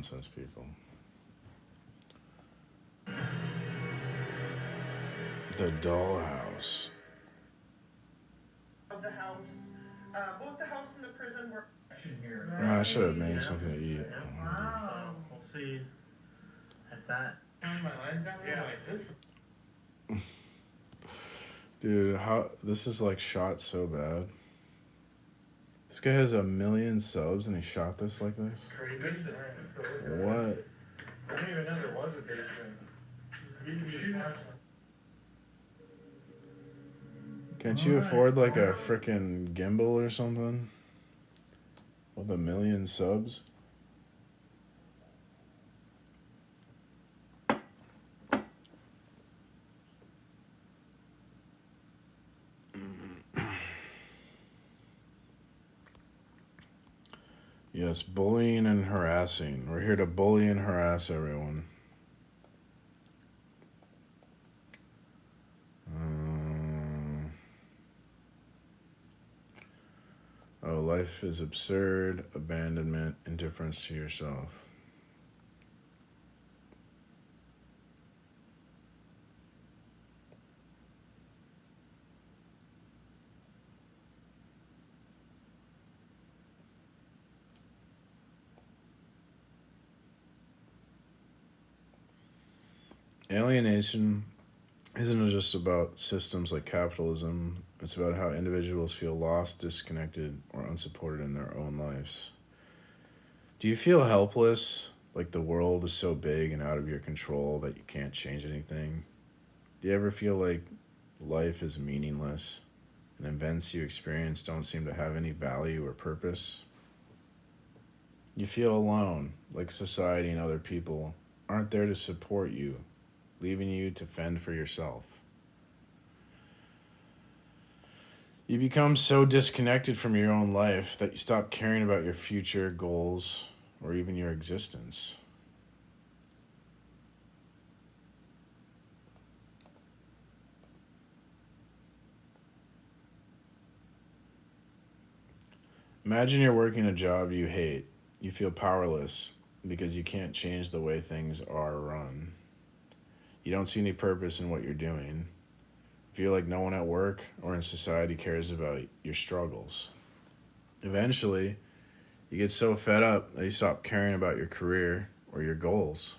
nonsense people. The dollhouse. Of the house, both the house and the prison were here. I should have made something to eat. Wow. So we'll see if that. Yeah. Like this. Dude, how this is like shot so bad. This guy has 1 million subs and he shot this like this? Crazy. What? I didn't even know there was a basement. Can't you afford like a frickin' gimbal or something? With 1 million subs? Yes, bullying and harassing. We're here to bully and harass everyone. Oh, life is absurd, abandonment, indifference to yourself. Alienation isn't just about systems like capitalism. It's about how individuals feel lost, disconnected, or unsupported in their own lives. Do you feel helpless, like the world is so big and out of your control that you can't change anything? Do you ever feel like life is meaningless and events you experience don't seem to have any value or purpose? You feel alone, like society and other people aren't there to support you, leaving you to fend for yourself. You become so disconnected from your own life that you stop caring about your future goals or even your existence. Imagine you're working a job you hate. You feel powerless because you can't change the way things are run. You don't see any purpose in what you're doing. Feel like no one at work or in society cares about your struggles. Eventually, you get so fed up that you stop caring about your career or your goals.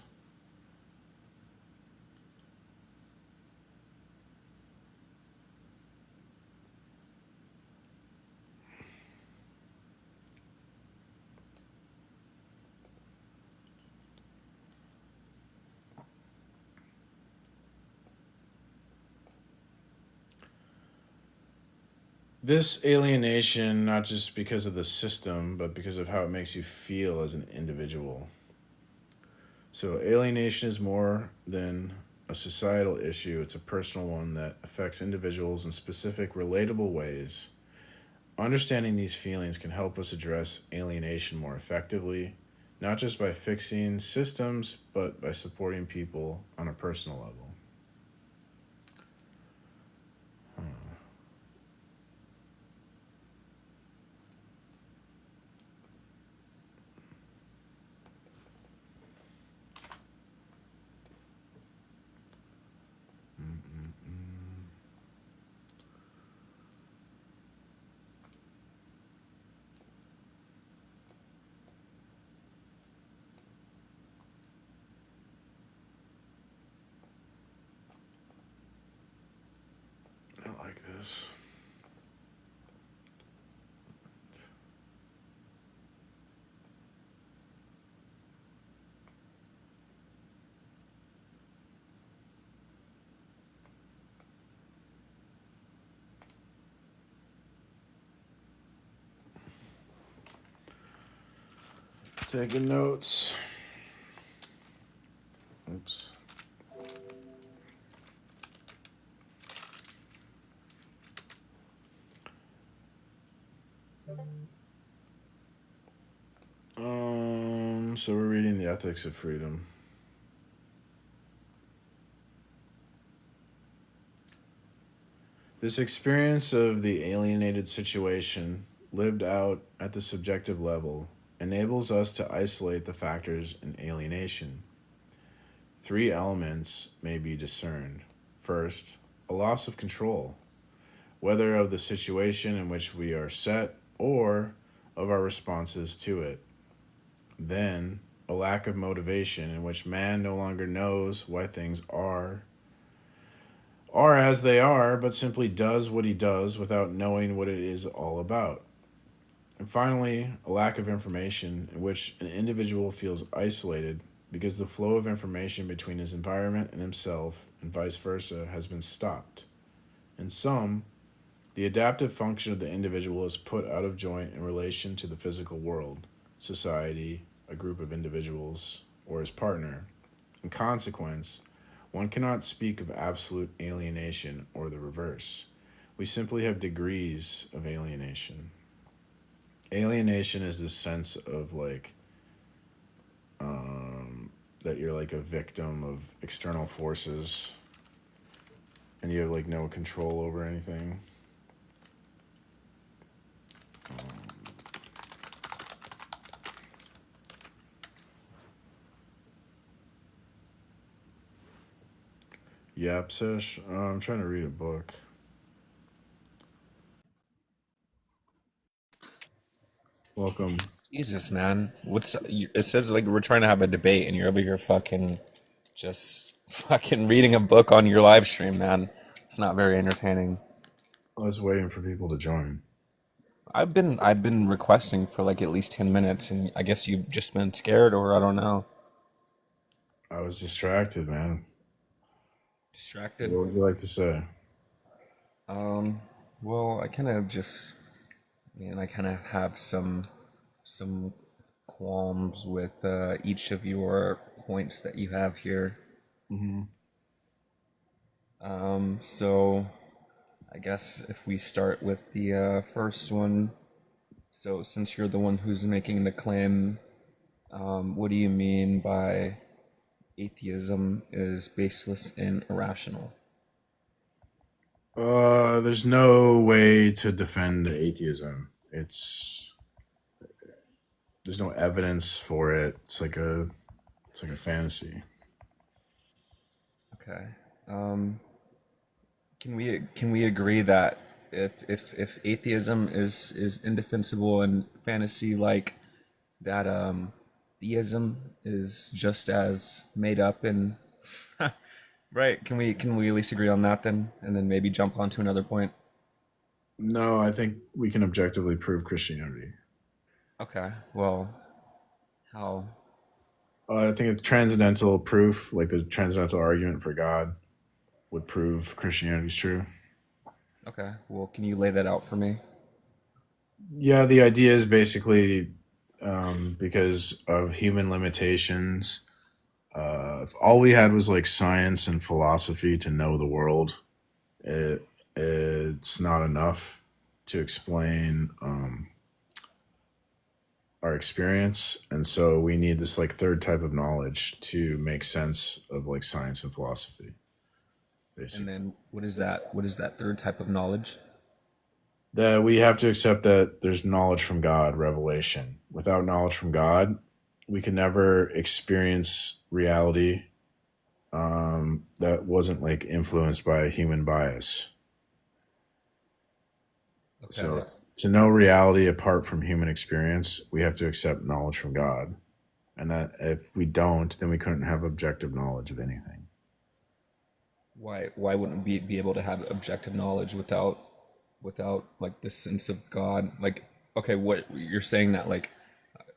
This alienation, not just because of the system, but because of how it makes you feel as an individual. So, alienation is more than a societal issue, it's a personal one that affects individuals in specific, relatable ways. Understanding these feelings can help us address alienation more effectively, not just by fixing systems, but by supporting people on a personal level. I like this. Taking notes. Oops. So we're reading The Ethics of Freedom. This experience of the alienated situation, lived out at the subjective level, enables us to isolate the factors in alienation. Three elements may be discerned. First, a loss of control, whether of the situation in which we are set or of our responses to it. Then, a lack of motivation in which man no longer knows why things are as they are, but simply does what he does without knowing what it is all about. And finally, a lack of information in which an individual feels isolated because the flow of information between his environment and himself and vice versa has been stopped. In sum, the adaptive function of the individual is put out of joint in relation to the physical world, society, a group of individuals, or his partner. In consequence, one cannot speak of absolute alienation or the reverse. We simply have degrees of alienation. Alienation is this sense of that you're like a victim of external forces and you have like no control over anything. Yep, Sesh. I'm trying to read a book. Welcome. Jesus, man. It says like we're trying to have a debate and you're over here fucking just fucking reading a book on your live stream, man. It's not very entertaining. I was waiting for people to join. I've been requesting for like at least 10 minutes and I guess you've just been scared or I don't know. I was distracted, man. Distracted. What would you like to say? Um well, I kind of have some qualms with each of your points that you have here. Mm-hmm. So I guess if we start with the first one, so since you're the one who's making the claim, what do you mean by atheism is baseless and irrational? There's no way to defend atheism. There's no evidence for it. It's like a fantasy. Okay. Um, can we agree that if atheism is indefensible and fantasy like that, theism is just as made up and right? Can we at least agree on that then, and then maybe jump on to another point? No, I think we can objectively prove Christianity. Okay. Well, how? I think it's transcendental proof, like the transcendental argument for God, would prove Christianity's true. Okay. Well, can you lay that out for me? Yeah, the idea is basically because of human limitations. If all we had was like science and philosophy to know the world, it's not enough to explain our experience, and so we need this like third type of knowledge to make sense of like science and philosophy, And basically. then what is that? What is that third type of knowledge? That we have to accept that there's knowledge from God, revelation. Without knowledge from God, we can never experience reality that wasn't like influenced by human bias. Okay. So to know reality apart from human experience, we have to accept knowledge from God. And that if we don't, then we couldn't have objective knowledge of anything. Why wouldn't we be able to have objective knowledge without like the sense of God? Like, okay, what you're saying that like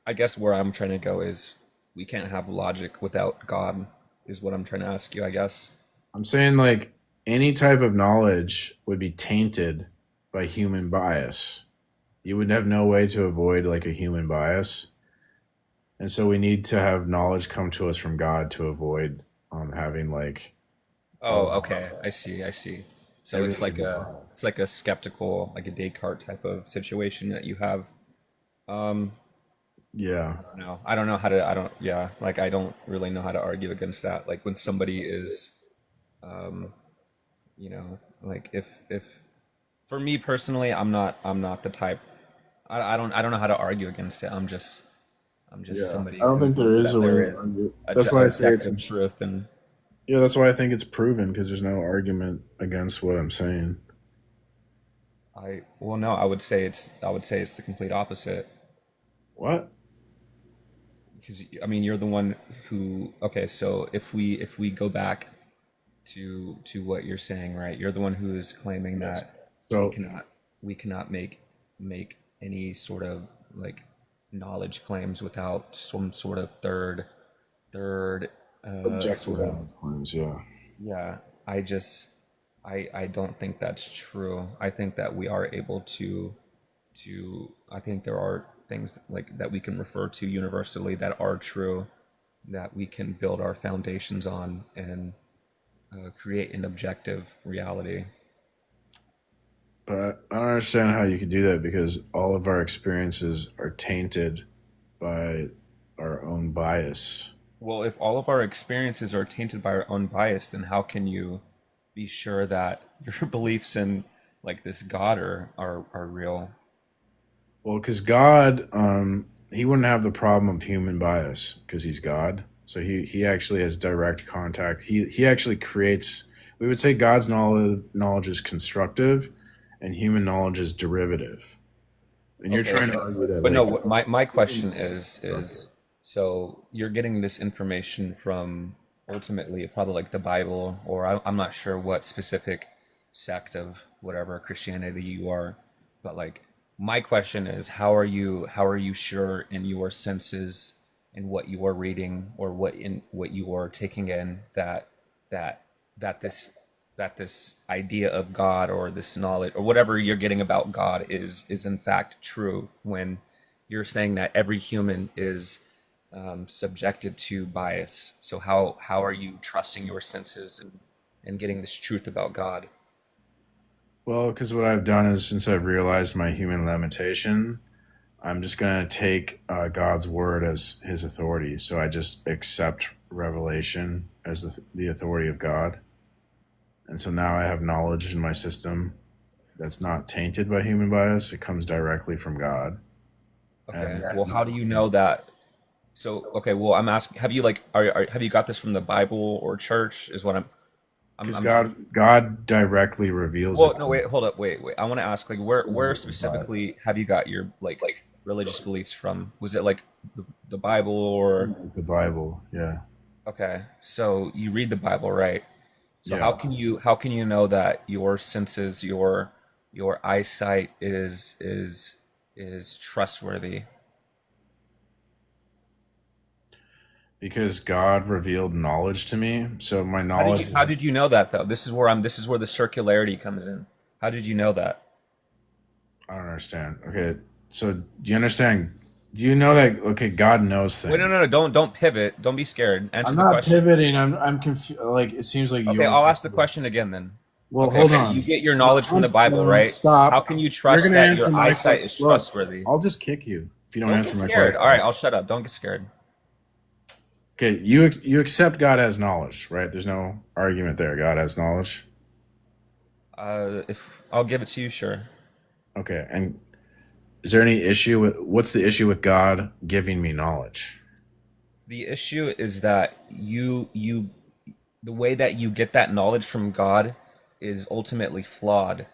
I guess where I'm trying to go is we can't have logic without God is what I'm trying to ask you, I guess. I'm saying like any type of knowledge would be tainted by human bias. You would have no way to avoid like a human bias. And so we need to have knowledge come to us from God to avoid having like Oh, all okay. I see. I see. So everything be biased. it's like a skeptical, like a Descartes type of situation that you have. Um, Yeah. no, I don't know how to. I don't. Yeah, like I don't really know how to argue against that. Like when somebody is, um, like if for me personally, I'm not the type. I don't know how to argue against it. I'm just I'm just Yeah, somebody I don't who think there believes is that a way there to is argue. That's why I say it's objective truth. And yeah. That's why I think it's proven because there's no argument against what I'm saying. well, no, I would say it's the complete opposite. What? Because I mean, you're the one who. Okay, so if we go back to what you're saying, right? You're the one who is claiming Yes. that we So cannot we cannot make any sort of like knowledge claims without some sort of third objective sort of. knowledge claims. Yeah. Yeah, I just I don't think that's true. I think that we are able to I think there are things like that we can refer to universally that are true, that we can build our foundations on and create an objective reality. But I don't understand how you could do that because all of our experiences are tainted by our own bias. Well, if all of our experiences are tainted by our own bias, then how can you be sure that your beliefs in like this God are real? Well, because God, he wouldn't have the problem of human bias because he's God. So he actually has direct contact. He actually creates. We would say God's knowledge is constructive, and human knowledge is derivative. And you're Okay, trying to argue that but no, like my question constructive. is so you're getting this information from ultimately probably like the Bible, or I'm not sure what specific sect of whatever Christianity you are, but like my question is how are you sure in your senses in what you are reading or what you are taking in that that this idea of God or this knowledge or whatever you're getting about God is in fact true when you're saying that every human is subjected to bias. So how are you trusting your senses and getting this truth about God? Well, because what I've done is since I've realized my human limitation, I'm just gonna take God's word as His authority. So I just accept revelation as the authority of God, and so now I have knowledge in my system that's not tainted by human bias. It comes directly from God. Okay. And Well, how do you know that? So okay. Well, I'm asking. Have you like have you got this from the Bible or church? Is what because I'm God directly reveals Well, it no, to me wait, hold up, wait. I want to ask, like, where specifically have you got your like religious beliefs from? Was it like the Bible or the Bible. Yeah. okay? So you read the Bible, right? So Yeah. how can you know that your senses, your eyesight is trustworthy? Because God revealed knowledge to me. So my knowledge How is did you know that though? This is where the circularity comes in. How did you know that? I don't understand. Okay. So do you understand? Do you know that okay, God knows Wait, things. no, don't pivot. Don't be scared. I'm Answer the not question. pivoting. I'm confused. Like it seems like Okay, you're I'll ask the question again then. well, Okay, hold so you on. get your knowledge from the Bible, No, right? How stop. can you You're trust gonna that answer your my eyesight question. is Look, trustworthy? I'll just kick you if you don't Don't answer get my scared. All right, question. I'll shut up. Don't get scared. Okay, you accept God has knowledge, right? There's no argument there. God has knowledge. If I'll give it to you, sure. Okay, and is there any issue with what's the issue with God giving me knowledge? The issue is that the way that you get that knowledge from God is ultimately flawed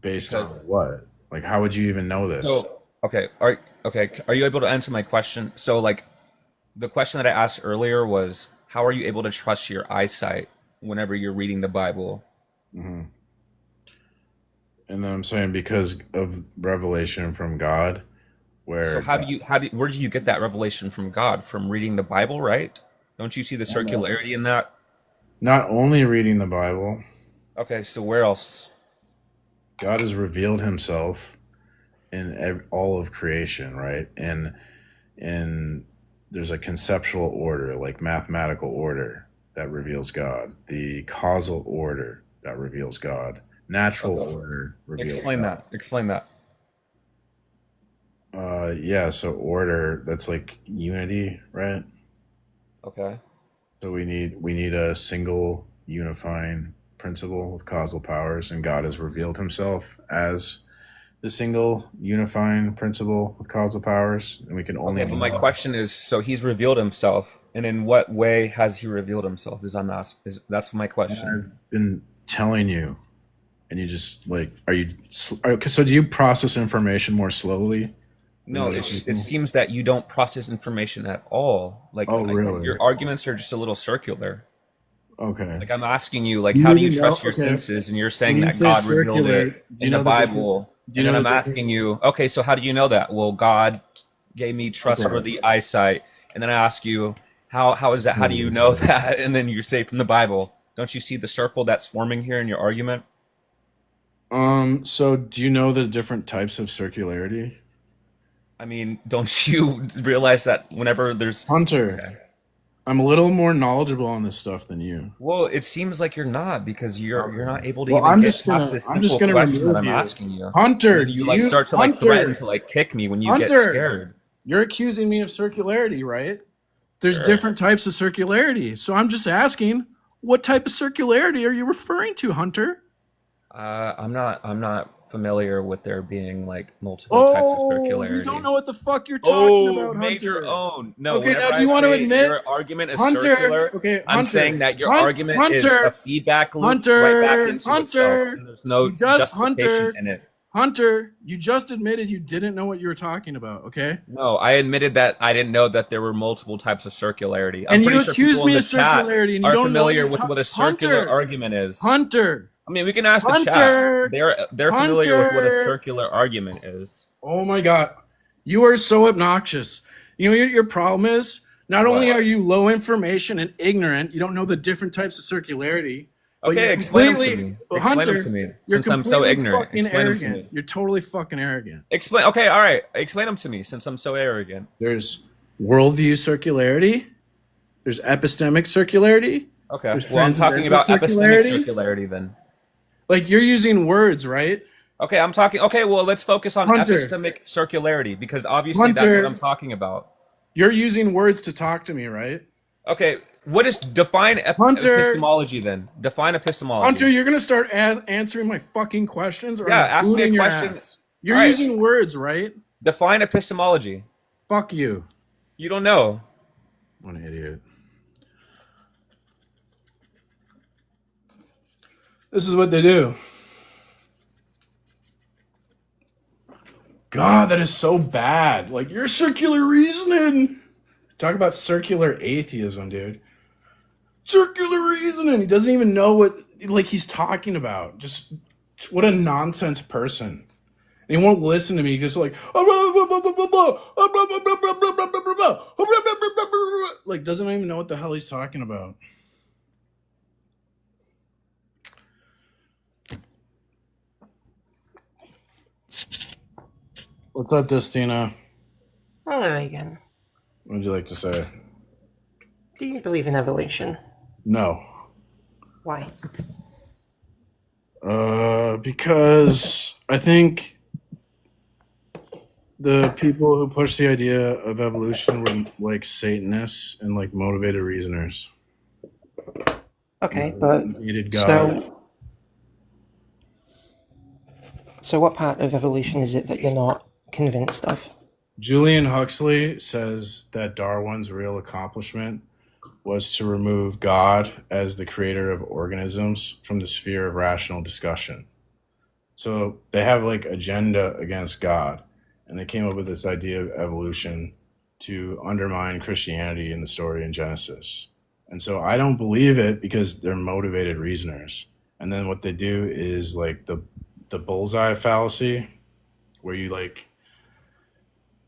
Based on because what? Like, how would you even know this? so okay, are you able to answer my question? So like the question that I asked earlier was how are you able to trust your eyesight whenever you're reading the Bible? Hmm. And then I'm saying because of revelation from God, So where God, where do you get that revelation from God? From reading the Bible, right? Don't you see the circularity in that? not only reading the Bible, Okay, so where else? God has revealed Himself in all of creation, right? And there's a conceptual order, like mathematical order, that reveals God. The causal order that reveals God. Natural Okay. order reveals Explain God. that. Explain that. Yeah. So order, that's like unity, right? Okay. So we need a single unifying principle with causal powers, and God has revealed Himself as the single unifying principle with causal powers, and we can only Okay, but my know. question is, so he's revealed himself, and in what way has he revealed himself? That's my question. I've been telling you, and you just like, so do you process information more slowly than No, other it people? seems that you don't process information at all. Oh, really? Your arguments are just a little circular. Okay. Like I'm asking you, like, Do how you do you even know? trust your Okay. senses? And you're When saying you that say God revealed circular, it do you in the know the difference? Bible. Do you And then know the I'm difference? asking you, okay, so how do you know that? Well, God gave me Okay. trustworthy eyesight. And then I ask you, how is that? How do you know that? And then you say from the Bible. Don't you see the circle that's forming here in your argument? So do you know the different types of circularity? I mean, don't you realize that whenever there's Hunter, okay. I'm a little more knowledgeable on this stuff than you. Well, it seems like you're not because you're Okay. not able to Well, even get past this I'm just simple gonna question that remove I'm you. asking you. And Hunter, then you do like you start to like threaten Hunter? to like kick me when you get Hunter, scared. you're accusing me of circularity, right? There's Sure. different types of circularity. So I'm just asking, what type of circularity are you referring to, Hunter? I'm not familiar with there being like multiple types of Oh, you don't circularity. know what the fuck you're talking Oh, about, major Hunter. own. No, Okay, now whenever do I you want to say admit, your argument is Hunter? circular, Okay, I'm saying Hunter, that your argument is a Hunter, feedback loop right back Hunter, into itself, Hunter. and there's no You just justification Hunter, in it. Hunter. You just admitted you didn't know what you were talking about. Okay, No, I admitted that I didn't know that there were multiple types of circularity. I'm and pretty you sure accused people in me the of chat circularity, and you are don't know what familiar you're with what talking. a circular Hunter, argument is. Hunter, I mean, we can ask the chat. Hunter, They're familiar with what a Hunter. circular argument is. Oh my God. You are so obnoxious. You know what your problem is? Not only What? are you low information and ignorant, you don't know the different types of circularity, but you're Okay, explain them to completely, me. Explain them to Hunter, me. you're Since I'm so completely ignorant, fucking explain them to arrogant. me. You're totally fucking arrogant. Explain. Okay, all right. Explain them to me. Since I'm so arrogant. There's worldview circularity, there's epistemic circularity, Okay. there's Well, I'm talking transcendental about epistemic circularity. circularity then. Like you're using words, right? Okay, I'm talking. Okay, well, let's focus on Hunter, epistemic circularity because obviously that's what I'm Hunter, talking about. you're using words to talk to me, right? Okay, what is define Hunter, epistemology then? Define Hunter, epistemology. you're gonna start answering my fucking questions, or Yeah, I'm ask me a booting your question. ass. All You're right, using words, right? define epistemology. Fuck you. You don't know. What an idiot. This is what they do. God, that is so bad. Like, you're circular reasoning. Talk about circular atheism, dude. Circular reasoning. He doesn't even know what like he's talking about. Just what a nonsense person. And he won't listen to me because like like doesn't even know what the hell he's talking about. What's up, Destina? Hello again. What would you like to say? Do you believe in evolution? No. Why? Because I think the people who push the idea of evolution were like Satanists and like motivated reasoners. Okay, but Hated God. so what part of evolution is it that you're not convinced of? Julian Huxley says that Darwin's real accomplishment was to remove God as the creator of organisms from the sphere of rational discussion. So they have like agenda against God, and they came up with this idea of evolution to undermine Christianity in the story in Genesis. And so I don't believe it because they're motivated reasoners. And then what they do is like the bullseye fallacy, where you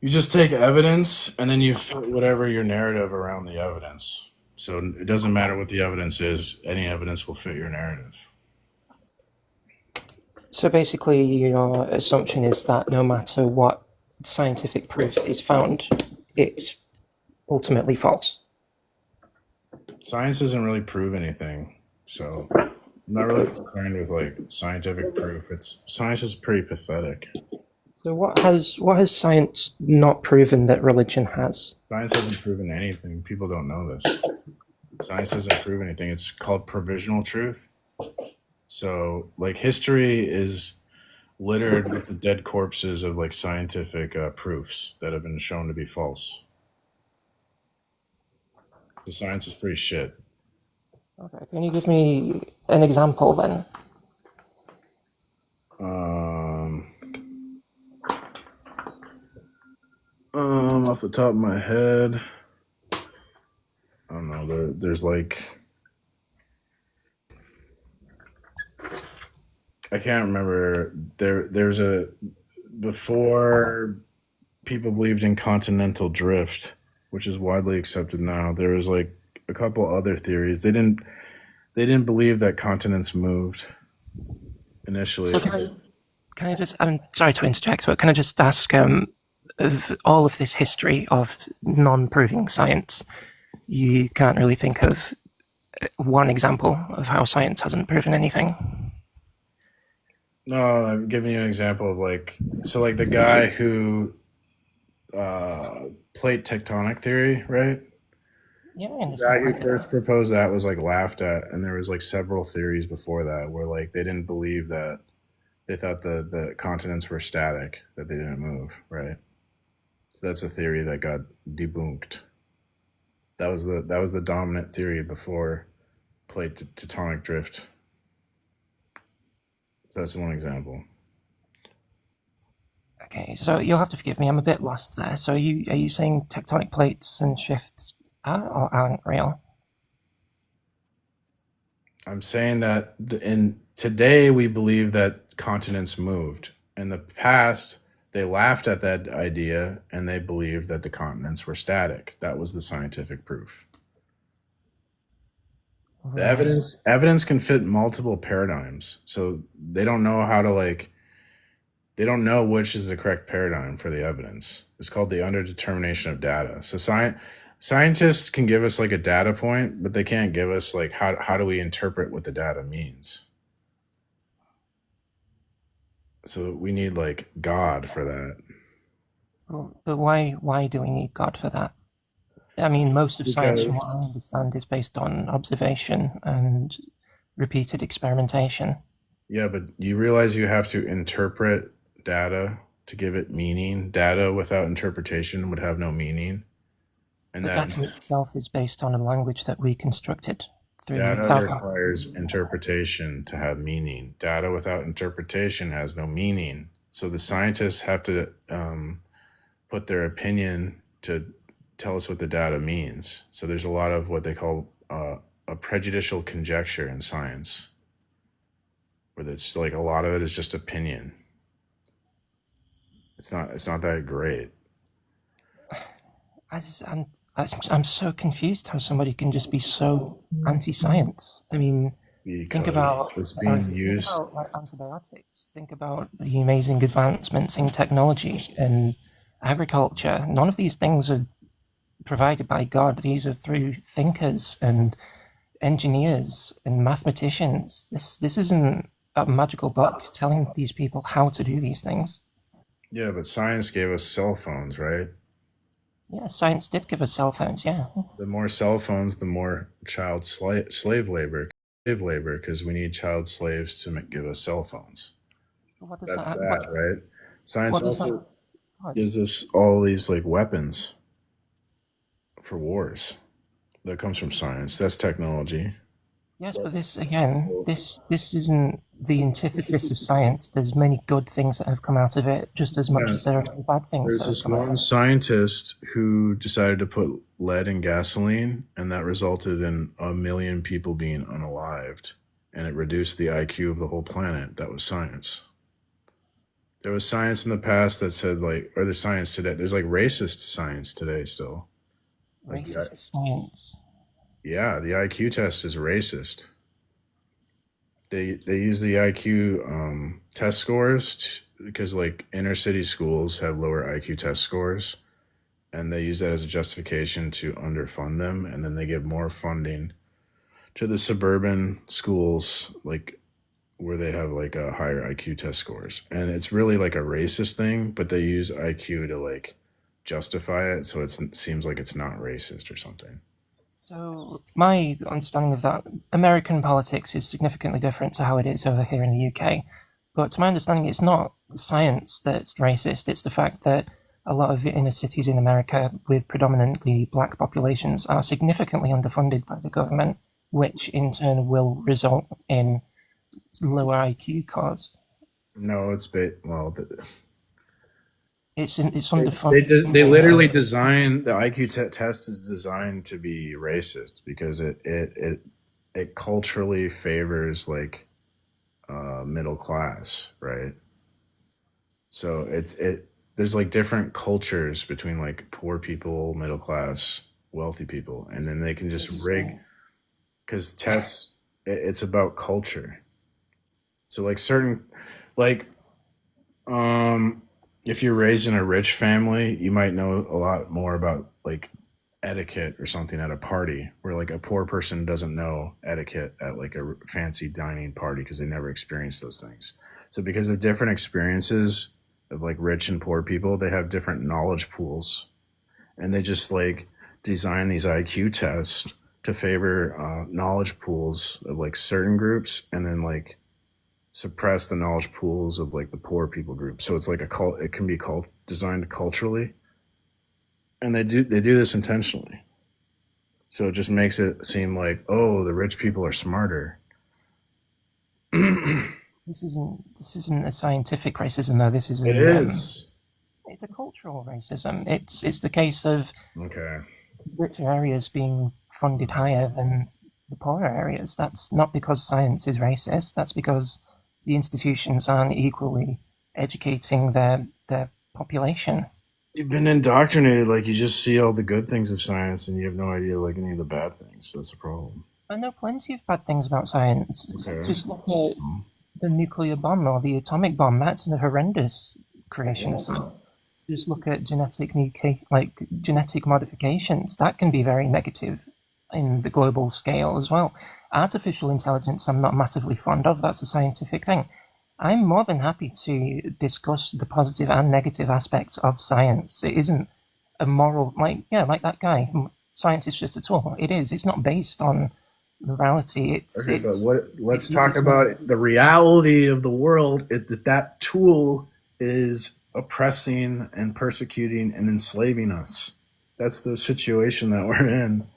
just take evidence and then you fit whatever your narrative around the evidence. So it doesn't matter what the evidence is, any evidence will fit your narrative. So basically, your assumption is that no matter what scientific proof is found, it's ultimately false. Science doesn't really prove anything. So I'm not really concerned with like scientific proof. Science is pretty pathetic. So what has science not proven that religion has? Science hasn't proven anything. People don't know this. Science doesn't prove anything. It's called provisional truth. So like history is littered with the dead corpses of like scientific proofs that have been shown to be false. The science is pretty shit. Okay, can you give me an example then? Um, off the top of my head, I don't know. There's like I can't remember. There's a before people believed in continental drift, which is widely accepted now. There was like a couple other theories. They didn't believe that continents moved initially. So can I just, I'm sorry to interject, but can I just ask, of all of this history of non-proving science, you can't really think of one example of how science hasn't proven anything? No, I'm giving you an example of like like the guy who plate tectonic theory, right? Yeah, I The guy understand who that. first proposed that was like laughed at, and there was like several theories before that where like they didn't believe that they thought the continents were static, that they didn't move, right? So that's a theory that got debunked. That was the dominant theory before plate tectonic drift. So that's one example. Okay, so you'll have to forgive me, I'm a bit lost there. So are you saying tectonic plates and shifts are or aren't real? I'm saying that in today we believe that continents moved. In the past, they laughed at that idea and they believed that the continents were static. That was the scientific proof. The Right. evidence can fit multiple paradigms. So they don't know how to like they don't know which is the correct paradigm for the evidence. It's called the underdetermination of data. So scientists can give us like a data point, but they can't give us like how do we interpret what the data means. So we need like God for that. But why do we need God for that? I mean, most of science, from what Because I understand, is based on observation and repeated experimentation. yeah, but you realize you have to interpret data to give it meaning. Data without interpretation would have no meaning. And But that data itself is based on a language that we constructed through data thousands. requires interpretation to have meaning. Data without interpretation has no meaning. So the scientists have to put their opinion to tell us what the data means. So there's a lot of what they call a prejudicial conjecture in science, where it's like a lot of it is just opinion. It's not that great. I'm so confused how somebody can just be so anti-science. I mean, think Because about it's being think used. about like antibiotics. Think about the amazing advancements in technology and agriculture. None of these things are provided by God. These are through thinkers and engineers and mathematicians. This isn't a magical book telling these people how to do these things. Yeah, but science gave us cell phones, right? Yeah, science did give us cell phones. Yeah. The more cell phones, the more slave labor, because we need child slaves to give us cell phones. What does That's that? bad, right? Science What does that? also What? gives us all these like weapons for wars. That comes from science. That's technology. Yes, but this again, this isn't the antithesis of science. There's many good things that have come out of it, just as much Yeah, as there are many bad things there's that have this come out of one it. scientist who decided to put lead in gasoline, and that resulted in a million people being unalived, and it reduced the IQ of the whole planet. That was science. There was science in the past that said like, or there's science today. There's like racist science today still. Like Racist science. yeah, the IQ test is racist. They use the IQ test scores because like inner city schools have lower IQ test scores, and they use that as a justification to underfund them, and then they give more funding to the suburban schools like where they have like a higher IQ test scores. And it's really like a racist thing, but they use IQ to like justify it so it seems like it's not racist or something. So my understanding of that, American politics is significantly different to how it is over here in the UK. But to my understanding, it's not science that's racist. It's the fact that a lot of inner cities in America with predominantly black populations are significantly underfunded by the government, which in turn will result in lower IQ cause. No, well, It's they underfunded. they literally design the IQ test is designed to be racist because it culturally favors like middle class, right? So there's like different cultures between like poor people, middle class, wealthy people, and then they can just rig because tests it's about culture. So like certain like if you're raised in a rich family, you might know a lot more about like etiquette or something at a party where like a poor person doesn't know etiquette at like a fancy dining party because they never experienced those things. So because of different experiences of like rich and poor people, they have different knowledge pools and they just like design these IQ tests to favor knowledge pools of like certain groups and then like suppress the knowledge pools of like the poor people group. So it's like a cult. It can be designed culturally, and they do this intentionally. So it just makes it seem like, oh, the rich people are smarter. This isn't a scientific racism though. This is It is. It's a cultural racism. It's the case of Okay. richer areas being funded higher than the poorer areas. That's not because science is racist. That's because the institutions aren't equally educating their population. You've been indoctrinated. Like you just see all the good things of science, and you have no idea like any of the bad things. That's a problem. I know plenty of bad things about science. Okay. Just look at the nuclear bomb or the atomic bomb. That's a horrendous creation of science. Just look at genetic modifications. That can be very negative in the global scale as well. Artificial intelligence, I'm not massively fond of. That's a scientific thing. I'm more than happy to discuss the positive and negative aspects of science. It isn't a moral, like that guy. Science is just a tool. It is. It's not based on morality. Okay, let's talk about the reality of the world. That tool is oppressing and persecuting and enslaving us. That's the situation that we're in.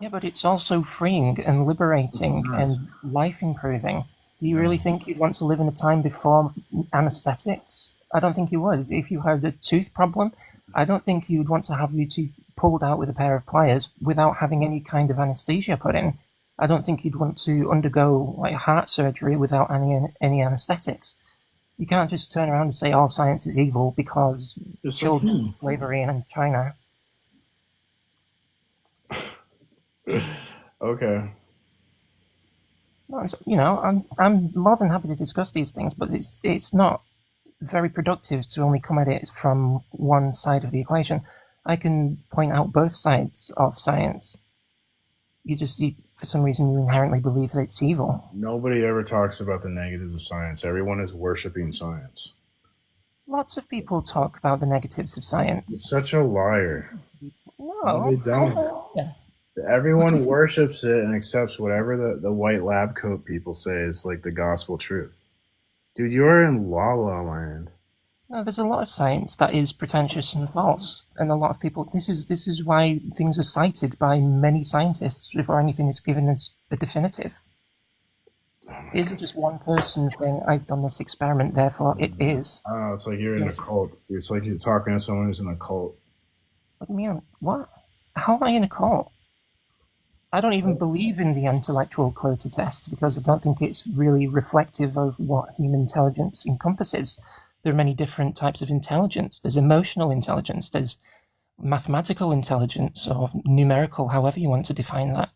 Yeah, but it's also freeing and liberating and life improving. Do you really think you'd want to live in a time before anesthetics? I don't think you would. If you had a tooth problem, I don't think you'd want to have your tooth pulled out with a pair of pliers without having any kind of anesthesia put in. I don't think you'd want to undergo like heart surgery without any anesthetics. You can't just turn around and say, "Oh, science is evil" because children slavery in China. Okay. No, I'm more than happy to discuss these things, but it's not very productive to only come at it from one side of the equation. I can point out both sides of science. For some reason, you inherently believe that it's evil. Nobody ever talks about the negatives of science. Everyone is worshiping science. Lots of people talk about the negatives of science. It's such a liar. No, they don't. Yeah. Everyone worships it and accepts whatever the white lab coat people say is like the gospel truth. Dude, you're in La La Land. No, there's a lot of science that is pretentious and false, and a lot of people. This is why things are cited by many scientists before anything is given as a definitive. It isn't just one person saying, "I've done this experiment, therefore it is." Oh, it's like you're in a cult. It's like you're talking to someone who's in a cult. What do you mean? What? How am I in a cult? I don't even believe in the intellectual quota test because I don't think it's really reflective of what human intelligence encompasses. There are many different types of intelligence. There's emotional intelligence, there's mathematical intelligence, or numerical, however you want to define that.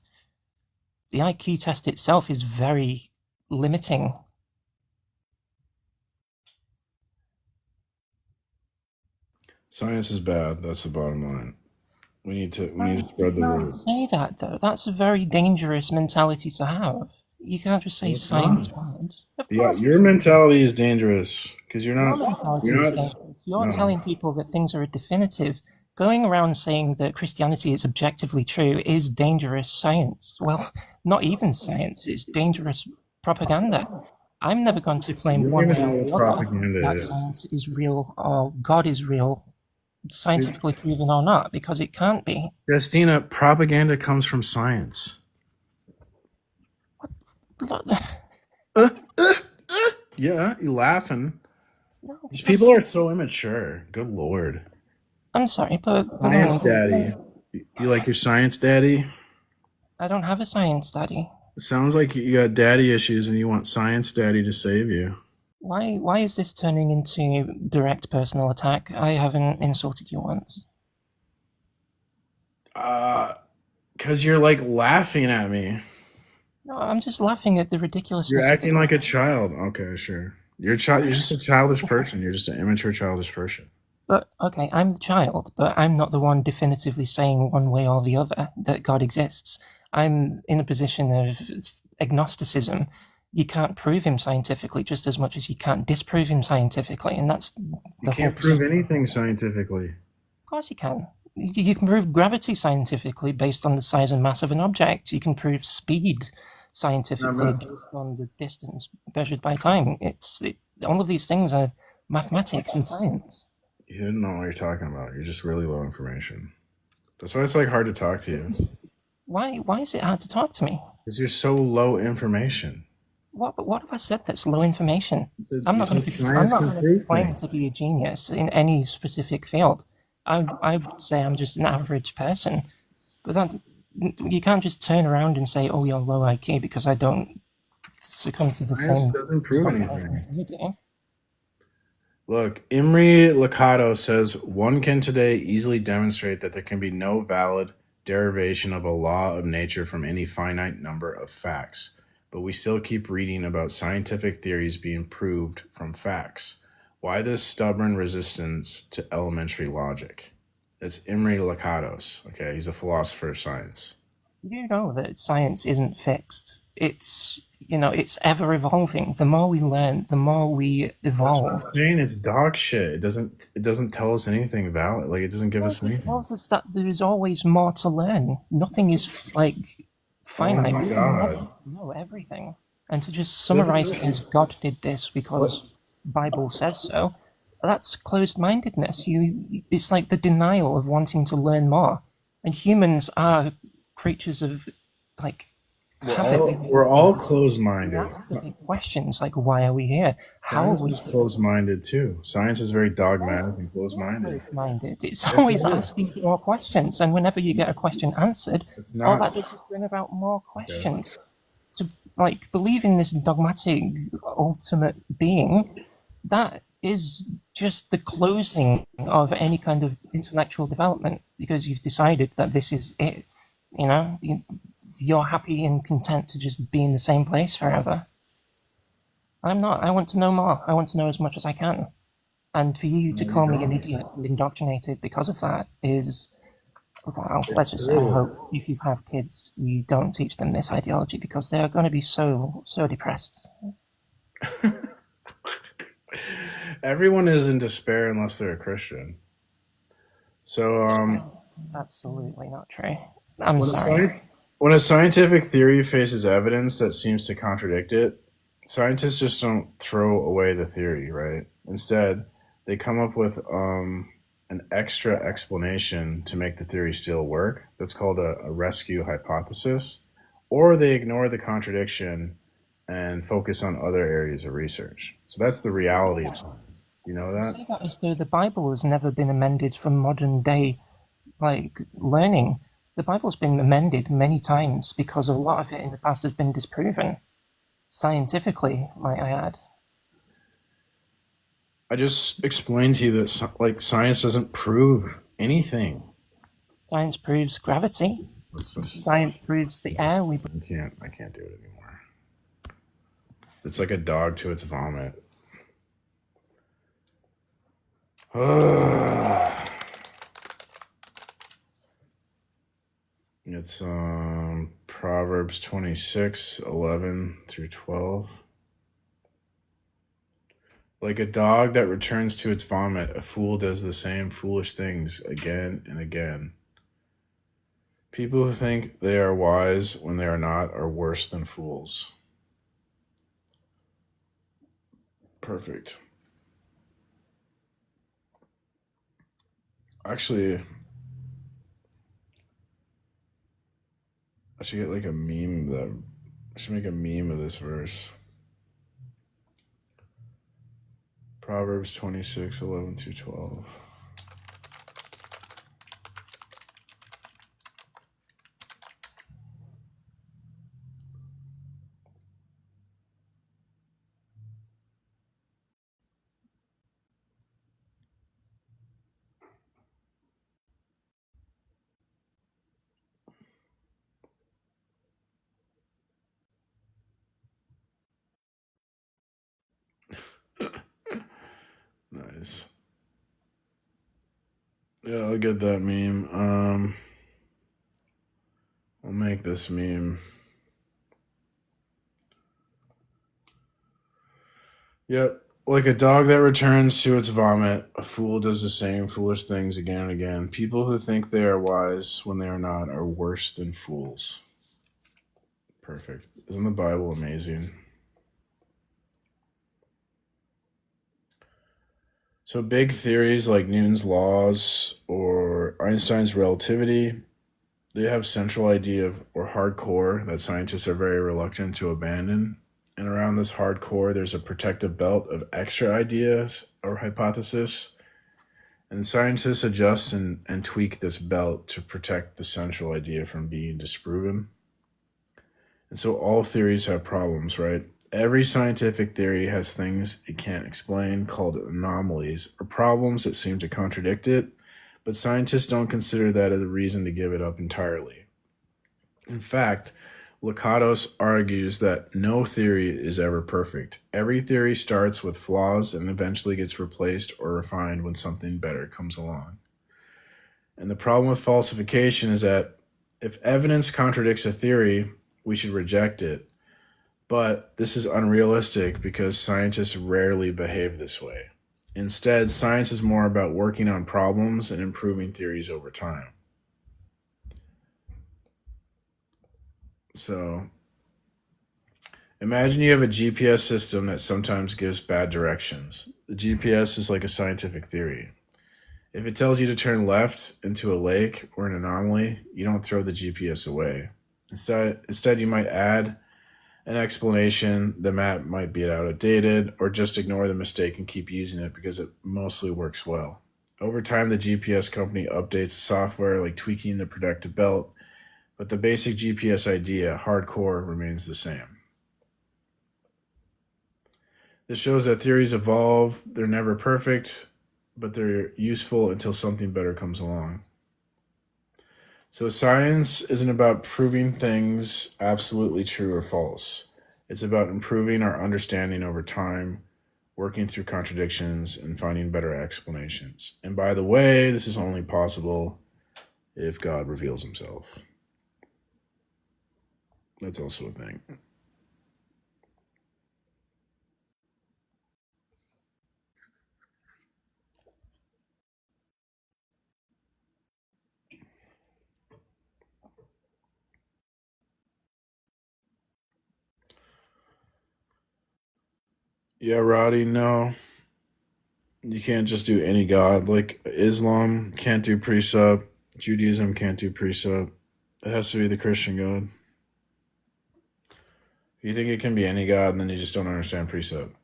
The IQ test itself is very limiting. Science is bad. That's the bottom line. We need to spread the word. Don't say that though. That's a very dangerous mentality to have. You can't just say science bad. Yeah, your mentality is dangerous because you're not. Your mentality is dangerous. You're telling people that things are definitive. Going around saying that Christianity is objectively true is dangerous science. Well, not even science. It's dangerous propaganda. I'm never going to You claim don't one even way know or what the other propaganda that is. science is real or God is real, Dude, scientifically proven or not, because it can't be. Justina, propaganda comes from science. Look, Uh, uh, yeah, you laughing. no, These because people are so immature. Good lord. I'm sorry, but Science no, daddy. You like your science daddy? I don't have a science study. It sounds like you got daddy issues and you want science daddy to save you. Why is this turning into direct personal attack? I haven't insulted you once. Cause you're like laughing at me. No, I'm just laughing at the You're ridiculousness of acting it. like a child. Okay, sure. You're child. You're just a childish person. You're just an immature, childish person. But okay, I'm the child, but I'm not the one definitively saying one way or the other that God exists. I'm in a position of agnosticism. You can't prove him scientifically just as much as you can't disprove him scientifically, and that's You the whole can't prove position. anything scientifically. Of course you can. You can prove gravity scientifically based on the size and mass of an object. You can prove speed scientifically based on the distance measured by time. All of these things are mathematics and science. You don't know what you're talking about. You're just really low information. That's why it's like hard to talk to you. Why is it hard to talk to me? Because you're so low information. What have I said that's low information? I'm You not going said to I'm science not can going to prove claim things. to be a genius in any specific field. I would say I'm just an average person, but that you can't just turn around and say, "Oh, you're low IQ," because I don't succumb to the Science same doesn't prove anything. calculations you do. Look, Imre Lakatos says one can today easily demonstrate that there can be no valid derivation of a law of nature from any finite number of facts, but we still keep reading about scientific theories being proved from facts. Why this stubborn resistance to elementary logic? It's Imre Lakatos. Okay, he's a philosopher of science. You know that science isn't fixed. It's ever evolving. The more we learn, the more we That's what I'm evolve. saying. It's dog shit. It doesn't tell us anything valid. Like it doesn't give No, us it just anything. tells us that there is always more to learn. Nothing is Oh finite. my We will never god. know everything. And to just Look at summarize it as God did this what because Bible says so, that's closed-mindedness. It's like the denial of wanting to learn more. And humans are creatures of like we're habit. all closed We minded. ask the big questions like, why are we here? How are Science we is here? closed minded too. Science is very dogmatic and closed Not minded. closed-minded. It's Yes, always it is. asking more questions, and whenever you get a question answered, It's all not that does is bring about more okay. questions. To believe in this dogmatic ultimate being, that is just the closing of any kind of intellectual development because you've decided that this is it. You know, you're happy and content to just be in the same place forever. I'm not. I want to know more. I want to know as much as I can. And for you to No, you call me an don't. idiot and indoctrinated because of that is, well, It's let's just say I true. hope if you have kids, you don't teach them this ideology because they are going to be so depressed. Everyone is in despair unless they're a Christian. So Absolutely not true. I'm when a sorry. when a scientific theory faces evidence that seems to contradict it, scientists just don't throw away the theory, right? Instead, they come up with an extra explanation to make the theory still work. That's called a rescue hypothesis. Or they ignore the contradiction and focus on other areas of research. So that's the reality of science. You know You that? say that as though the Bible has never been amended for modern day learning. The Bible's been amended many times because a lot of it in the past has been disproven. Scientifically, might I add. I just explained to you that like science doesn't prove anything. Science proves gravity. It's just, Science proves the air we breathe. I can't do it anymore. It's like a dog to its vomit. It's Proverbs 26:11 through 12. Like a dog that returns to its vomit, a fool does the same foolish things again and again. People who think they are wise when they are not are worse than fools. Perfect. Actually, I should get like a meme that I should make a meme of this verse. Proverbs 26:11 through 12. Nice. Yeah, I'll get that meme. I'll make this meme. Yep. Like a dog that returns to its vomit, a fool does the same foolish things again and again. People who think they are wise when they are not are worse than fools. Perfect. Isn't the Bible amazing? So, big theories like Newton's laws or Einstein's relativity, they have central idea of or hardcore that scientists are very reluctant to abandon. And around this hardcore, there's a protective belt of extra ideas or hypothesis. And scientists adjust and tweak this belt to protect the central idea from being disproven. And so all theories have problems, right? Every scientific theory has things it can't explain called anomalies or problems that seem to contradict it, but scientists don't consider that as a reason to give it up entirely. In fact, Lakatos argues that no theory is ever perfect. Every theory starts with flaws and eventually gets replaced or refined when something better comes along. And the problem with falsification is that if evidence contradicts a theory, we should reject it. But this is unrealistic because scientists rarely behave this way. Instead, science is more about working on problems and improving theories over time. So, imagine you have a GPS system that sometimes gives bad directions. The GPS is like a scientific theory. If it tells you to turn left into a lake or an anomaly, you don't throw the GPS away. Instead, you might add an explanation. The map might be outdated, or just ignore the mistake and keep using it because it mostly works well. Over time, the GPS company updates the software, like tweaking the protective belt, but the basic GPS idea, hardcore, remains the same. This shows that theories evolve, they're never perfect, but they're useful until something better comes along. So, science isn't about proving things absolutely true or false. It's about improving our understanding over time, working through contradictions, and finding better explanations. And by the way, this is only possible if God reveals himself. That's also a thing. Yeah, Roddy, no. You can't just do any God. Like Islam can't do precept, Judaism can't do precept. It has to be the Christian God. If you think it can be any God, then you just don't understand precept.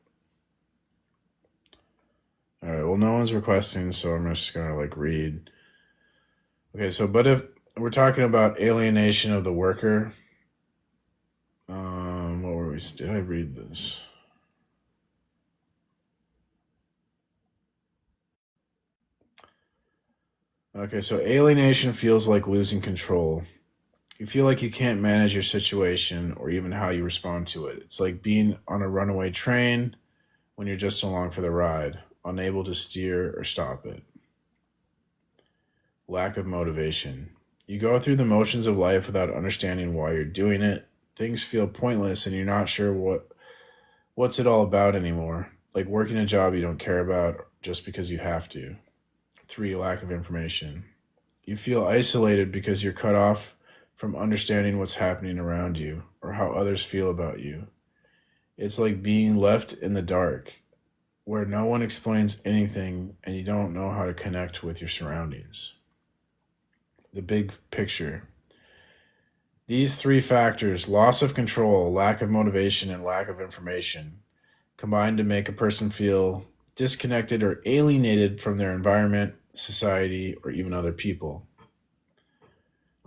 All right, well, no one's requesting, so I'm just gonna like read. Okay, so but if we're talking about alienation of the worker, what were we? Did I read this? Okay, so alienation feels like losing control. You feel like you can't manage your situation or even how you respond to it. It's like being on a runaway train when you're just along for the ride, unable to steer or stop it. Lack of motivation. You go through the motions of life without understanding why you're doing it. Things feel pointless and you're not sure what's it all about anymore. Like working a job you don't care about just because you have to. 3, lack of information. You feel isolated because you're cut off from understanding what's happening around you or how others feel about you. It's like being left in the dark. where no one explains anything and you don't know how to connect with your surroundings. The big picture. These three factors, loss of control, lack of motivation, and lack of information, combine to make a person feel disconnected or alienated from their environment, society, or even other people.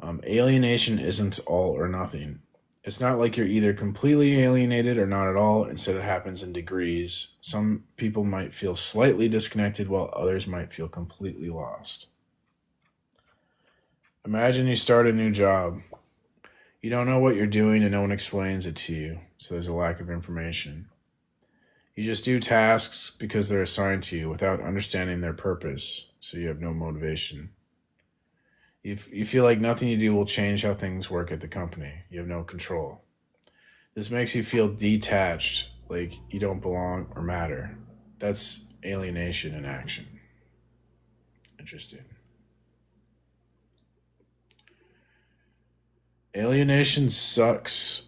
Alienation isn't all or nothing. It's not like you're either completely alienated or not at all. Instead, it happens in degrees. Some people might feel slightly disconnected while others might feel completely lost. Imagine you start a new job. You don't know what you're doing and no one explains it to you, so there's a lack of information. You just do tasks because they're assigned to you without understanding their purpose, so you have no motivation. You feel like nothing you do will change how things work at the company. You have no control. This makes you feel detached, like you don't belong or matter. That's alienation in action. Interesting. Alienation sucks.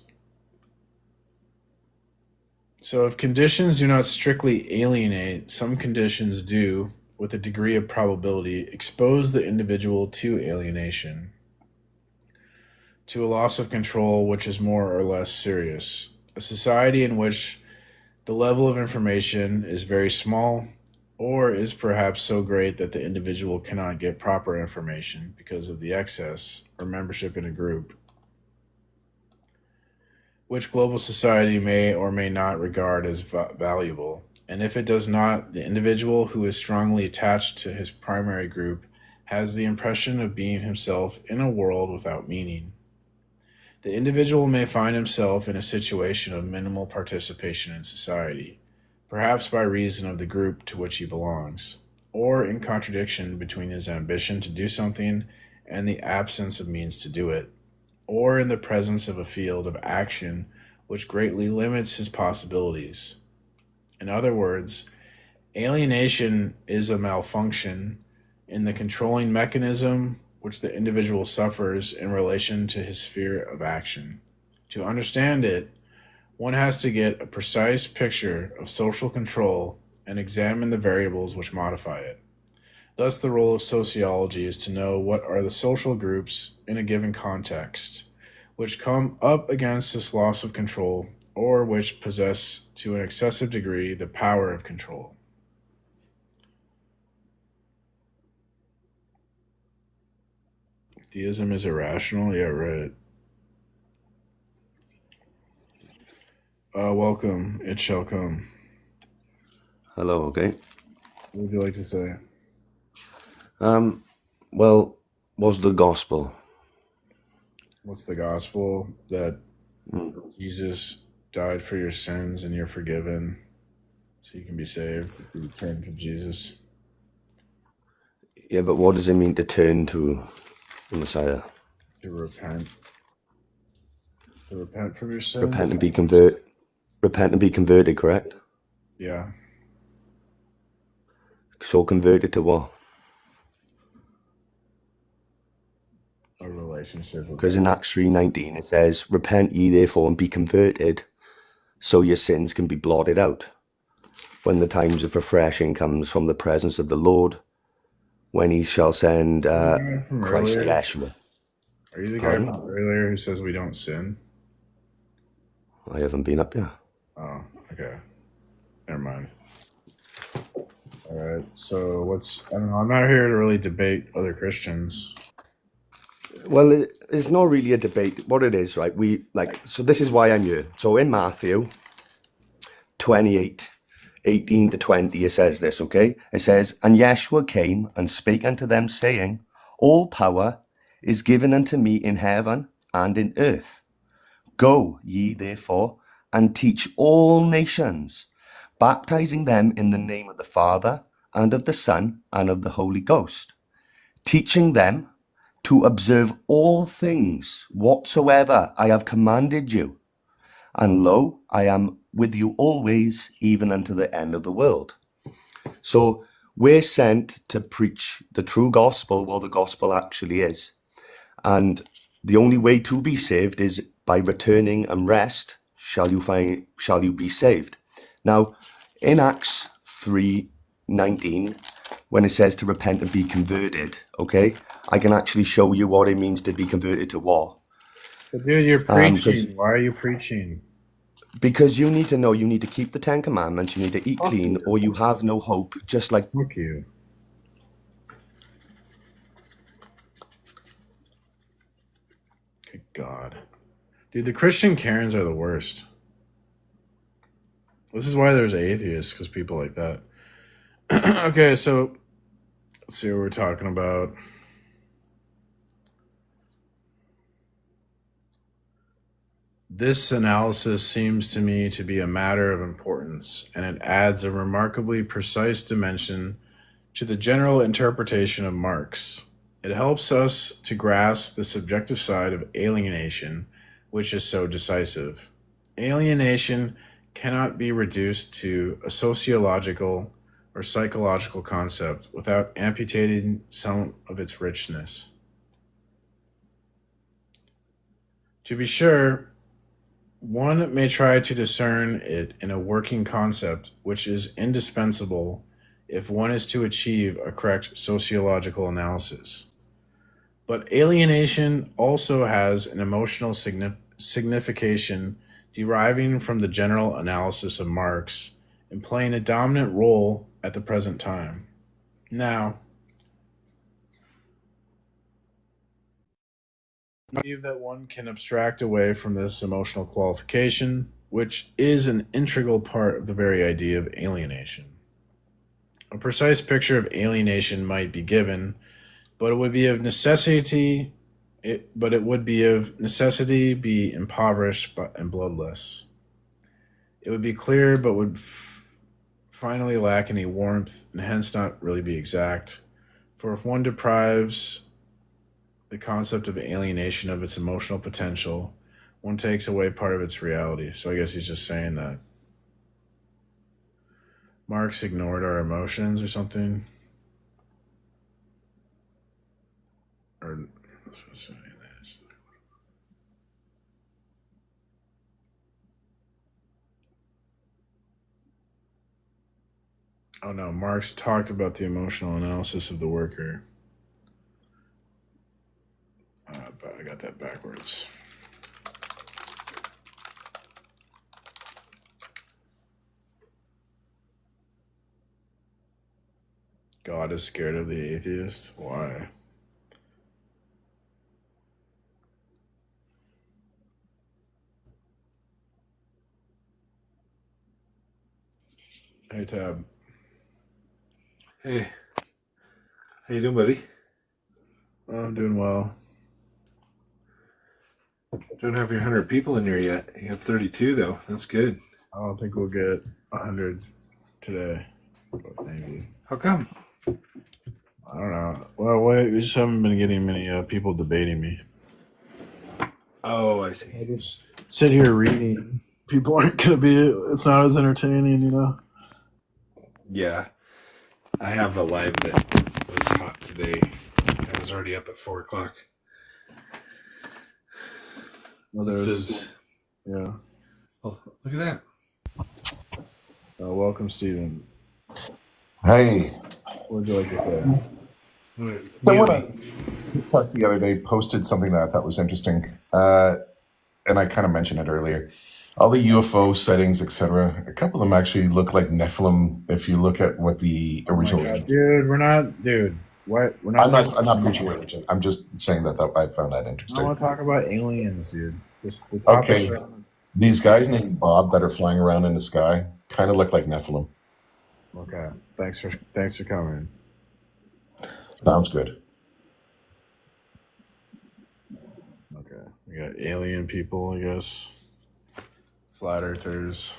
So if conditions do not strictly alienate, some conditions do, with a degree of probability, expose the individual to alienation, to a loss of control which is more or less serious. A society in which the level of information is very small or is perhaps so great that the individual cannot get proper information because of the excess or membership in a group, which global society may or may not regard as valuable. And if it does not, the individual who is strongly attached to his primary group has the impression of being himself in a world without meaning. The individual may find himself in a situation of minimal participation in society, perhaps by reason of the group to which he belongs, or in contradiction between his ambition to do something and the absence of means to do it, or in the presence of a field of action which greatly limits his possibilities. In other words, alienation is a malfunction in the controlling mechanism which the individual suffers in relation to his sphere of action. To understand it, one has to get a precise picture of social control and examine the variables which modify it. Thus, the role of sociology is to know what are the social groups in a given context which come up against this loss of control or which possess to an excessive degree the power of control. Theism is irrational? Yeah, right. Welcome. It shall come. Hello, okay. What would you like to say? Well, what's the gospel? What's the gospel? That Jesus died for your sins and you're forgiven so you can be saved if you turn to Jesus. Yeah, but what does it mean to turn to the Messiah? To repent. To repent from your sins? Repent and be converted, correct? Yeah. So converted to what? A relationship with Because in Acts 3:19 it says, repent ye therefore and be converted so your sins can be blotted out when the times of refreshing comes from the presence of the Lord, when he shall send Christ Yeshua. Are you the guy from earlier who says we don't sin? I haven't been up yet. Oh, okay. Never mind. All right. So I don't know. I'm not here to really debate other Christians. Well, it's not really a debate. What it is, right? So this is why I'm here. So in Matthew 28:18-20, it says this, okay? It says, and Yeshua came and spake unto them, saying, all power is given unto me in heaven and in earth. Go ye therefore and teach all nations, baptizing them in the name of the Father and of the Son and of the Holy Ghost, teaching them to observe all things whatsoever I have commanded you. And lo, I am with you always, even unto the end of the world. So we're sent to preach the true gospel, what the gospel actually is. And the only way to be saved is by returning and rest shall you be saved. Now, in Acts 3:19, when it says to repent and be converted, okay, I can actually show you what it means to be converted to what. But dude, you're preaching. Why are you preaching? Because you need to know, you need to keep the 10 Commandments, you need to eat clean, or you have no hope, just like... Fuck you. Good God. Dude, the Christian Karens are the worst. This is why there's atheists, because people like that. Okay, so let's see what we're talking about. This analysis seems to me to be a matter of importance, and it adds a remarkably precise dimension to the general interpretation of Marx. It helps us to grasp the subjective side of alienation, which is so decisive. Alienation cannot be reduced to a sociological or psychological concept without amputating some of its richness. To be sure, one may try to discern it in a working concept which is indispensable if one is to achieve a correct sociological analysis. But alienation also has an emotional signification deriving from the general analysis of Marx and playing a dominant role at the present time. Now, I believe that one can abstract away from this emotional qualification, which is an integral part of the very idea of alienation. A precise picture of alienation might be given, but it would be of necessity. It would be of necessity be impoverished and bloodless. It would be clear, but would finally lack any warmth, and hence not really be exact. For if one deprives the concept of alienation of its emotional potential, one takes away part of its reality. So I guess he's just saying that Marx ignored our emotions or something. Or oh no, Marx talked about the emotional analysis of the worker. But I got that backwards. God is scared of the atheist? Why? Hey, Tab. Hey, how you doing, buddy? Oh, I'm doing well. Don't have your 100 people in here yet. You have 32, though. That's good. I don't think we'll get 100 today. But maybe. How come? I don't know. Well, wait, we just haven't been getting many people debating me. Oh, I see. I just sit here reading. People aren't going to be, it's not as entertaining, you know? Yeah. I have a live that was hot today. I was already up at 4 o'clock. Well, This is... Yeah. Oh, look at that. Welcome, Stephen. Hey. What would you like to say? Someone I talked the other day posted something that I thought was interesting, and I kind of mentioned it earlier. All the UFO sightings, etc. A couple of them actually look like Nephilim. If you look at what the original, dude, we're not, dude. What? We're not. I'm not preaching religion. I'm just saying that I found that interesting. I want to talk about aliens, dude. The topic. Okay, these guys named Bob that are flying around in the sky kind of look like Nephilim. Okay, thanks for coming. Sounds good. Okay, we got alien people, I guess. Flat earthers.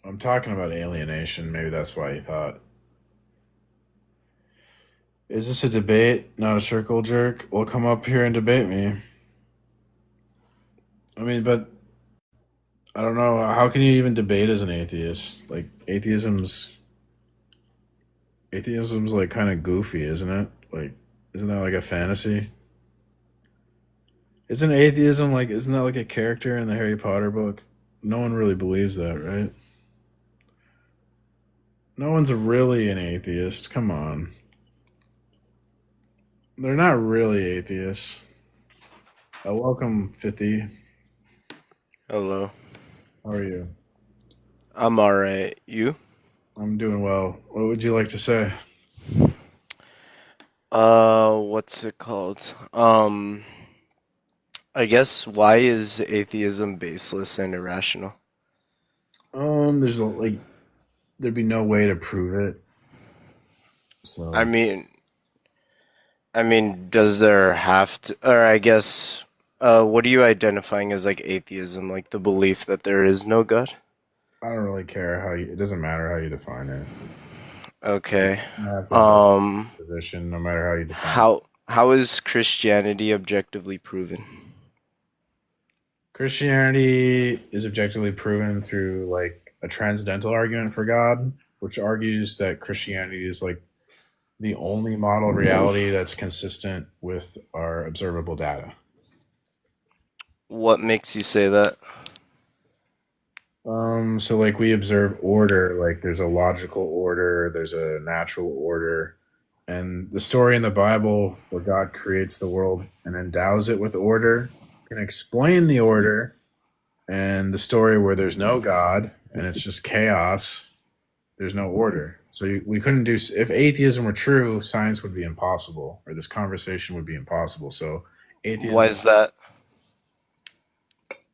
I'm talking about alienation. Maybe that's why he thought. Is this a debate, not a circle jerk? Well, come up here and debate me. I mean, but I don't know. How can you even debate as an atheist? Like, atheism's like kind of goofy, isn't it? Like, isn't that like a fantasy? Isn't atheism like, isn't that like a character in the Harry Potter book? No one really believes that, right? No one's really an atheist. Come on. They're not really atheists. Welcome, Fithy. Hello. How are you? I'm alright. You? I'm doing well. What would you like to say? What's it called? I guess why is atheism baseless and irrational? There's like, there'd be no way to prove it. I So mean, does there have to, or I guess, what are you identifying as like atheism? Like the belief that there is no God? I don't really care how you. It doesn't matter how you define it. Okay. You have to have a Um, position, no matter how you define it. how is Christianity objectively proven? Christianity is objectively proven through like a transcendental argument for God, which argues that Christianity is like the only model of reality that's consistent with our observable data. What makes you say that? So like we observe order, like there's a logical order, there's a natural order, and the story in the Bible where God creates the world and endows it with order can explain the order, and the story where there's no God and it's just chaos, there's no order. So we couldn't do, if atheism were true, science would be impossible, or this conversation would be impossible. So Why atheism, is that?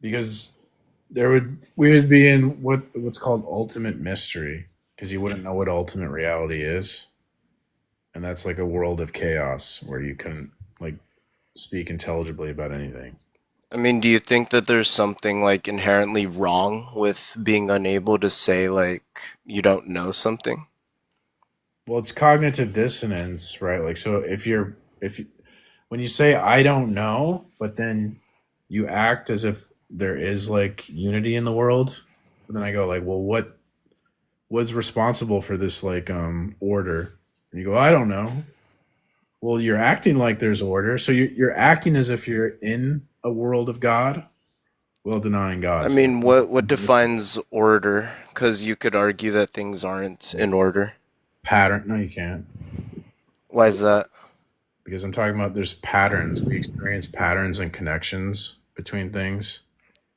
because we would be in what's called ultimate mystery, because you wouldn't know what ultimate reality is, and that's like a world of chaos where you couldn't like speak intelligibly about anything. I mean, do you think that there's something like inherently wrong with being unable to say like you don't know something? Well, it's cognitive dissonance, right? Like, so if you, when you say I don't know, but then you act as if there is like unity in the world, but then I go like, well, what's responsible for this like order? And you go, I don't know. Well, you're acting like there's order, so you're acting as if you're in a world of God, while denying I God. So mean, what defines order? Because you could argue that things aren't in order. pattern? No, you can't, Why is that? because I'm talking about there's patterns. We experience patterns and connections between things.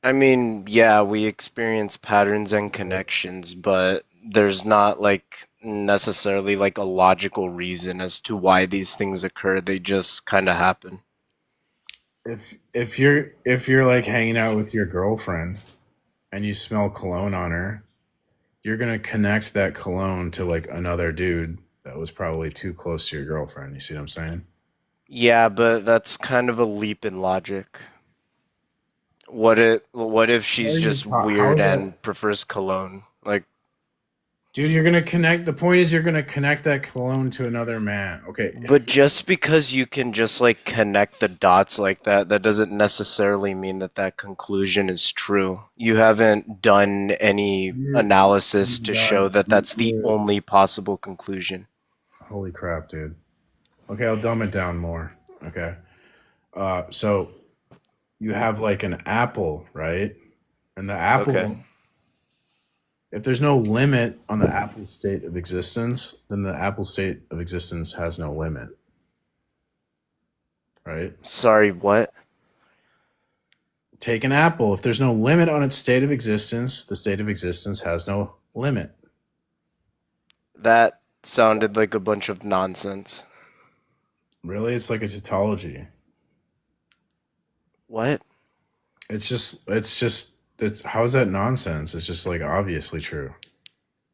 I mean, yeah, we experience patterns and connections, but there's not like necessarily like a logical reason as to why these things occur. They just kind of happen. If you're like hanging out with your girlfriend and you smell cologne on her, you're gonna connect that cologne to like another dude that was probably too close to your girlfriend. You see what I'm saying? Yeah, but that's kind of a leap in logic. What if she's just How weird is that? and prefers cologne? Like, Dude, you're gonna connect. The point is, you're gonna connect that cologne to another man. Okay, but just because you can just like connect the dots like that, that doesn't necessarily mean that that conclusion is true. You haven't done any you, analysis you to show that you that's the only possible conclusion. holy crap, dude. Okay, I'll dumb it down more. Okay, so you have like an apple, right? And the Okay. apple, if there's no limit on the apple state of existence, then the apple state of existence has no limit, right? Sorry, what? Take an apple. If there's no limit on its state of existence, the state of existence has no limit. That sounded like a bunch of nonsense. Really, it's like a tautology. What? It's how is that nonsense? It's just like obviously true.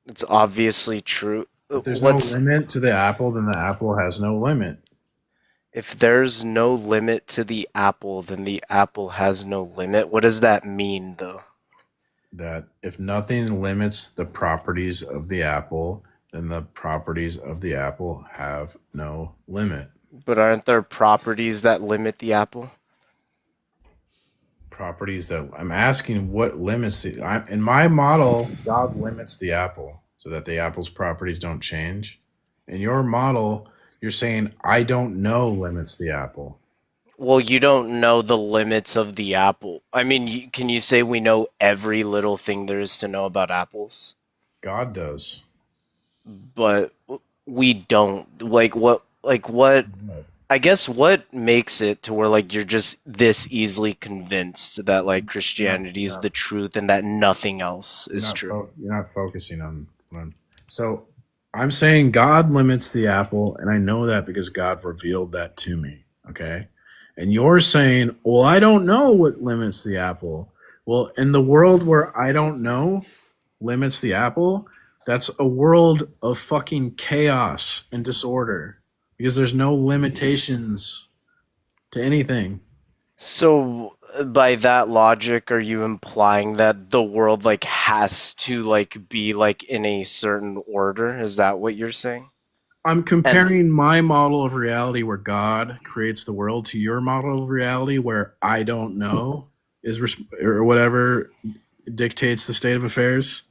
It's obviously true. If there's no What's limit to the apple, then the apple has no limit. If there's no limit to the apple, then the apple has no limit. What does that mean, though? That if nothing limits the properties of the apple, then the properties of the apple have no limit. But aren't there properties that limit the apple? Properties that I'm asking what limits in my model, God limits the apple so that the apple's properties don't change. In your model, you're saying I don't know limits the apple. Well, you don't know the limits of the apple. I mean, can you say we know every little thing there is to know about apples? God does. But we don't. Like what I guess what makes it to where like you're just this easily convinced that like Not, Christianity is not, the truth and that nothing else you're is not true. you're not focusing on one. So I'm saying God limits the apple, and I know that because God revealed that to me. Okay. And you're saying, well, I don't know what limits the apple. Well, in the world where I don't know limits the apple, that's a world of fucking chaos and disorder because there's no limitations to anything. So by that logic, are you implying that the world like has to like be like in a certain order? Is that what you're saying? I'm And comparing my model of reality where God creates the world to your model of reality where I don't know or whatever dictates the state of affairs.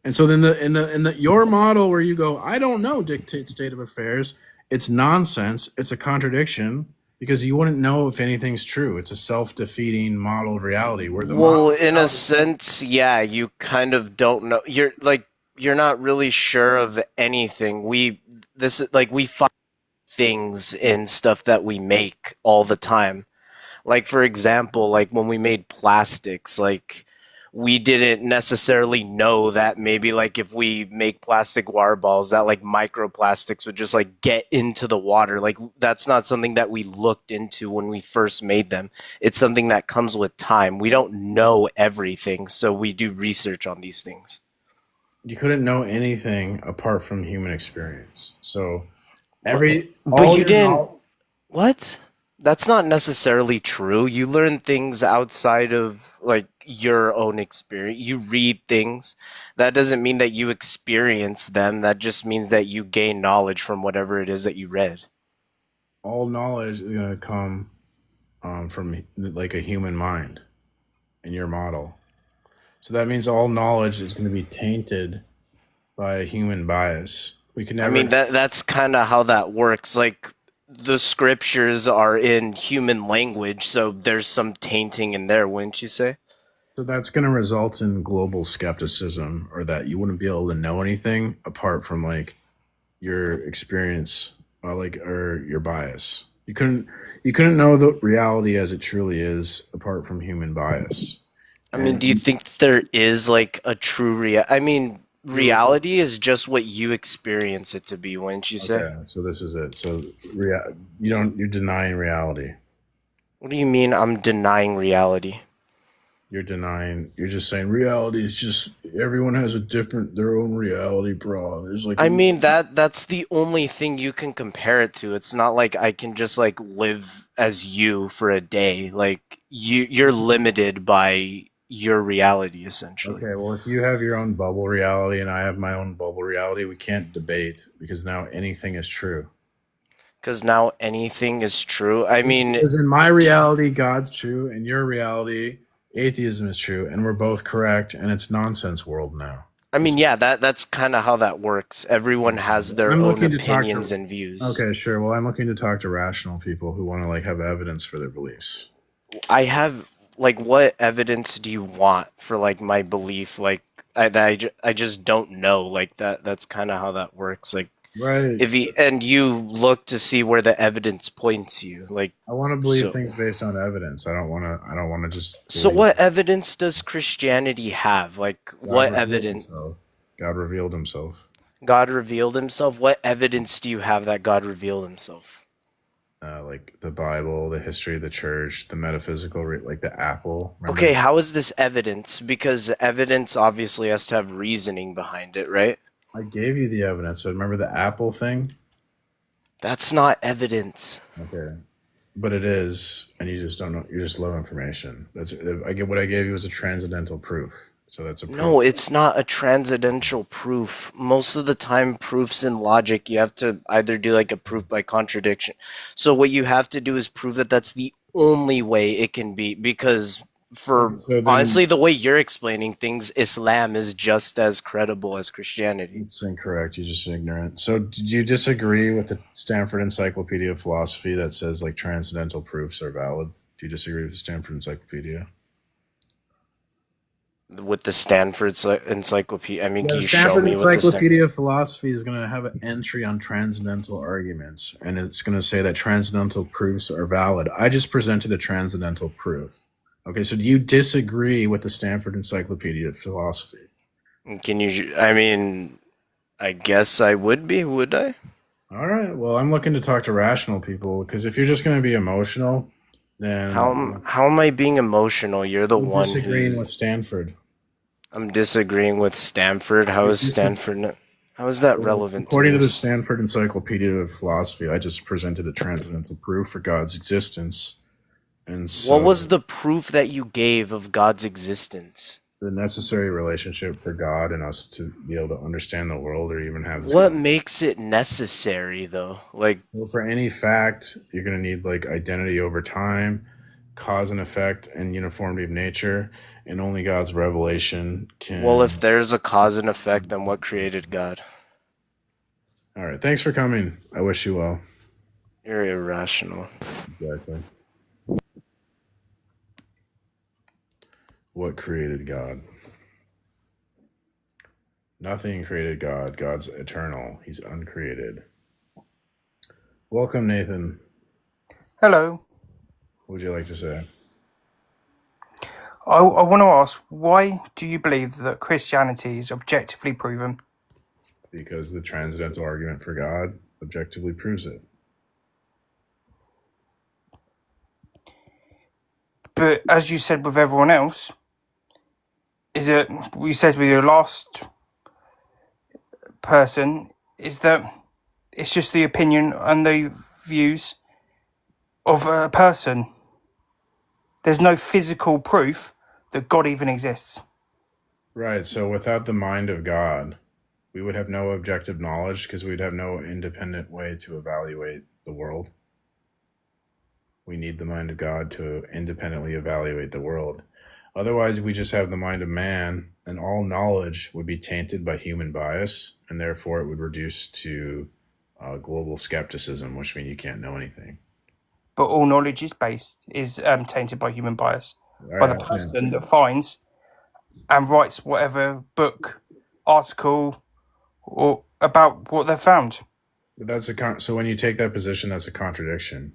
And so then the your model where you go, I don't know, dictates state of affairs. It's nonsense. It's a contradiction because you wouldn't know if anything's true. It's a self-defeating model of reality where the model well, of in a reality. sense, yeah, you kind of don't know. You're not really sure of anything. This is like we find things in stuff that we make all the time. Like for example, like when we made plastics, like we didn't necessarily know that maybe like if we make plastic water balls that like microplastics would just like get into the water. Like that's not something that we looked into when we first made them. It's something that comes with time. We don't know everything, so we do research on these things. You couldn't know anything apart from human experience. So But every but all you your didn't. knowledge. What? That's not necessarily true. You learn things outside of like your own experience. You read things. That doesn't mean that you experience them. That just means that you gain knowledge from whatever it is that you read. All knowledge is going to come from like a human mind in your model. So that means all knowledge is going to be tainted by a human bias. We can I mean never. that's kind of how that works. Like the scriptures are in human language, so there's some tainting in there, wouldn't you say? So that's going to result in global skepticism, or that you wouldn't be able to know anything apart from like your experience, like or your bias. You couldn't know the reality as it truly is apart from human bias. I mean, do you And think there is like a true I mean, your reality is just what you experience it to be, wouldn't you say? okay, so this is it. So you're denying reality. What do you mean I'm denying reality? You're just saying reality is just everyone has a different their own reality, bro. There's like I a mean that's the only thing you can compare it to. It's not like I can just like live as you for a day. Like you're limited by your reality essentially. okay, well if you have your own bubble reality and I have my own bubble reality, we can't debate because now anything is true. Cuz now anything is true. I mean, Because in my reality, God's true, and your reality, atheism is true, and we're both correct, and it's nonsense world now. yeah, that's kind of how that works. Everyone has their I'm own looking to talk opinions to. and views. Okay, sure. Well, I'm looking to talk to rational people who want to like have evidence for their beliefs. I have like what evidence do you want for like my belief? Like I just don't know. Like that's kind of how that works. Like Right. if you and you look to see where the evidence points you. Like I want to believe so things based on evidence. I don't want to. I don't want to just so believe. what evidence does Christianity have? Like God what revealed evidence Himself. God revealed Himself. God revealed himself? What evidence do you have that God revealed himself? Like the Bible, the history of the church, the metaphysical, like the apple. Okay, Remember? how is this evidence? Because evidence obviously has to have reasoning behind it, right? I gave you the evidence. So remember the apple thing? That's not evidence. Okay. But it is, and you just don't know. You're just low information. That's I get what I gave you was a transcendental proof. So that's a No, proof. it's not a transcendental proof. Most of the time, proofs in logic, you have to either do like a proof by contradiction. So, what you have to do is prove that that's the only way it can be. Because, For So then honestly, the way you're explaining things, Islam is just as credible as Christianity. it's incorrect. You're just ignorant. So do you disagree with the Stanford Encyclopedia of Philosophy that says like transcendental proofs are valid? Do you disagree with the Stanford Encyclopedia? With the Stanford Encyclopedia, I mean, Yeah, can the you show Stanford me what the Encyclopedia of Philosophy is going to have an entry on transcendental arguments, and it's going to say that transcendental proofs are valid. I just presented a transcendental proof. Okay, so do you disagree with the Stanford Encyclopedia of Philosophy? Can you? I mean, I guess I would be. Would I? All right. Well, I'm looking to talk to rational people because if you're just going to be emotional, then How am I being emotional? You're the you're one disagreeing who with Stanford. I'm disagreeing with Stanford. How You're is dis- Stanford? How is that well, relevant to according to the this? Stanford Encyclopedia of Philosophy, I just presented a transcendental proof for God's existence. And What was so the proof that you gave of God's existence? the necessary relationship for God and us to be able to understand the world or even have this What conversation. makes it necessary, though? Like, Well, for any fact, you're going to need like identity over time, cause and effect, and uniformity of nature. And only God's revelation well, if can. there's a cause and effect, then what created God? All right. Thanks for coming. I wish you well. You're irrational. Exactly. What created God? Nothing created God. God's eternal. He's uncreated. Welcome, Nathan. Hello. What would you like to say? I want to ask, why do you believe that Christianity is objectively proven? Because the transcendental argument for God objectively proves it. But as you said with everyone else, is it, we said with your last person, is that it's just the opinion and the views of a person. There's no physical proof that God even exists. Right. So without the mind of God, we would have no objective knowledge because we'd have no independent way to evaluate the world. We need the mind of God to independently evaluate the world. Otherwise, we just have the mind of man, and all knowledge would be tainted by human bias, and therefore it would reduce to global skepticism, which means you can't know anything. But all knowledge is tainted by human bias. All By right, the I understand. person that finds and writes whatever book, article, or about what they've found. But that's so when you take that position, that's a contradiction.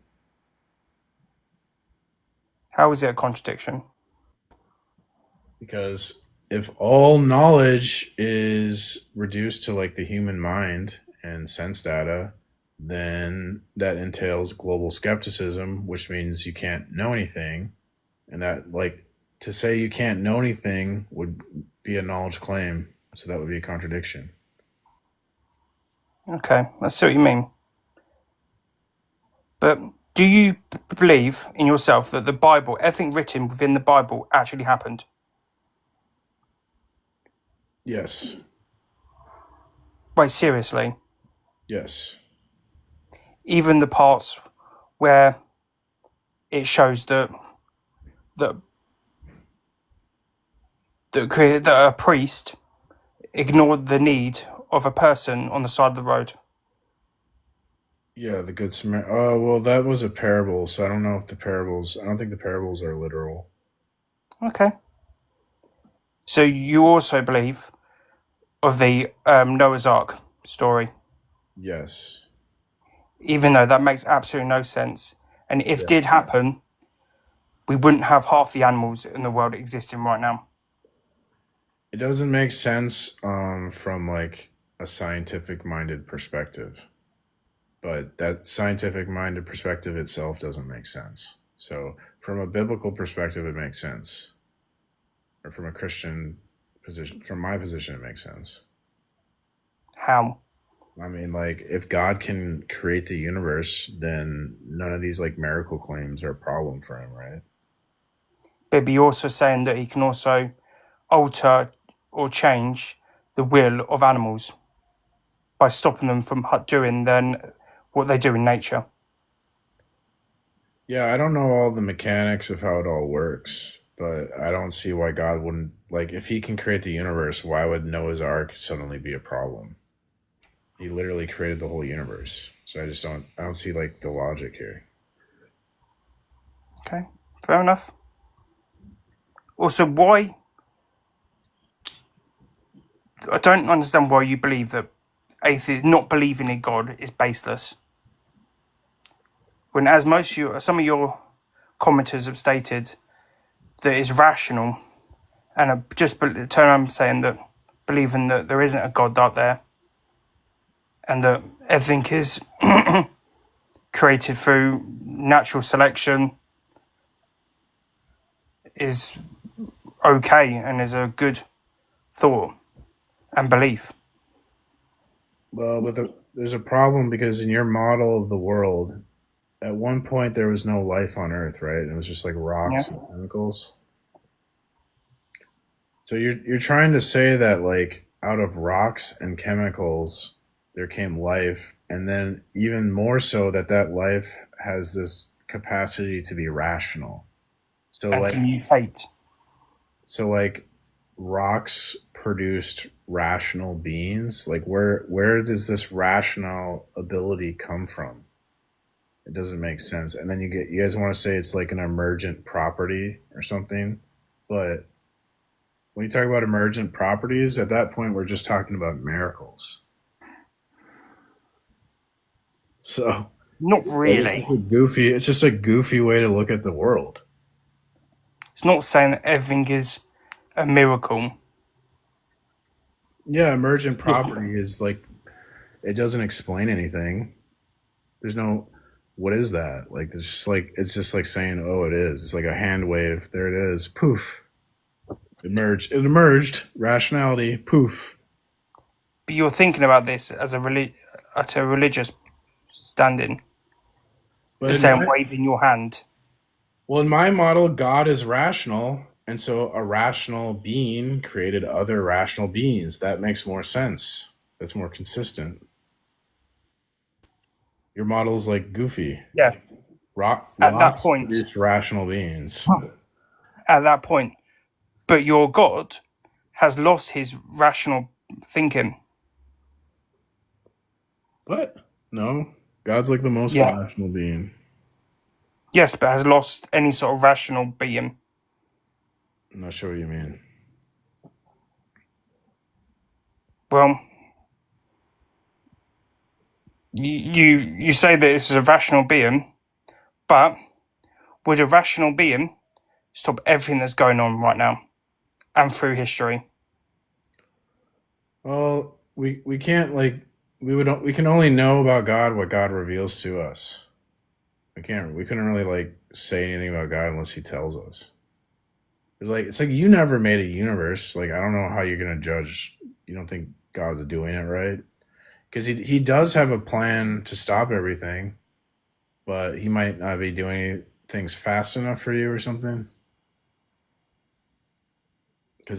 How is it a contradiction? Because if all knowledge is reduced to like the human mind and sense data, then that entails global skepticism, which means you can't know anything. And that, like, to say you can't know anything would be a knowledge claim. So that would be a contradiction. Okay, I see what you mean. But do you believe in yourself that the Bible, everything written within the Bible, actually happened? Yes. Right, seriously. Yes. Even the parts where it shows that a priest ignored the need of a person on the side of the road. Yeah, the Good Samaritan. Oh, well, that was a parable. So I don't know if I don't think the parables are literal. Okay. So you also believe of the Noah's Ark story, Yes. even though that makes absolutely no sense. And if it did happen, we wouldn't have half the animals in the world existing right now. It doesn't make sense from like a scientific minded perspective, but that scientific minded perspective itself doesn't make sense. So from a biblical perspective, it makes sense, or from a Christian position, from my position, it makes sense. How? I mean, like, if God can create the universe, then none of these like miracle claims are a problem for him, right? But you're also saying that he can also alter or change the will of animals by stopping them from doing then what they do in nature. Yeah, I don't know all the mechanics of how it all works, but I don't see why God wouldn't, like, if he can create the universe, why would Noah's Ark suddenly be a problem? He literally created the whole universe. So I don't see like the logic here. Okay, fair enough. Also, why? I don't understand why you believe that not believing in God is baseless. When, as some of your commenters have stated, that it's rational, and just turn around saying that believing that there isn't a God out there, and that everything is created through natural selection is okay and is a good thought and belief. Well, there's a problem because in your model of the world, at one point there was no life on Earth, right? It was just like rocks and chemicals. So you're trying to say that like out of rocks and chemicals there came life, and then even more so that life has this capacity to be rational. So And like to mutate. So like rocks produced rational beings. Like where does this rational ability come from? It doesn't make sense. And then you guys want to say it's like an emergent property or something, but when you talk about emergent properties, at that point we're just talking about miracles. So Not really. it's just a goofy way to look at the world. It's not saying that everything is a miracle. Yeah, emergent property is like it doesn't explain anything. There's no what is that? Like it's just like saying, oh, it is. It's like a hand wave. There it is. Poof. It emerged. Rationality. Poof. But you're thinking about this as at a religious standing. But You're saying waving your hand. well, in my model, God is rational, and so a rational being created other rational beings. That makes more sense. That's more consistent. Your model is like goofy. Yeah. At that Rocks point. produce rational beings. At that point. But your God has lost his rational thinking. What? No. God's like the most rational being. Yes, but has lost any sort of rational being. I'm not sure what you mean. Well, you say that this is a rational being, but would a rational being stop everything that's going on right now and through history? Well, we can't like we can only know about God what God reveals to us. We couldn't really like say anything about God unless he tells us. It's like you never made a universe. Like I don't know how you're gonna judge. You don't think God's doing it right? Because he does have a plan to stop everything, but he might not be doing things fast enough for you or something.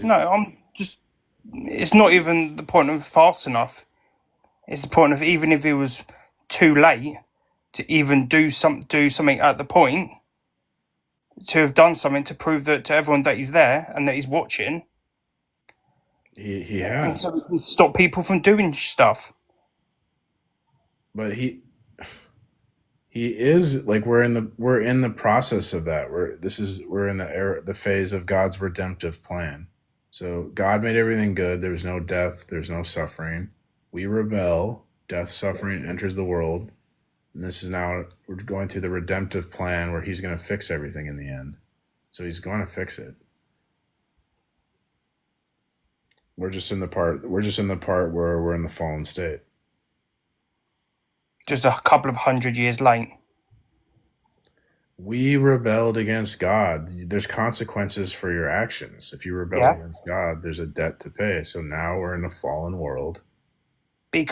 No, I'm just. It's not even the point of fast enough. It's the point of even if it was too late to even do something at the point, to have done something to prove that to everyone that he's there and that he's watching. He has, and so we can stop people from doing stuff. But he is like we're in the process of that. We're in the phase of God's redemptive plan. So God made everything good. There was no death. There's no suffering. We rebel. Death, suffering enters the world. And this is now, we're going through the redemptive plan where he's going to fix everything in the end. So he's going to fix it. We're just in the part where we're in the fallen state. Just a couple of 100 years late. We rebelled against God. There's consequences for your actions. If you rebel against God, there's a debt to pay. So now we're in a fallen world. But he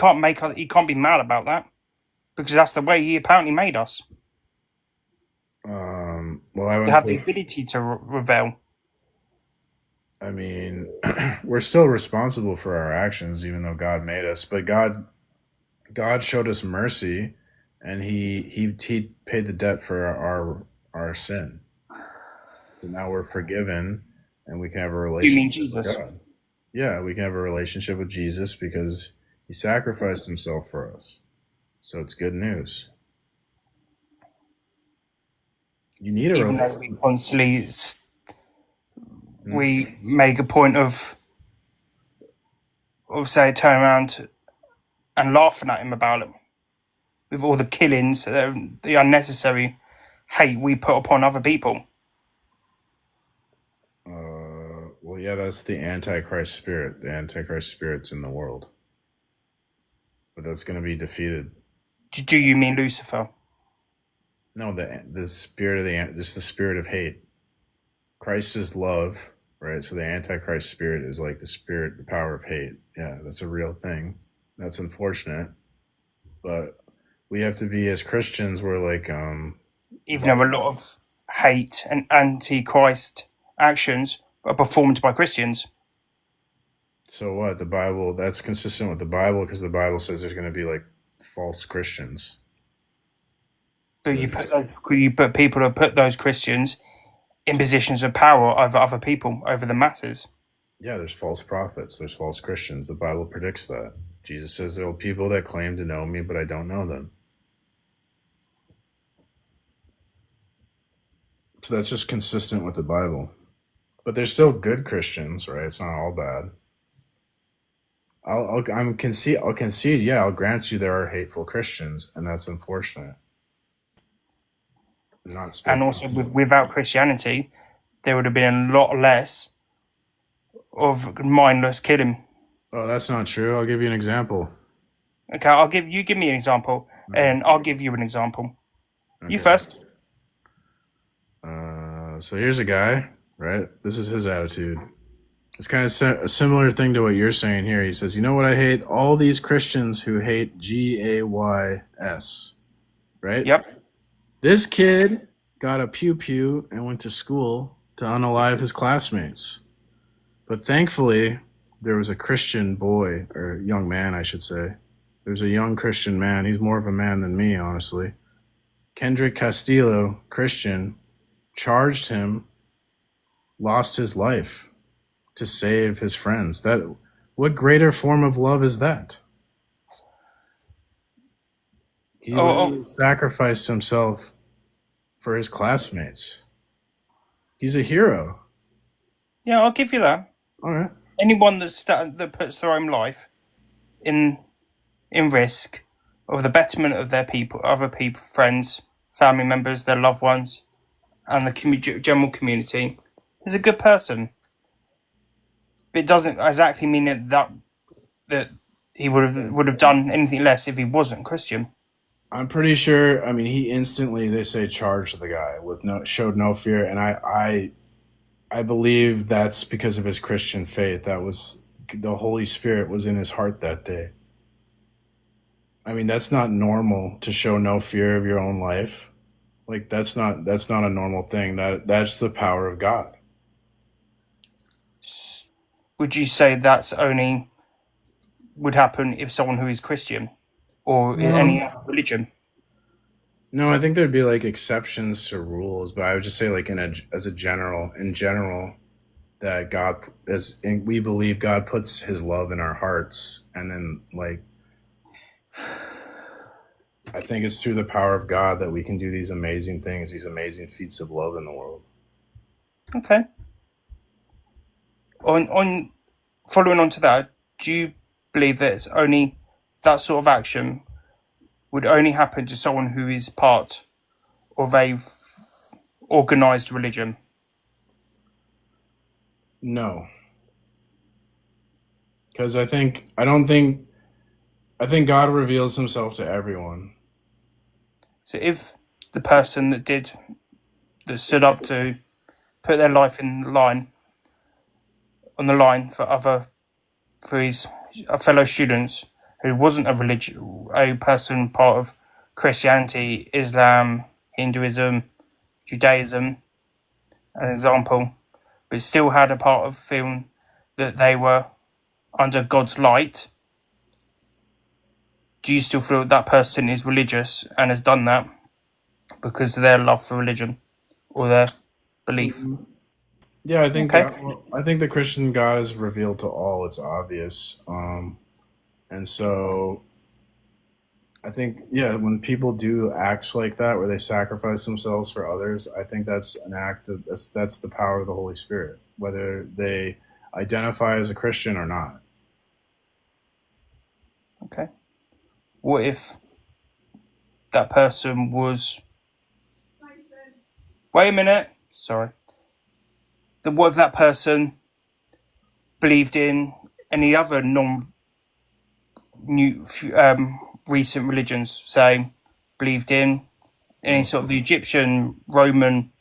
can't be mad about that, because that's the way he apparently made us. Well, I to have the ability to rebel. I mean, we're still responsible for our actions, even though God made us. But God showed us mercy, and he paid the debt for our sin. So now we're forgiven, and we can have a You mean relationship with Jesus? God. Yeah, we can have a relationship with Jesus because he sacrificed himself for us. So it's good news. You need a Even though relationship. we constantly Hmm? we make a point of say turn around and laughing at him about it, with all the killings, the unnecessary hate we put upon other people. Well, yeah, that's the Antichrist spirit. The Antichrist spirit's in the world, but that's going to be defeated. Do you mean Lucifer? No, the spirit of just the spirit of hate. Christ is love, right? So the Antichrist spirit is like the spirit, the power of hate. Yeah, that's a real thing. That's unfortunate, but we have to be, as Christians, we're like Even though a lot of hate and anti-Christ actions are performed by Christians. So what? The Bible, that's consistent with the Bible because the Bible says there's going to be like false Christians. So you put people who put those Christians in positions of power over other people, over the masses. Yeah, there's false prophets, there's false Christians. The Bible predicts that. Jesus says there are people that claim to know me, but I don't know them. So that's just consistent with the Bible. But there's still good Christians, right? It's not all bad. I'll concede. Yeah, I'll grant you there are hateful Christians, and that's unfortunate. Not And also, without Christianity, there would have been a lot less of mindless killing. Oh, that's not true. I'll give you an example. Okay, give me an example, and I'll give you an example. Okay. You first. So here's a guy, right? This is his attitude. It's kind of a similar thing to what you're saying here. He says, you know what I hate? All these Christians who hate GAYS, right? Yep. This kid got a pew-pew and went to school to unalive his classmates. But thankfully, there was a Christian boy, or young man, I should say. There's a young Christian man. He's more of a man than me, honestly. Kendrick Castillo, Christian, charged him, lost his life to save his friends. What greater form of love is that? He sacrificed himself for his classmates. He's a hero. Yeah, I'll give you that. All right. Anyone that puts their own life in risk of the betterment of their people, other people, friends, family members, their loved ones, and the general community, is a good person. It doesn't exactly mean that he would have done anything less if he wasn't Christian. I'm pretty sure. I mean, he instantly, they say, charged the guy showed no fear, and I believe that's because of his Christian faith. That was the Holy Spirit was in his heart that day. I mean, that's not normal to show no fear of your own life. Like that's not a normal thing. That's the power of God. Would you say that's only would happen if someone who is Christian or any other religion? No, I think there'd be like exceptions to rules, but I would just say like in general, that God we believe God puts his love in our hearts, and then like I think it's through the power of God that we can do these amazing things, these amazing feats of love in the world. Okay. On following on to that, do you believe that it's only that sort of action would only happen to someone who is part of a organized religion? No. Because I think God reveals himself to everyone. So if the person that stood up to put their life on the line for his fellow students who wasn't a person part of Christianity, Islam, Hinduism, Judaism, an example, but still had a part of feeling that they were under God's light, do you still feel that person is religious and has done that because of their love for religion or their belief. Yeah, I think Okay. God, well, I think the Christian God is revealed to all. It's obvious, and so I think when people do acts like that, where they sacrifice themselves for others, I think that's an act of that's the power of the Holy Spirit, whether they identify as a Christian or not. Okay. What if that person was? Wait a minute. Sorry. What if that person believed in any other non-new recent religions? Say, believed in any sort of the Egyptian, Roman,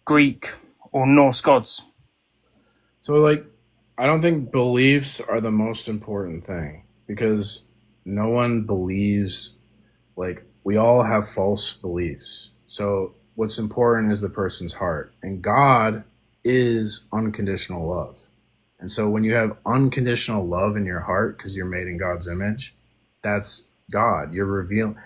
Greek, or Norse gods. So, like, I don't think beliefs are the most important thing because no one believes, like, we all have false beliefs. So, what's important is the person's heart. And God is unconditional love. And so, when you have unconditional love in your heart because you're made in God's image, that's God. You're revealing.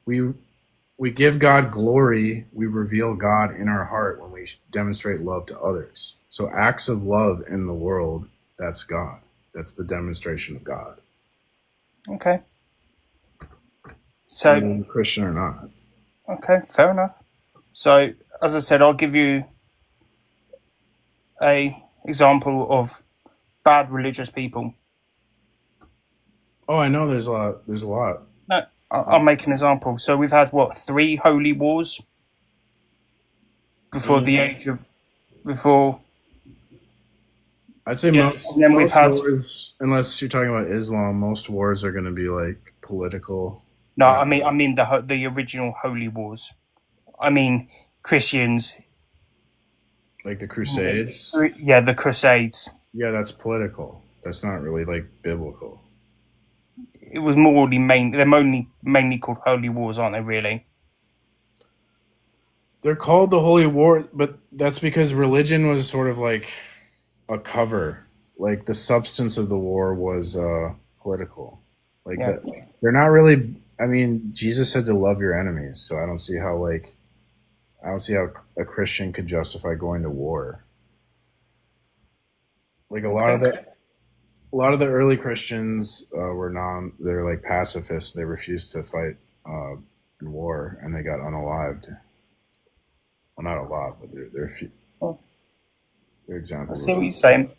We give God glory. We reveal God in our heart when we demonstrate love to others. So acts of love in the world, that's God. That's the demonstration of God. Okay. Whether So, you're Christian or not. okay, fair enough. So, as I said, I'll give you a example of bad religious people. Oh, I know there's a lot. There's a lot. No, I'll make an example. So we've had 3 holy wars before the age of before, I'd say yeah, and then we've most had wars, unless you're talking about Islam, most wars are going to be like political. no. I mean the original holy wars. I mean Christians. Like the Crusades. Yeah, the Crusades. Yeah, that's political. That's not really like biblical. It was more the main. They're mainly called holy wars, aren't they? Really? They're called the Holy War, but that's because religion was sort of like a cover. Like the substance of the war was political. Like Yeah. that, they're not really. I mean, Jesus said to love your enemies, so I don't see how a Christian could justify going to war. Like a lot of the early Christians they're like pacifists. They refused to fight in war, and they got unalived. Well, not a lot, but they're few. Oh. They're I examples. see what you're saying.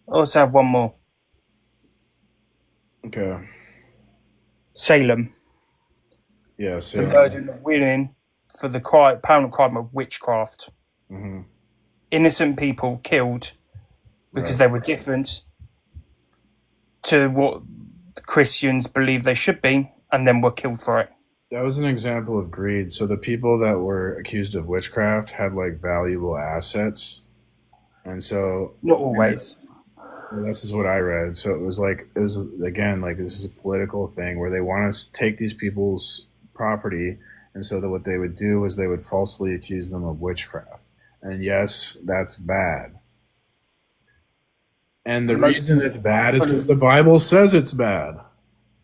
I also have one more. Okay. Salem. Yeah. The Salem. burden of winning for the apparent crime of witchcraft. Mm-hmm. Innocent people killed because Right. they were different to what Christians believe they should be, and then were killed for it. That was an example of greed. So the people that were accused of witchcraft had like valuable assets, and so Not always. well, this is what I read. So it was again like this is a political thing where they want to take these people's property, and so that what they would do is they would falsely accuse them of witchcraft. And yes, that's bad. And the reason it's bad is because the Bible says it's bad.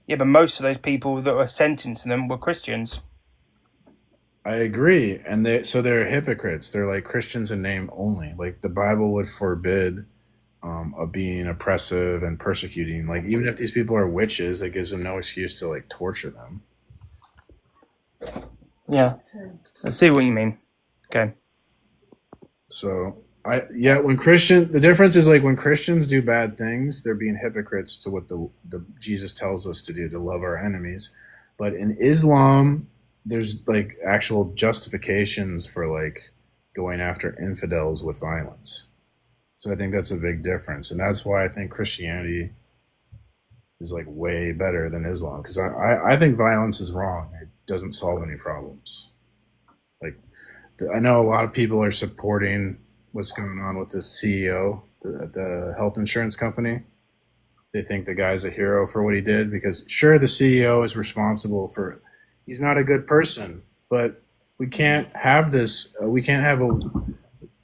Yeah, but most of those people that were sentencing them were Christians. I agree, and they're hypocrites. They're like Christians in name only. Like the Bible would forbid of being oppressive and persecuting. Like even if these people are witches, it gives them no excuse to like torture them. Yeah, I see what you mean. Okay. So the difference is like when Christians do bad things, they're being hypocrites to what the Jesus tells us to do, to love our enemies. But in Islam, there's like actual justifications for like going after infidels with violence. So I think that's a big difference, and that's why I think Christianity is like way better than Islam, because I think violence is wrong. It doesn't solve any problems. Like I know a lot of people are supporting what's going on with this CEO, the health insurance company. They think the guy's a hero for what he did because sure, the CEO is responsible for. He's not a good person, but we can't have this. We can't have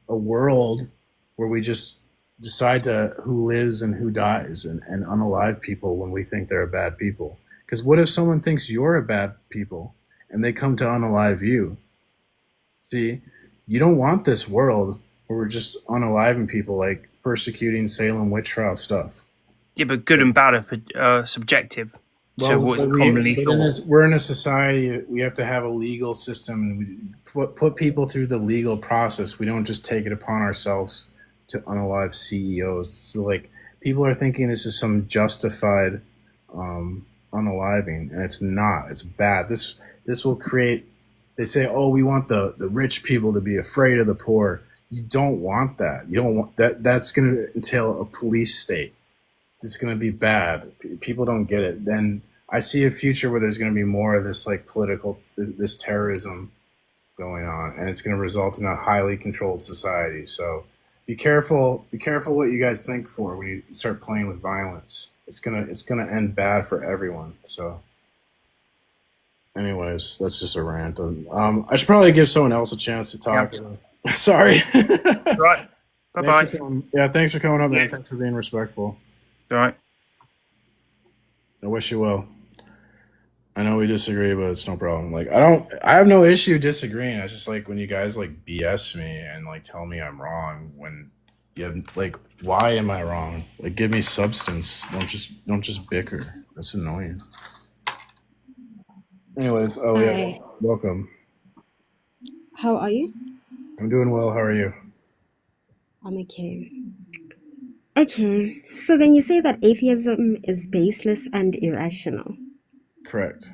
a world where we just decide who lives and who dies and unalive people when we think they're bad people. Because what if someone thinks you're a bad people and they come to unalive you? See, You don't want this world where we're just unaliving people, like persecuting Salem witch trial stuff. Yeah, but good and bad are subjective to Well, what's commonly thought. we're in a society. We have to have a legal system, and we put people through the legal process. We don't just take it upon ourselves to unalive CEOs. So, like, people are thinking this is some justified unaliving, and it's not. It's bad. This will create. They say, "Oh, we want the rich people to be afraid of the poor." You don't want that. You don't want that. That's going to entail a police state. It's going to be bad. People don't get it. Then I see a future where there's going to be more of this like political, this terrorism going on, and it's going to result in a highly controlled society. So be careful. Be careful what you guys think for when you start playing with violence. It's gonna end bad for everyone. So, anyways, that's just a rant. I should probably give someone else a chance to talk. Yeah. Sorry. Right. Bye bye. Thanks for coming up, man. Thanks for being respectful. Right. I wish you well. I know we disagree, but it's no problem. Like I have no issue disagreeing. It's just like when you guys like BS me and like tell me I'm wrong when you have like why am I wrong? Like give me substance. Don't just bicker. That's annoying. Anyways, Hi. welcome. How are you? I'm doing well. How are you? I'm okay. Okay, so then you say that atheism is baseless and irrational. Correct.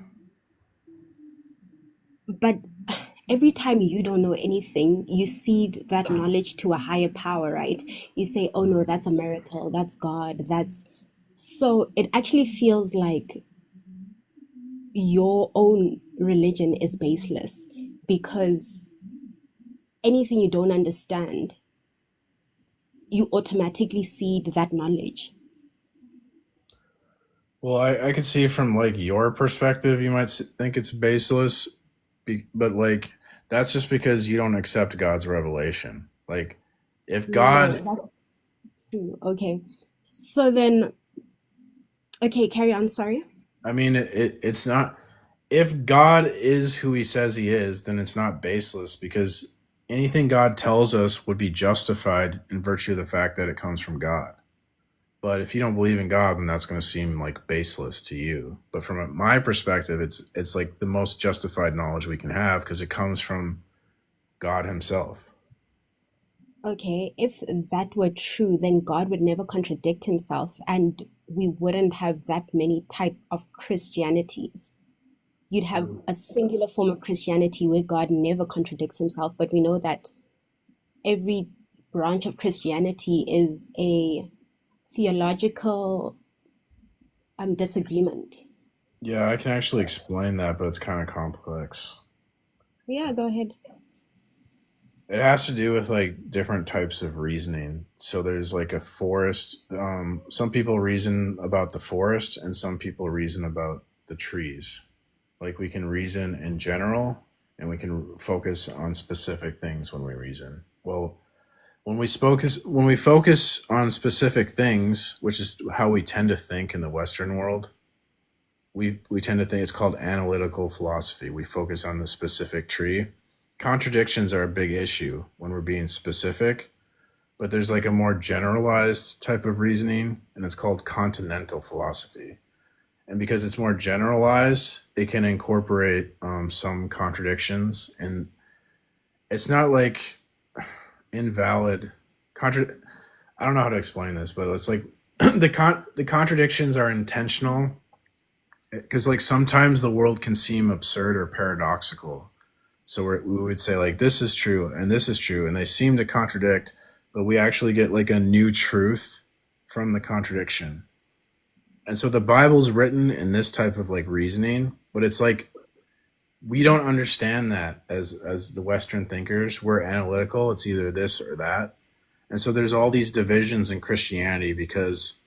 But every time you don't know anything, you cede that knowledge to a higher power, right? You say, oh no, that's a miracle, that's God, that's... So it actually feels like your own religion is baseless because anything you don't understand, you automatically cede that knowledge. Well, I can see from like your perspective, you might think it's baseless, but like that's just because you don't accept God's revelation. Like, if God, No, that's true. Okay. So then, okay, carry on. Sorry. I mean, it's not. If God is who He says He is, then it's not baseless because anything God tells us would be justified in virtue of the fact that it comes from God. But if you don't believe in God, then that's going to seem like baseless to you. But from my perspective, it's like the most justified knowledge we can have because it comes from God Himself. Okay, if that were true, then God would never contradict himself and we wouldn't have that many type of Christianities. You'd have a singular form of Christianity where God never contradicts himself, but we know that every branch of Christianity is a theological disagreement. Yeah, I can actually explain that, but it's kind of complex. Yeah, go ahead. It has to do with like different types of reasoning. So there's like a forest. Some people reason about the forest, and some people reason about the trees. Like we can reason in general, and we can focus on specific things when we reason. Well, when we focus on specific things, which is how we tend to think in the Western world, we tend to think it's called analytical philosophy. We focus on the specific tree. Contradictions are a big issue when we're being specific, but there's like a more generalized type of reasoning, and it's called continental philosophy. And because it's more generalized, it can incorporate some contradictions, and it's not like invalid I don't know how to explain this, but it's like the contradictions are intentional because like sometimes the world can seem absurd or paradoxical. So we would say like this is true and this is true, and they seem to contradict, but we actually get like a new truth from the contradiction. And so the Bible's written in this type of like reasoning, but it's like we don't understand that as the Western thinkers. We're analytical. It's either this or that. And so there's all these divisions in Christianity because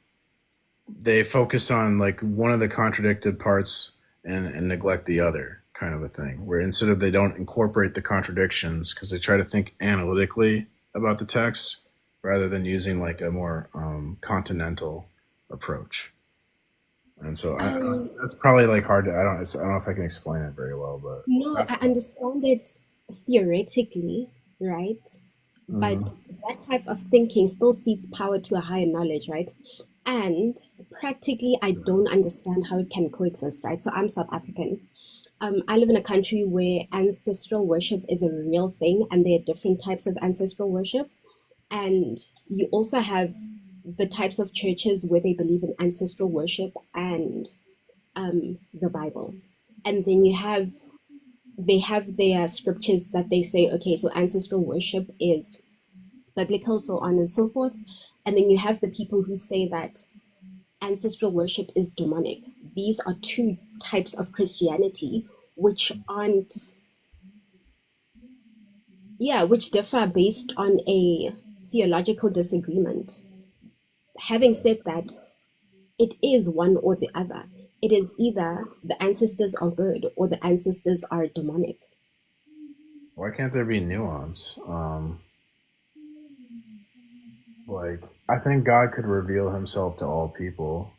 they focus on like one of the contradicted parts and neglect the other, kind of a thing, where instead of they don't incorporate the contradictions because they try to think analytically about the text rather than using like a more continental approach. And so that's probably like hard to, I don't know if I can explain it very well, but No, I understand it theoretically, right? Hmm. But that type of thinking still seeks power to a higher knowledge, right? And practically, I don't understand how it can coexist, right? So I'm South African. I live in a country where ancestral worship is a real thing, and there are different types of ancestral worship. And you also have the types of churches where they believe in ancestral worship and the Bible. And then they have their scriptures that they say, okay, so ancestral worship is biblical, so on and so forth. And then you have the people who say that ancestral worship is demonic. These are two types of Christianity which aren't, which differ based on a theological disagreement. Having said that, it is one or the other. It is either the ancestors are good or the ancestors are demonic. Why can't there be nuance? Like, I think God could reveal himself to all people.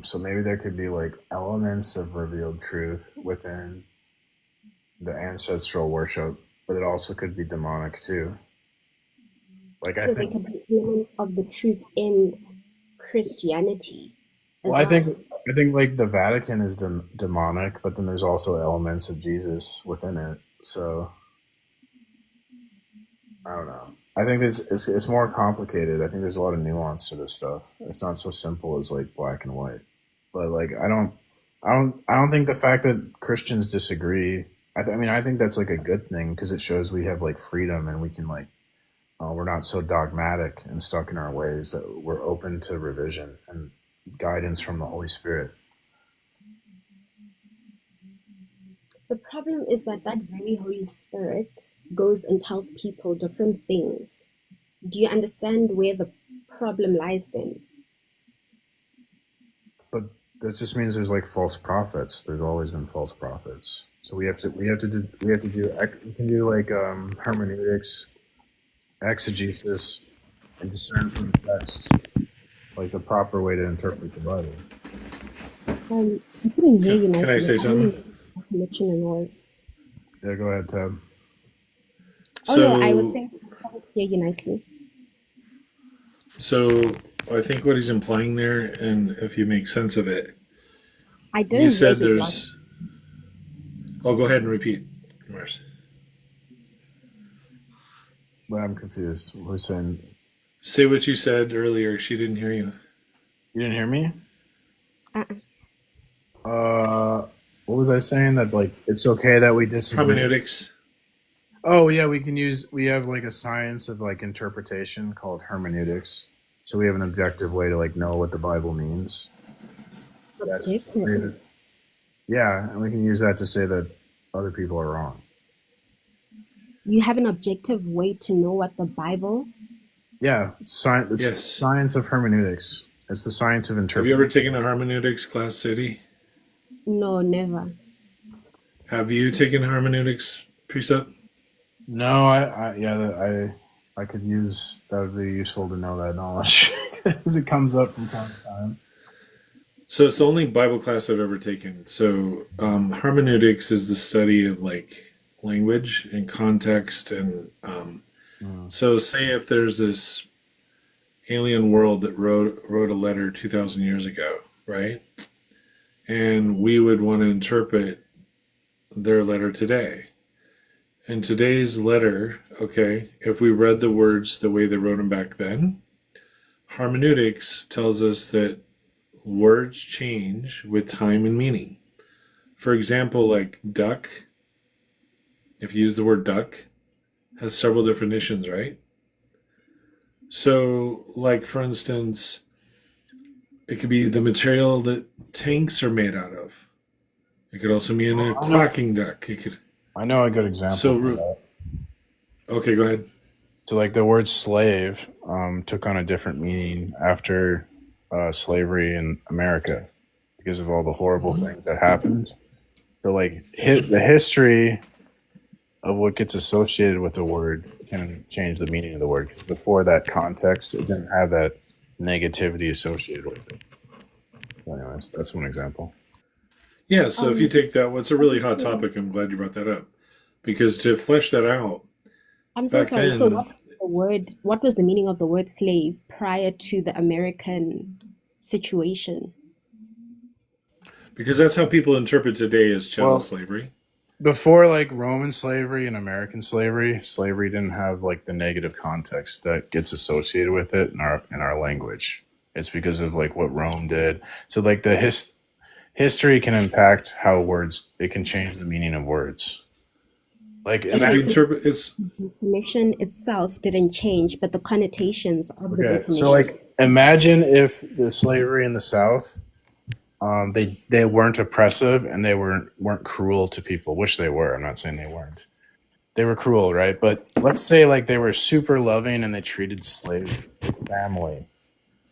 So maybe there could be like elements of revealed truth within the ancestral worship, but it also could be demonic too. Like, I So there think, could be elements of the truth in Christianity well, as well. I think like the Vatican is demonic, but then there's also elements of Jesus within it. So I don't know. I think it's more complicated. I think there's a lot of nuance to this stuff. It's not so simple as like black and white. But like I don't think the fact that Christians disagree. I mean I think that's like a good thing because it shows we have like freedom and we can like we're not so dogmatic and stuck in our ways that we're open to revision and guidance from the Holy Spirit. The problem is that that very Holy Spirit goes and tells people different things. Do you understand where the problem lies then? But that just means there's like false prophets. There's always been false prophets. So we can do like hermeneutics, exegesis, and discern from the text, like the proper way to interpret the Bible. I couldn't hear you nicely. Can I say something? Connection and noise. Yeah, go ahead, Tab. Oh no, I was saying I couldn't hear you nicely. So I think what he's implying there, and if you make sense of it, I didn't you hear said his there's. Oh, go ahead and repeat, Mars. Well, I'm confused. Who's saying? Say what you said earlier. She didn't hear you. You didn't hear me? Uh-uh. What was I saying? That like it's okay that we disagree. Hermeneutics. Oh yeah, we have like a science of like interpretation called hermeneutics. So we have an objective way to like know what the Bible means. Objective. Yeah, and we can use that to say that other people are wrong. You have an objective way to know what the Bible. Yeah, science. Yes. Science of hermeneutics. It's the science of Have interpretation. you ever taken a hermeneutics class, City? No, never. Have you taken hermeneutics precept? No, I could use that. Would be useful to know that knowledge because it comes up from time to time. So it's the only Bible class I've ever taken. So hermeneutics is the study of like language and context, and so say if there's this alien world that wrote a letter 2,000 years ago, right? And we would want to interpret their letter today. In today's letter, okay, if we read the words the way they wrote them back then, hermeneutics tells us that words change with time and meaning. For example, like duck, if you use the word duck, has several definitions, right? So, like for instance, it could be the material that tanks are made out of. It could also mean a quacking duck. It could. I know a good example. Okay, go ahead. So, like the word slave took on a different meaning after slavery in America because of all the horrible things that happened. So, like the history of what gets associated with the word can change the meaning of the word. Because before that context, it didn't have that negativity associated with it. So anyways, that's one example. Yeah, so if you take that, what's a really hot topic, I'm glad you brought that up. Because to flesh that out, I'm so Back sorry. So then, what was the meaning of the word slave prior to the American situation? because that's how people interpret today as chattel Well, slavery. before like Roman slavery and American slavery, slavery didn't have like the negative context that gets associated with it in our language. It's because of like what Rome did. So like the history can impact how words, it can change the meaning of words. Like So if Okay, you imagine, so interpret it's the definition itself didn't change, but the connotations of the okay, so definition. like imagine if the slavery in the South, they weren't oppressive and they weren't cruel to people, which they were. I'm not saying they weren't. They were cruel, right? But let's say like they were super loving and they treated slaves like family.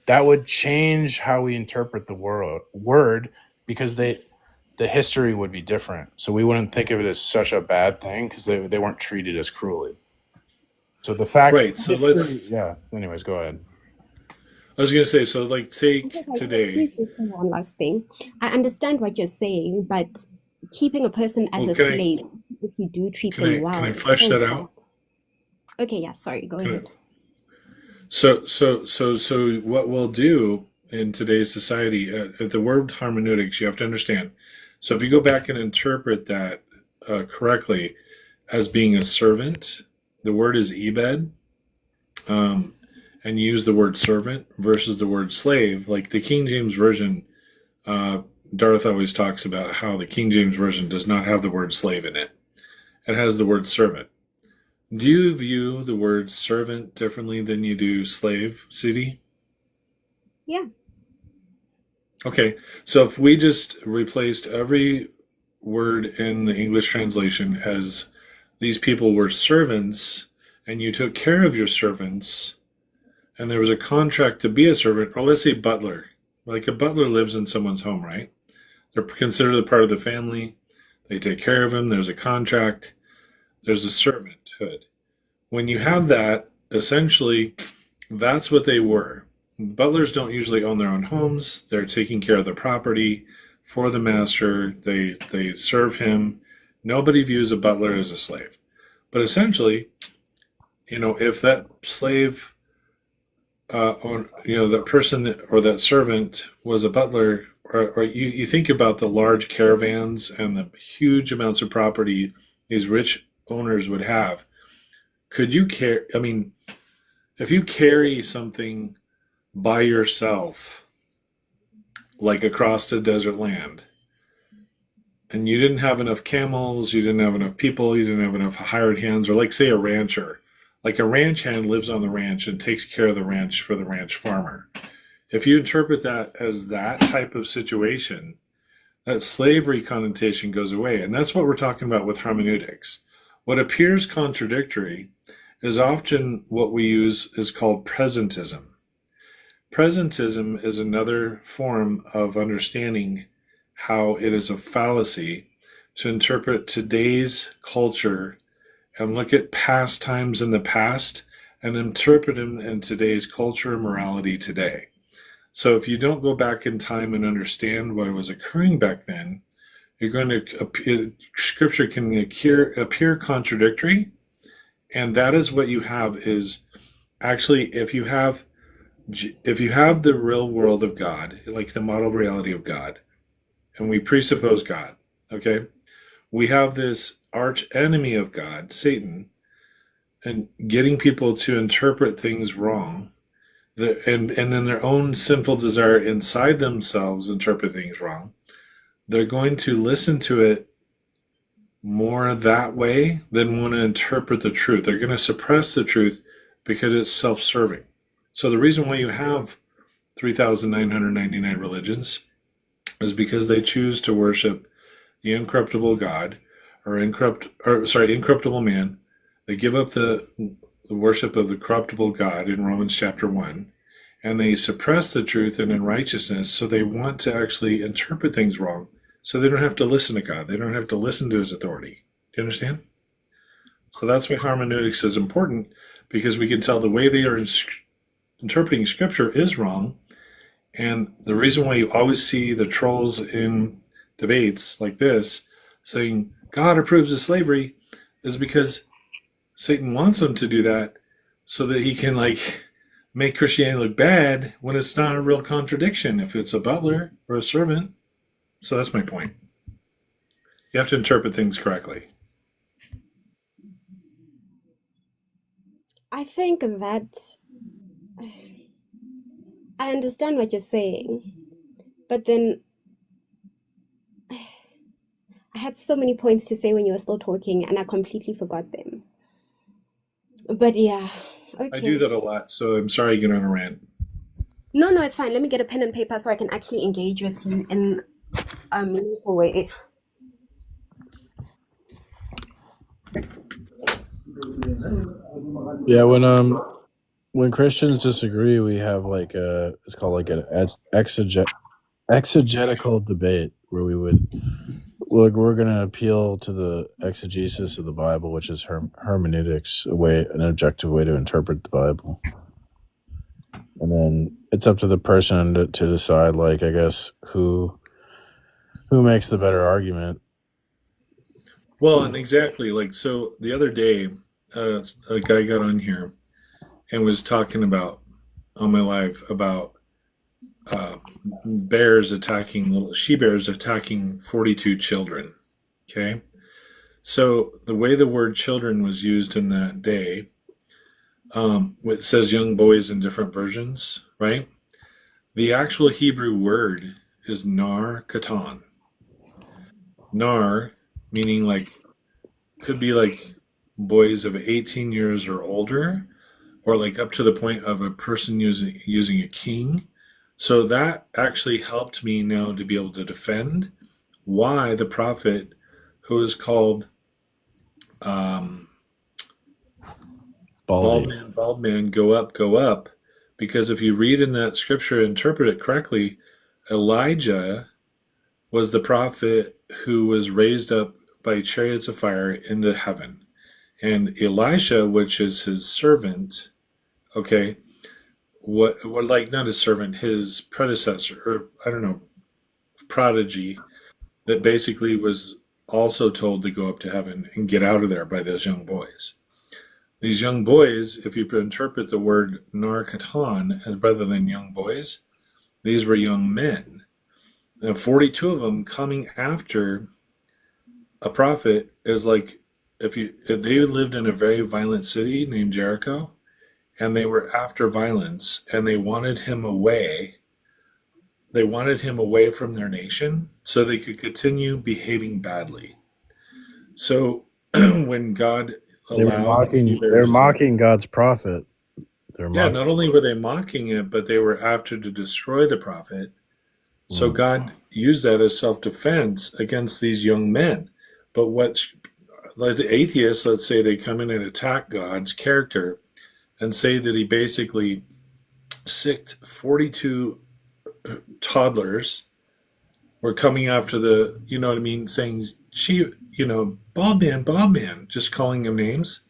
That would change how we interpret the word because the history would be different. So we wouldn't think of it as such a bad thing because they weren't treated as cruelly. So the fact right. So history, let's. yeah. Anyways, go ahead. I was gonna say. So like, I'm so take sorry, can I today. please just say one last thing? I understand what you're saying, but keeping a person as Well, a slave, if you do treat them can I well, flesh so that bad. out? Okay, yeah, sorry, go Can I, ahead. so what we'll do in today's society, the word hermeneutics, you have to understand. So if you go back and interpret that correctly as being a servant, the word is ebed, um, and you use the word servant versus the word slave. Like the King James Version, uh, Darth always talks about how the King James Version does not have the word slave in it. It has the word servant. Do you view the word servant differently than you do slave, CD? Yeah. Okay, so if we just replaced every word in the English translation as these people were servants, and you took care of your servants, and there was a contract to be a servant, or let's say butler. Like a butler lives in someone's home, right? They're considered a part of the family. They take care of him. There's a contract. There's a servanthood. When you have that, essentially, that's what they were. Butlers don't usually own their own homes. They're taking care of the property for the master. They serve him. Nobody views a butler as a slave. But essentially, if that slave or that person or that servant was a butler, or you think about the large caravans and the huge amounts of property these rich owners would have. Could you carry? I mean, if you carry something by yourself, like across a desert land, and you didn't have enough camels, you didn't have enough people, you didn't have enough hired hands, or like say a rancher, like a ranch hand lives on the ranch and takes care of the ranch for the ranch farmer. If you interpret that as that type of situation, that slavery connotation goes away. And that's what we're talking about with hermeneutics. What appears contradictory is often what we use is called presentism. Presentism is another form of understanding how it is a fallacy to interpret today's culture and look at past times in the past and interpret them in today's culture and morality today. So if you don't go back in time and understand what was occurring back then, you're going to scripture can appear contradictory, and that is what you have is actually if you have the real world of God, like the model reality of God, and we presuppose God, okay, we have this arch enemy of God, Satan, and getting people to interpret things wrong, and then their own sinful desire inside themselves interpret things wrong. They're going to listen to it more that way than want to interpret the truth. They're going to suppress the truth because it's self-serving. So the reason why you have 3,999 religions is because they choose to worship the incorruptible God or incorruptible man. They give up the worship of the corruptible God in Romans chapter 1, and they suppress the truth and unrighteousness, so they want to actually interpret things wrong, so they don't have to listen to God. They don't have to listen to his authority. Do you understand? So that's why hermeneutics is important, because we can tell the way they are interpreting scripture is wrong. And the reason why you always see the trolls in debates like this saying God approves of slavery is because Satan wants him to do that so that he can like make Christianity look bad when it's not a real contradiction if it's a butler or a servant. So that's my point. You have to interpret things correctly. I think that I understand what you're saying, but then I had so many points to say when you were still talking, and I completely forgot them. But yeah, I do okay. that a lot, so I'm sorry I get on a rant. No, it's fine. Let me get a pen and paper so I can actually engage with you in a meaningful way. Yeah, when Christians disagree, we have like it's called like an exegetical debate where we're going to appeal to the exegesis of the Bible, which is hermeneutics, an objective way to interpret the Bible. And then it's up to the person to decide, like, I guess, who makes the better argument. Well, and exactly, like, so the other day, a guy got on here and was talking about, on my live, about little she-bears attacking 42 children, okay? So the way the word children was used in that day, it says young boys in different versions, right? The actual Hebrew word is nar katan. Nar, meaning like, could be like boys of 18 years or older, or like up to the point of a person using a king. So that actually helped me now to be able to defend why the prophet, who is called bald man, go up, because if you read in that scripture, interpret it correctly, Elijah was the prophet who was raised up by chariots of fire into heaven. And Elisha, which is his servant, okay, what like not his servant, his predecessor, or I don't know, prodigy, that basically was also told to go up to heaven and get out of there by those young boys. These young boys, if you interpret the word narkatan rather than young boys, these were young men. And 42 of them coming after a prophet is like, if they lived in a very violent city named Jericho, and they were after violence, and they wanted him away. They wanted him away from their nation so they could continue behaving badly. So when God allowed They're mocking God's prophet. Not only were they mocking it, but they were after to destroy the prophet. So God used that as self-defense against these young men. But like the atheists, let's say they come in and attack God's character and say that he basically sicked 42 toddlers, were coming after the, you know what I mean, saying, Bob man, just calling them names,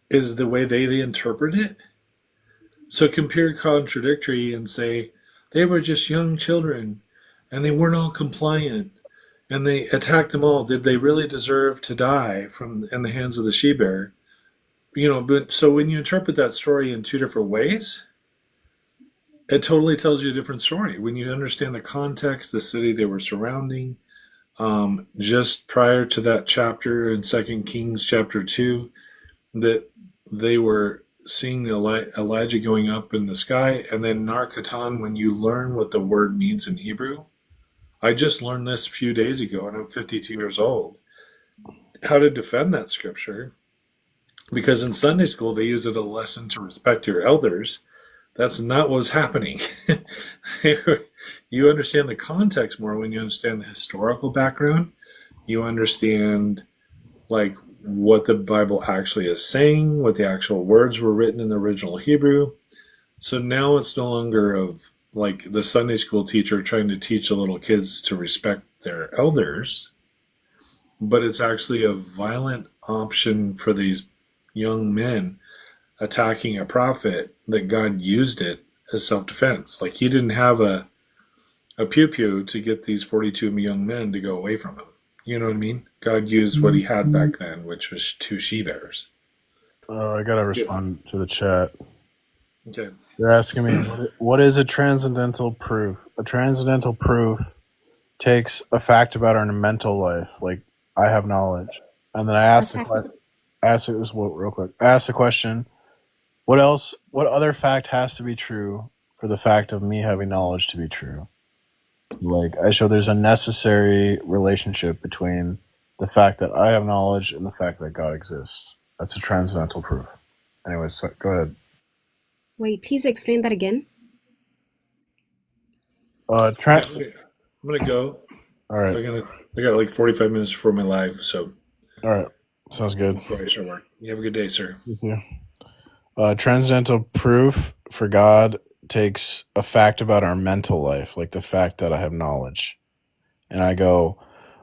is the way they interpret it. So compare contradictory and say, they were just young children and they weren't all compliant and they attacked them all. Did they really deserve to die in the hands of the she-bear? But so when you interpret that story in two different ways, it totally tells you a different story. When you understand the context, the city they were surrounding, just prior to that chapter in 2 Kings chapter 2, that they were seeing Elijah going up in the sky, and then narkatan, when you learn what the word means in Hebrew. I just learned this a few days ago, and I'm 52 years old, how to defend that scripture. Because in Sunday school, they use it as a lesson to respect your elders. That's not what was happening. You understand the context more when you understand the historical background. You understand, like, what the Bible actually is saying, what the actual words were written in the original Hebrew. So now it's no longer of, like, the Sunday school teacher trying to teach the little kids to respect their elders, but it's actually a violent option for these young men attacking a prophet, that God used it as self-defense. Like, he didn't have a pew-pew to get these 42 young men to go away from him. You know what I mean? God used what he had back then, which was 2 she-bears. Oh, I gotta respond to the chat. Okay. They're asking me what is a transcendental proof? A transcendental proof takes a fact about our mental life, like I have knowledge, and then I asked the question. Ask it was what real quick. I asked the question. What else? What other fact has to be true for the fact of me having knowledge to be true? Like I show there's a necessary relationship between the fact that I have knowledge and the fact that God exists. That's a transcendental proof. Anyways, so, go ahead. Wait, please explain that again. I'm gonna go. All right. I got like 45 minutes before my live, so. All right. Sounds good. Before I start work. You have a good day, sir. Thank you. Transcendental proof for God takes a fact about our mental life, like the fact that I have knowledge. And I go,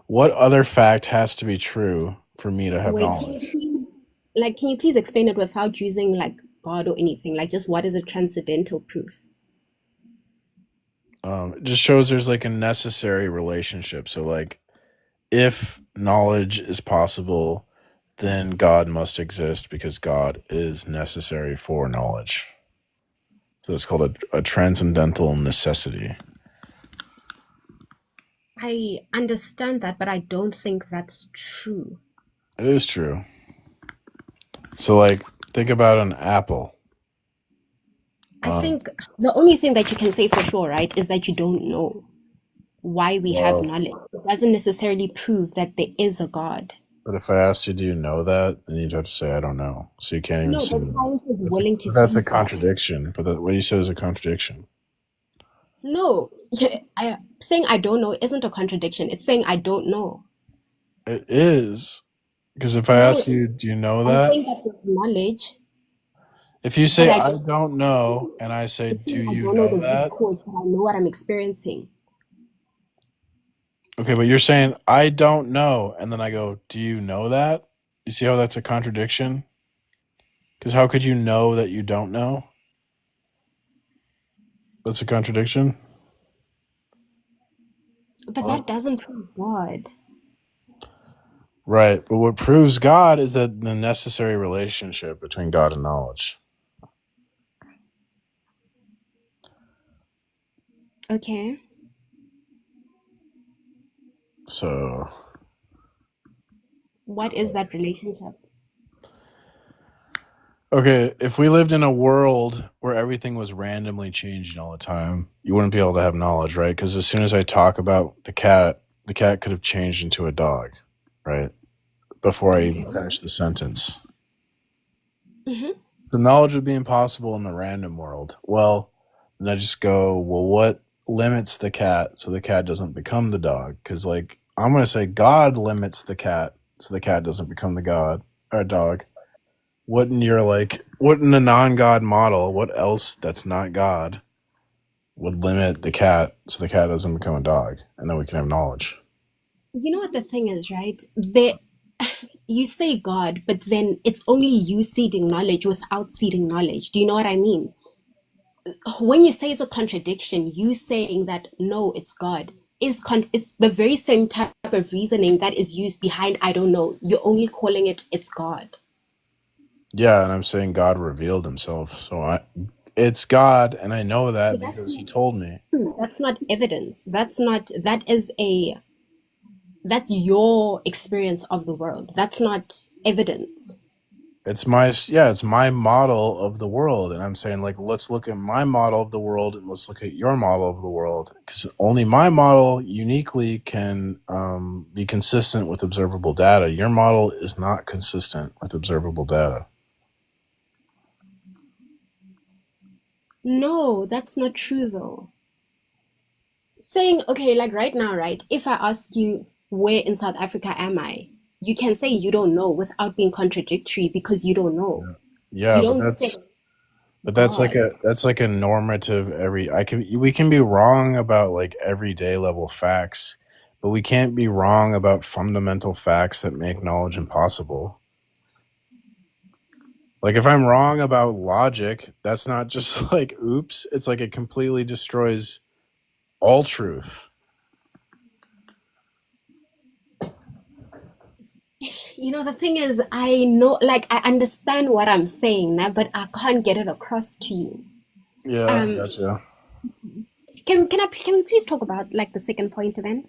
what other fact has to be true for me to have knowledge? Can you please explain it without using like God or anything? Like, just what is a transcendental proof? It just shows there's like a necessary relationship. So like, if knowledge is possible, then God must exist because God is necessary for knowledge. So it's called a transcendental necessity. I understand that, but I don't think that's true. It is true. So like, think about an apple. I think the only thing that you can say for sure, right, is that you don't know why we have knowledge. It doesn't necessarily prove that there is a God. But if I asked you, do you know that? Then you'd have to say, I don't know. So you can't even say but science is willing to that's see a contradiction. But what you said is a contradiction. No, saying I don't know isn't a contradiction. It's saying I don't know. It is. Because if I ask you, do you know that? I'm saying that with knowledge. If you say, I don't know, and I say, do you know that? Because I know what I'm experiencing. Okay, but you're saying, I don't know. And then I go, do you know that? You see how that's a contradiction? Because how could you know that you don't know? That's a contradiction? But that doesn't prove God. Right. But what proves God is that the necessary relationship between God and knowledge. Okay. So. What is that relationship? Okay, if we lived in a world where everything was randomly changing all the time, you wouldn't be able to have knowledge, right? Because as soon as I talk about the cat could have changed into a dog, right? Before I even finish the sentence. Mm-hmm. The knowledge would be impossible in the random world. Well, then I just go, well, what limits the cat so the cat doesn't become the dog? Because, like, I'm going to say God limits the cat so the cat doesn't become the god or dog. What in a non-God model, what else that's not God would limit the cat so the cat doesn't become a dog, and then we can have knowledge? You know what the thing is, right? You say God, but then it's only you seeding knowledge without seeding knowledge. Do you know what I mean? When you say it's a contradiction, you saying that no, it's God it's the very same type of reasoning that is used behind I don't know. You're only calling it's God. Yeah, and I'm saying God revealed himself. So it's God, and I know that because he told me. That's not evidence. That's your experience of the world. That's not evidence. It's my model of the world, and I'm saying, like, let's look at my model of the world and let's look at your model of the world, because only my model uniquely can be consistent with observable data. Your model is not consistent with observable data. No, that's not true though. Saying, okay, like right now, right? If I ask you, where in South Africa am I? You can say you don't know without being contradictory because you don't know. Yeah, you don't that's like a normative we can be wrong about like everyday level facts, but we can't be wrong about fundamental facts that make knowledge impossible. Like if I'm wrong about logic, that's not just like oops, it's like it completely destroys all truth. The thing is, I know, like, I understand what I'm saying now, but I can't get it across to you. Yeah, gotcha. Can we please talk about like the second point then?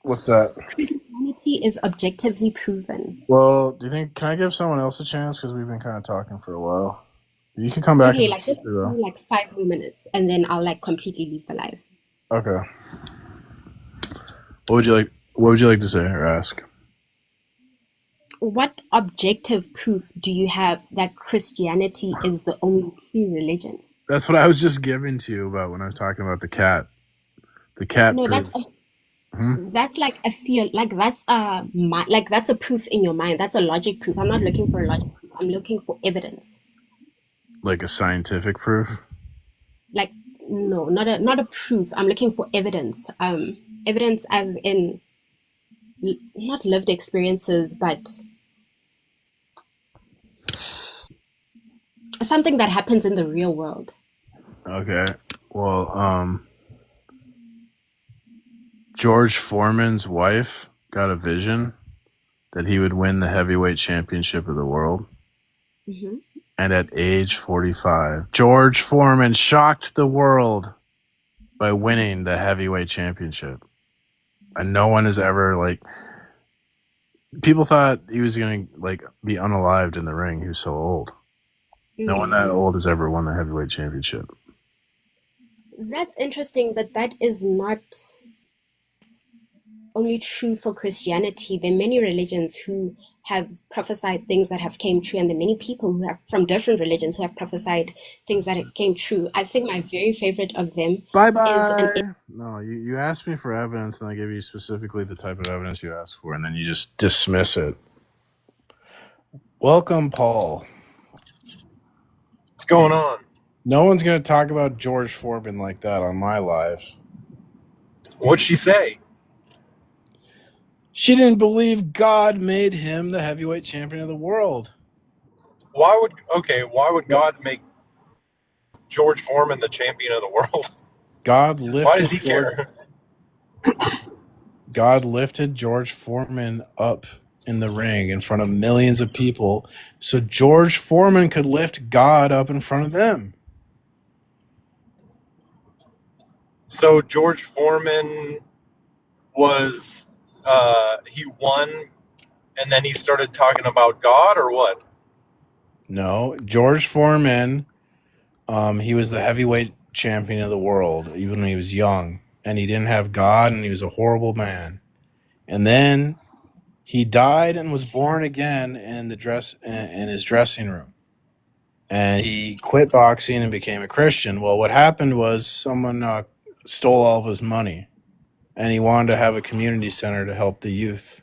What's that? Christianity is objectively proven. Well, do you think, can I give someone else a chance? Because we've been kind of talking for a while. You can come back in Okay, the like let's future, do though. like 5 more minutes, and then I'll like completely leave the live. Okay. What would you like to say or ask? What objective proof do you have that Christianity is the only true religion? That's what I was just giving to you about when I was talking about the cat. The cat No, proves. that's like a feel, like that's a proof in your mind. That's a logic proof. I'm not looking for a logic proof. I'm looking for evidence. Like a scientific proof. Like, no, not a proof. I'm looking for evidence. Evidence as in not lived experiences, but something that happens in the real world. Okay. Well, George Foreman's wife got a vision that he would win the heavyweight championship of the world. Hmm. And at age 45, George Foreman shocked the world by winning the heavyweight championship. And no one has ever, like, people thought he was going to, like, be unalived in the ring. He was so old. No one that old has ever won the heavyweight championship. That's interesting, but that is not only true for Christianity. There are many religions who have prophesied things that have came true, and there are many people who have from different religions who have prophesied things that have came true. I think my very favorite of them is an. No, you asked me for evidence, and I gave you specifically the type of evidence you asked for, and then you just dismiss it. Welcome, Paul. What's going on? No one's going to talk about George Foreman like that on my live. What'd she say? She didn't believe God made him the heavyweight champion of the world. Why would God make George Foreman the champion of the world? God Why does he care? God lifted George Foreman up in the ring in front of millions of people so George Foreman could lift God up in front of them. So George Foreman was he won and then he started talking about God or what? No, George Foreman, he was the heavyweight champion of the world even when he was young, and he didn't have God, and he was a horrible man. And then he died and was born again in his dressing room. And he quit boxing and became a Christian. Well, what happened was someone stole all of his money, and he wanted to have a community center to help the youth.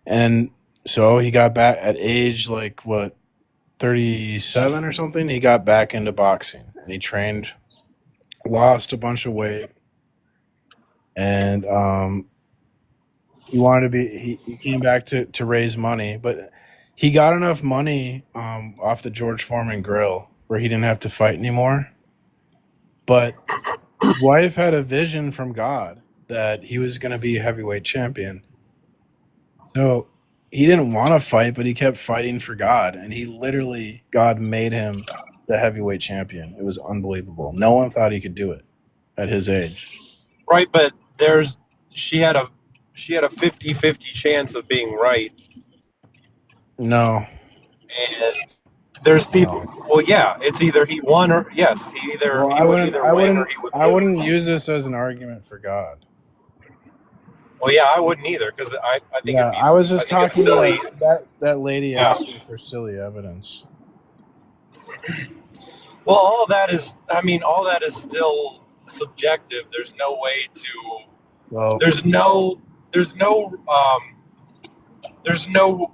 And so he got back at age 37 or something. He got back into boxing, and he trained, lost a bunch of weight, and he came back to raise money, but he got enough money off the George Foreman grill where he didn't have to fight anymore. But his wife had a vision from God that he was going to be a heavyweight champion. So he didn't want to fight, but he kept fighting for God, and God made him the heavyweight champion. It was unbelievable. No one thought he could do it at his age. Right, but she had a 50-50 chance of being right. No. And there's people. Well, yeah, it's either he won or yes, he would either win or he would lose. I wouldn't use this as an argument for God. Well, yeah, I wouldn't either because I think it'd be. I was just talking silly. That lady asked me for silly evidence. Well, all that is still subjective. There's no way to. Well, there's no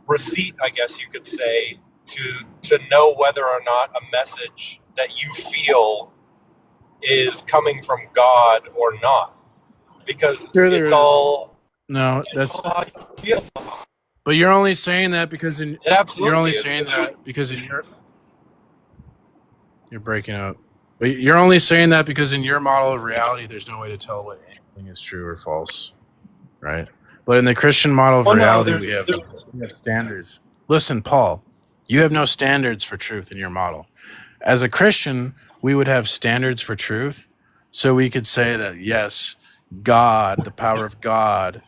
receipt, I guess you could say, to know whether or not a message that you feel is coming from God or not, because it's all. No, that's all how you feel. But you're only saying that because you're breaking up. But you're only saying that because in your model of reality, there's no way to tell what anything is true or false, right? But in the Christian model of Well, no, reality, there's, we have there's standards. Listen, Paul, you have no standards for truth in your model. As a Christian, we would have standards for truth. So we could say that, yes, God, the power of God,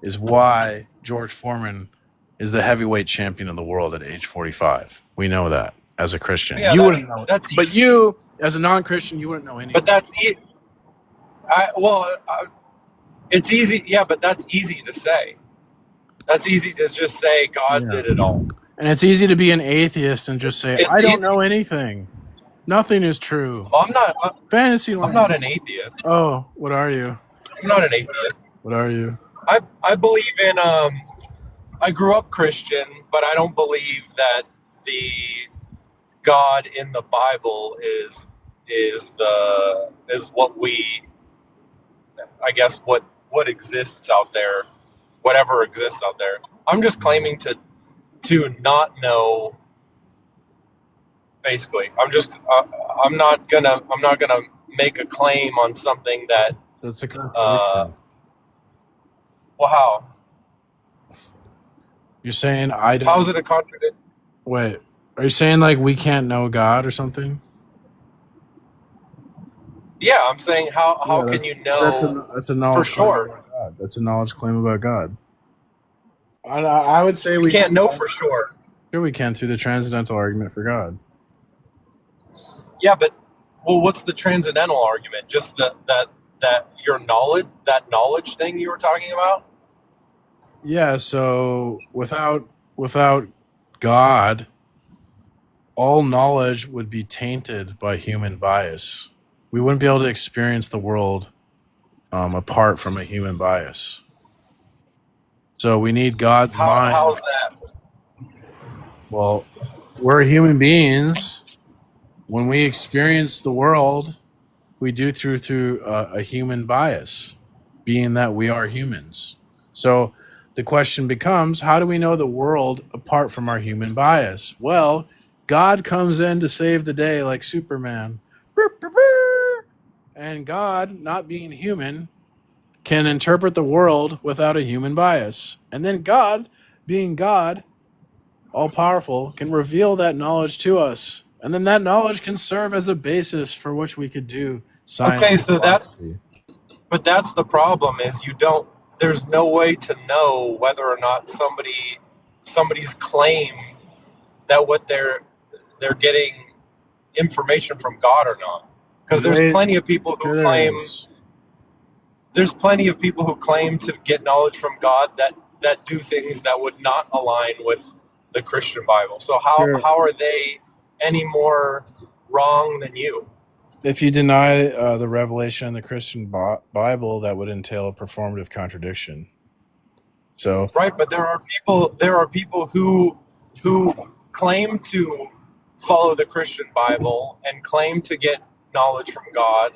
is why George Foreman is the heavyweight champion of the world at age 45. We know that as a Christian. yeah, You wouldn't know. that's But easy. you, as a non-Christian, you wouldn't know anything. But that's it's easy. Yeah, but that's easy to say. That's easy to just say God did it all. And it's easy to be an atheist and just say, It's I don't easy. know anything. Nothing is true. Well, I'm Fantasyland. not an atheist. Oh, what are you? I'm not an atheist. What are you? I believe in I grew up Christian, but I don't believe that the God in the Bible is what we, I guess, what exists out there, whatever exists out there. I'm just claiming to not know. Basically, I'm not gonna make a claim on something that. That's a contradiction. Well, how? You're saying I don't. How is it a contradiction? Wait, are you saying like we can't know God or something? Yeah, I'm saying how can you know? That's a knowledge for sure. claim about God. That's a knowledge claim about God. I would say we can't know for sure. Sure, we can through the transcendental argument for God. Yeah, but what's the transcendental argument? Just that your knowledge thing you were talking about? Yeah. So without God, all knowledge would be tainted by human bias. We wouldn't be able to experience the world apart from a human bias. So we need God's mind. How's that? Well, we're human beings. When we experience the world, we do through a human bias, being that we are humans. So the question becomes, how do we know the world apart from our human bias? Well, God comes in to save the day like Superman. And God, not being human, can interpret the world without a human bias. And then God, being God, all-powerful, can reveal that knowledge to us. And then that knowledge can serve as a basis for which we could do science. Okay, so that's the problem is there's no way to know whether or not somebody's claim that what they're getting information from God or not. Because there's plenty of people who claim to get knowledge from God that do things that would not align with the Christian Bible. So how are they any more wrong than you? If you deny the revelation in the Christian Bible, that would entail a performative contradiction. So right, but there are people who claim to follow the Christian Bible and claim to get knowledge from God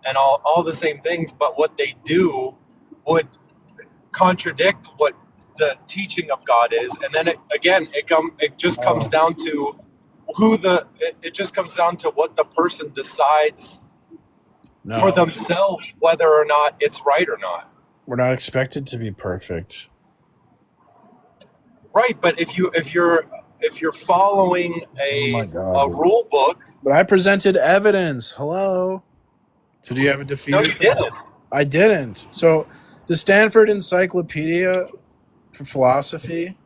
and all the same things, but what they do would contradict what the teaching of God is, and then it just comes down to it just comes down to what the person decides for themselves whether or not it's right or not. We're not expected to be perfect. Right, but if you're following a rule book. But I presented evidence. Hello. So do you have a defeated? No, you didn't. I didn't. So the Stanford Encyclopedia for Philosophy,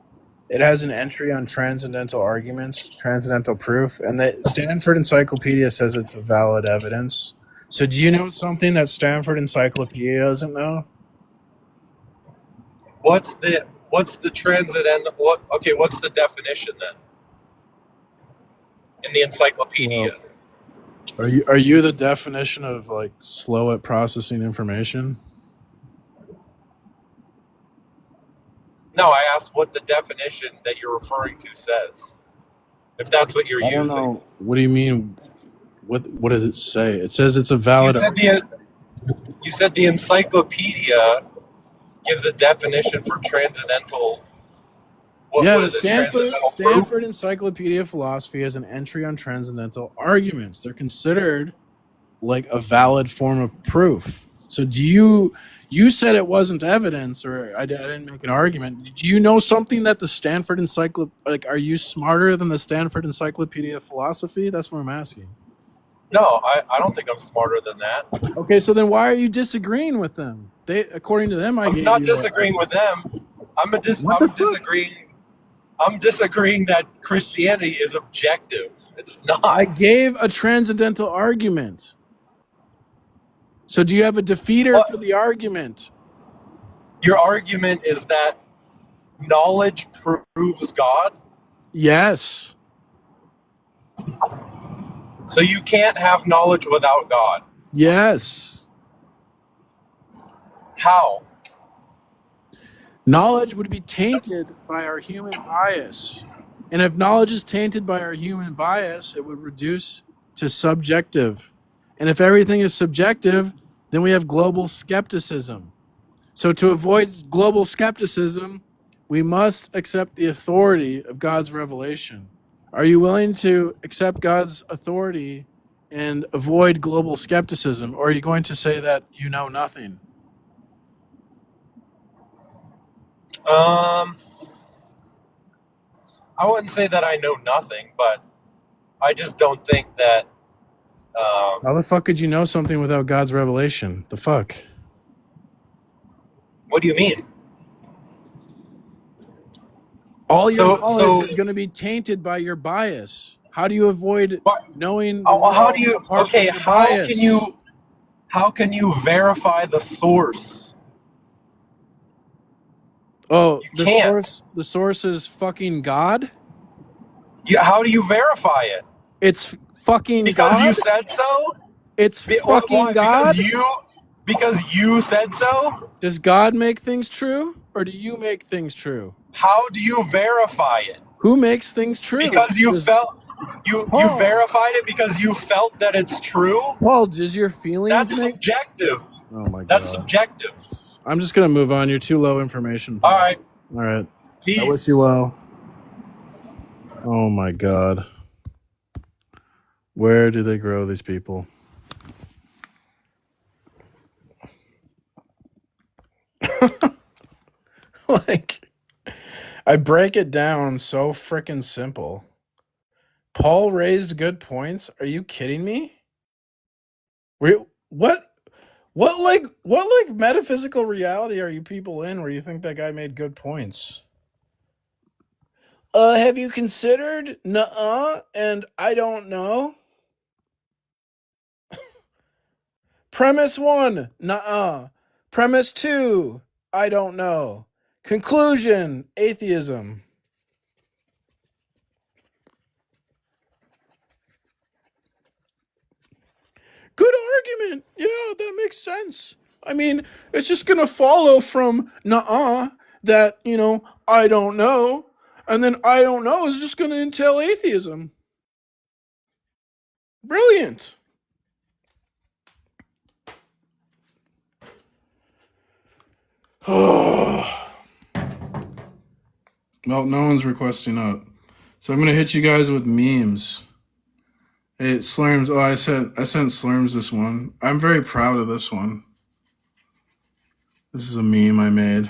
it has an entry on transcendental arguments, transcendental proof, and the Stanford Encyclopedia says it's a valid evidence. So do you know something that Stanford Encyclopedia doesn't know? What's the transcendental? What's the definition then? In the encyclopedia. Well, are you the definition of like slow at processing information? No, I asked what the definition that you're referring to says. If that's what you're using. I don't know. What do you mean? What does it say? It says it's a valid. You said the encyclopedia gives a definition for transcendental. The Stanford Encyclopedia of Philosophy has an entry on transcendental arguments. They're considered like a valid form of proof. So you said it wasn't evidence, or I didn't make an argument. Do you know something that the Stanford are you smarter than the Stanford Encyclopedia of Philosophy? That's what I'm asking. No, I don't think I'm smarter than that. Okay, so then why are you disagreeing with them? According to them, I'm not disagreeing with them. I'm disagreeing. I'm disagreeing that Christianity is objective. It's not. I gave a transcendental argument. So do you have a defeater for the argument? Your argument is that knowledge proves God? Yes. So you can't have knowledge without God? Yes. How? Knowledge would be tainted by our human bias. And if knowledge is tainted by our human bias, it would reduce to subjective. And if everything is subjective, then we have global skepticism. So to avoid global skepticism, we must accept the authority of God's revelation. Are you willing to accept God's authority and avoid global skepticism? Or are you going to say that you know nothing? I wouldn't say that I know nothing, but I just don't think that. How the fuck could you know something without God's revelation? The fuck? What do you mean? All your knowledge is going to be tainted by your bias. How do you avoid knowing the world How do you? apart Okay, from your bias? How can you verify the source? Oh, you can't. The source is fucking God? Yeah, how do you verify it? It's fucking because God? You said so? It's fucking God? Because you said so? Does God make things true, or do you make things true? How do you verify it? Who makes things true? Because you verified it because you felt that it's true? Paul, does your feelings That's subjective. Oh my God. That's subjective. I'm just going to move on. You're too low information, Paul. All right. All right. Peace. I wish you well. Oh my God. Where do they grow these people? Like, I break it down so freaking simple. Paul raised good points. Are you kidding me? What metaphysical reality are you people in where you think that guy made good points? Have you considered nuh-uh and I don't know? Premise 1, nuh-uh. Premise 2, I don't know. Conclusion, atheism. Good argument. Yeah, that makes sense. I mean, it's just going to follow from nuh-uh that, I don't know. And then I don't know is just going to entail atheism. Brilliant. Well, no one's requesting up. So I'm going to hit you guys with memes. Hey, Slurms. Oh, I sent Slurms this one. I'm very proud of this one. This is a meme I made.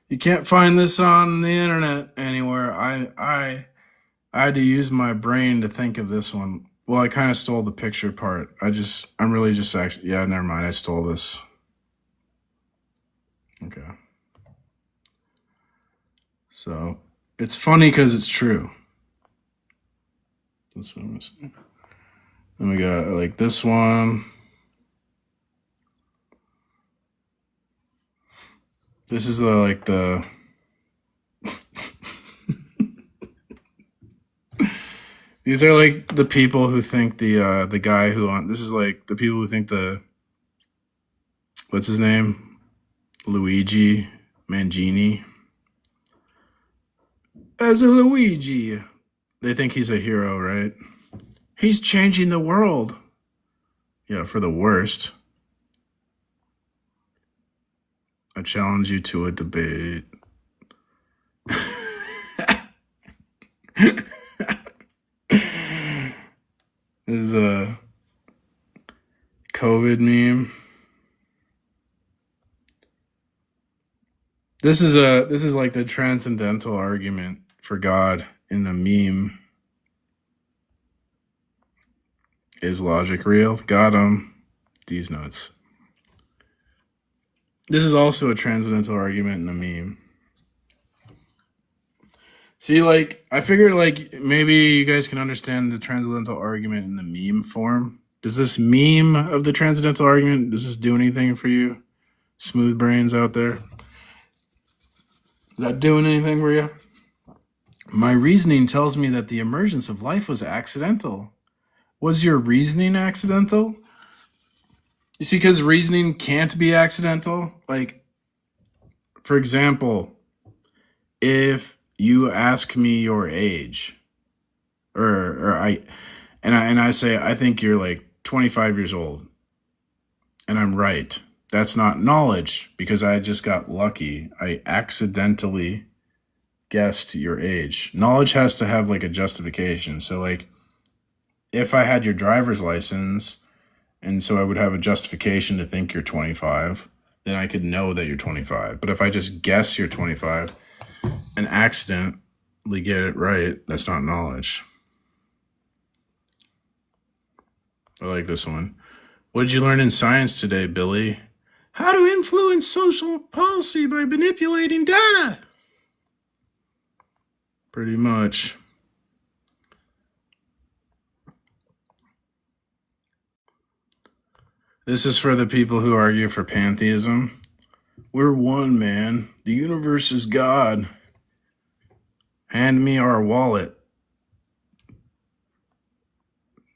You can't find this on the internet anywhere. I had to use my brain to think of this one. Well, I kind of stole the picture part. Yeah, never mind. I stole this. Okay. So it's funny because it's true. That's what I'm missing. Then we got like this one. This is the these are like the people who think the guy who on this is like the people who think what's his name? Luigi Mangini. As a Luigi. They think he's a hero, right? He's changing the world. Yeah, for the worst. I challenge you to a debate. This is a COVID meme. This is like the transcendental argument for God in the meme. Is logic real? Got him. These nuts. This is also a transcendental argument in a meme. See, like, I figured, like, maybe you guys can understand the transcendental argument in the meme form. Does this meme of the transcendental argument, does this do anything for you? Smooth brains out there? Is that doing anything for you? My reasoning tells me that the emergence of life was accidental. Was your reasoning accidental? You see, because reasoning can't be accidental. Like, for example, if you ask me your age, or I say I think you're like 25 years old, and I'm right. That's not knowledge because I just got lucky. I accidentally guessed your age. Knowledge has to have like a justification. So like if I had your driver's license and so I would have a justification to think you're 25, then I could know that you're 25. But if I just guess you're 25 and accidentally get it right, that's not knowledge. I like this one. What did you learn in science today, Billy? How to influence social policy by manipulating data. Pretty much. This is for the people who argue for pantheism. We're one, man. The universe is God. Hand me our wallet.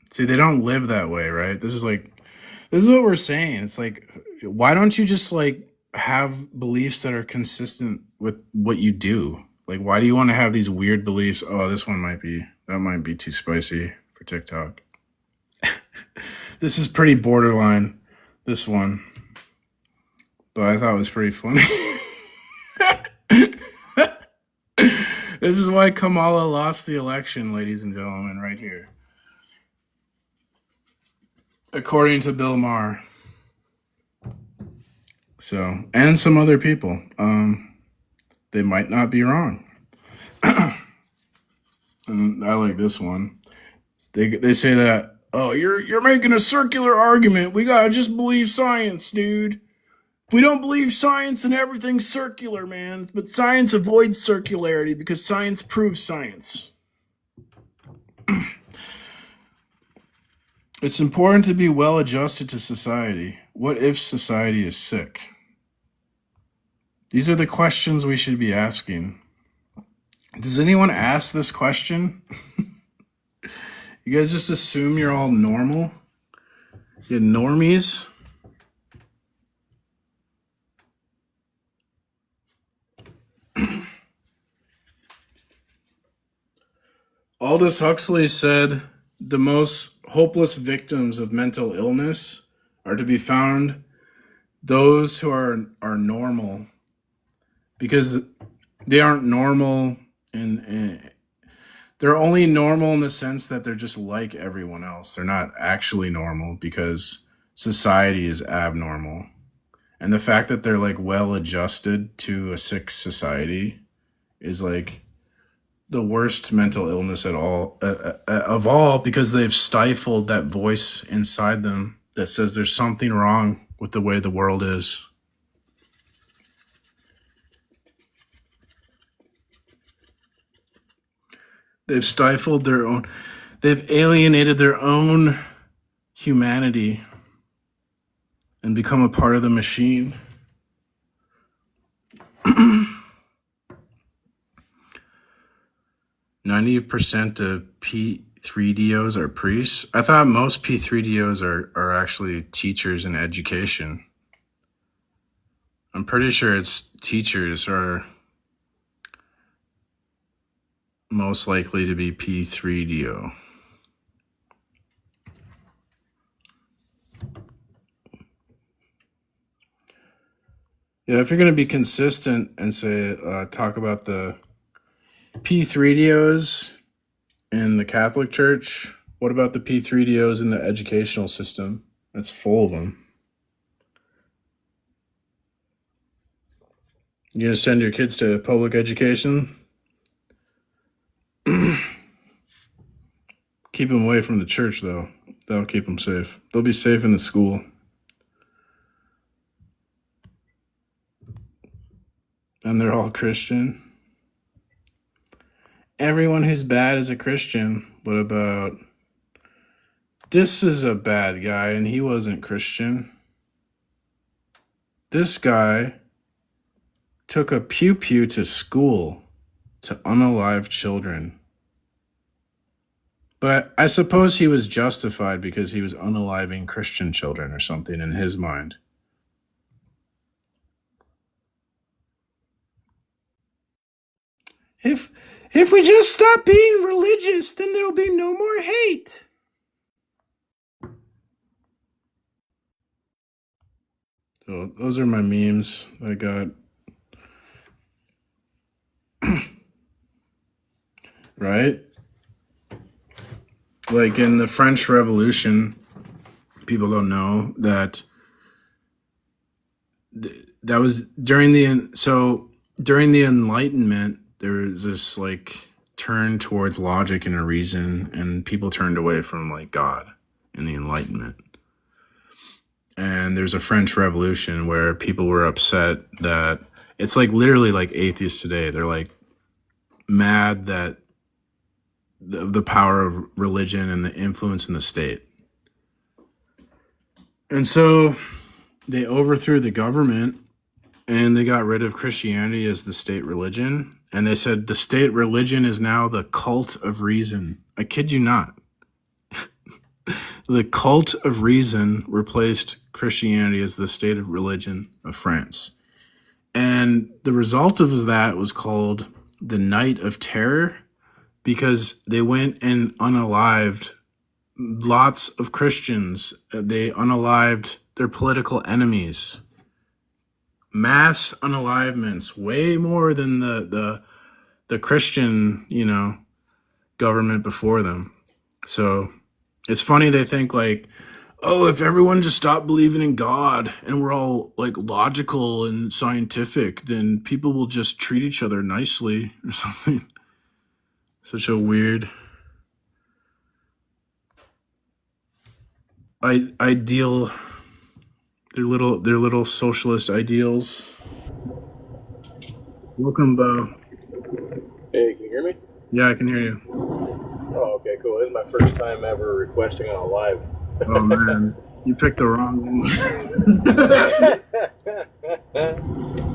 See, they don't live that way, right? This is what we're saying. It's like, why don't you just like have beliefs that are consistent with what you do? Like, why do you want to have these weird beliefs? Oh, that might be too spicy for TikTok. This is pretty borderline, this one. But I thought it was pretty funny. This is why Kamala lost the election, ladies and gentlemen, right here. According to Bill Maher. So, and some other people. They might not be wrong. And I like this one. They say that, oh, you're making a circular argument. We gotta just believe science, dude. If we don't believe science, then everything's circular, man. But science avoids circularity because science proves science. It's important to be well adjusted to society. What if society is sick? These are the questions we should be asking. Does anyone ask this question? You guys just assume you're all normal? You're normies? Aldous Huxley said the most hopeless victims of mental illness are to be found those who are normal, because they aren't normal and they're only normal in the sense that they're just like everyone else. They're not actually normal because society is abnormal. And the fact that they're like well adjusted to a sick society is like the worst mental illness at all of all, because they've stifled that voice inside them that says there's something wrong with the way the world is. They've stifled they've alienated their own humanity and become a part of the machine. 90% of P3DOs are priests. I thought most P3DOs are actually teachers in education. I'm pretty sure it's teachers are most likely to be P3DO. Yeah, if you're going to be consistent and say, talk about the P3DOs in the Catholic Church, what about the P3DOs in the educational system? That's full of them. You gonna send your kids to public education? Keep them away from the church, though. That'll keep them safe. They'll be safe in the school. And they're all Christian. Everyone who's bad is a Christian. What about... This is a bad guy, and he wasn't Christian. This guy took a pew-pew to school to unalive children. But I suppose he was justified because he was unaliving Christian children or something in his mind. If we just stop being religious, then there'll be no more hate. So those are my memes I got. Right? Like in the French Revolution, people don't know that that was during the Enlightenment, there was this like turn towards logic and a reason, and people turned away from like God in the Enlightenment. And there's a French Revolution where people were upset that it's like literally like atheists today. They're like mad that the power of religion and the influence in the state. And so they overthrew the government and they got rid of Christianity as the state religion. And they said the state religion is now the cult of reason. I kid you not. The cult of reason replaced Christianity as the state of religion of France. And the result of that was called the Night of Terror, because they went and unalived lots of Christians. They unalived their political enemies. Mass unalivements, way more than the Christian, government before them. So it's funny they think like, oh, if everyone just stopped believing in God and we're all like logical and scientific, then people will just treat each other nicely or something. Such a weird ideal. Their little socialist ideals. Welcome, Bo. Hey, can you hear me? Yeah, I can hear you. Oh, okay, cool. This is my first time ever requesting on a live. Oh man, you picked the wrong one.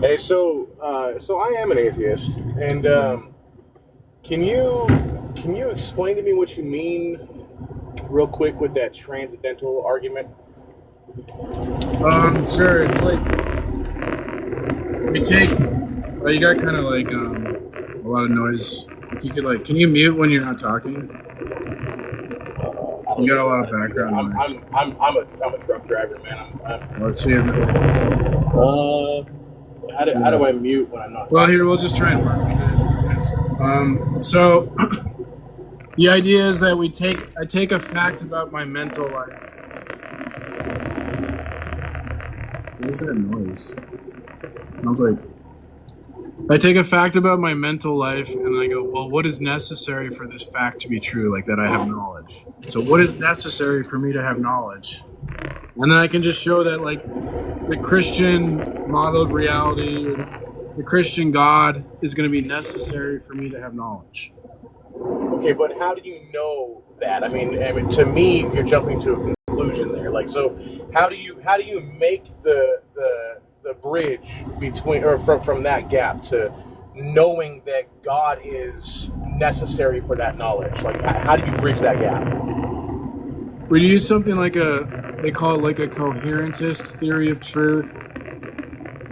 Hey, so I am an atheist, and can you explain to me what you mean, real quick, with that transcendental argument? Sure. It's like you got kind of like a lot of noise. If you could like, can you mute when you're not talking? You got a lot of background noise. I'm a truck driver, man. Let's see it. How do I mute when I'm not? Well, here we'll just try and work on it. So the idea is that I take a fact about my mental life. What is that noise? Sounds like I take a fact about my mental life and I go, well, what is necessary for this fact to be true? Like that I have knowledge. So what is necessary for me to have knowledge? And then I can just show that like the Christian model of reality, the Christian God is going to be necessary for me to have knowledge. Okay, but how do you know that? I mean, to me, you're jumping to a conclusion there. Like, so how do you make the bridge between, or from that gap to knowing that God is necessary for that knowledge? Like, how do you bridge that gap? We use something like they call it like a coherentist theory of truth,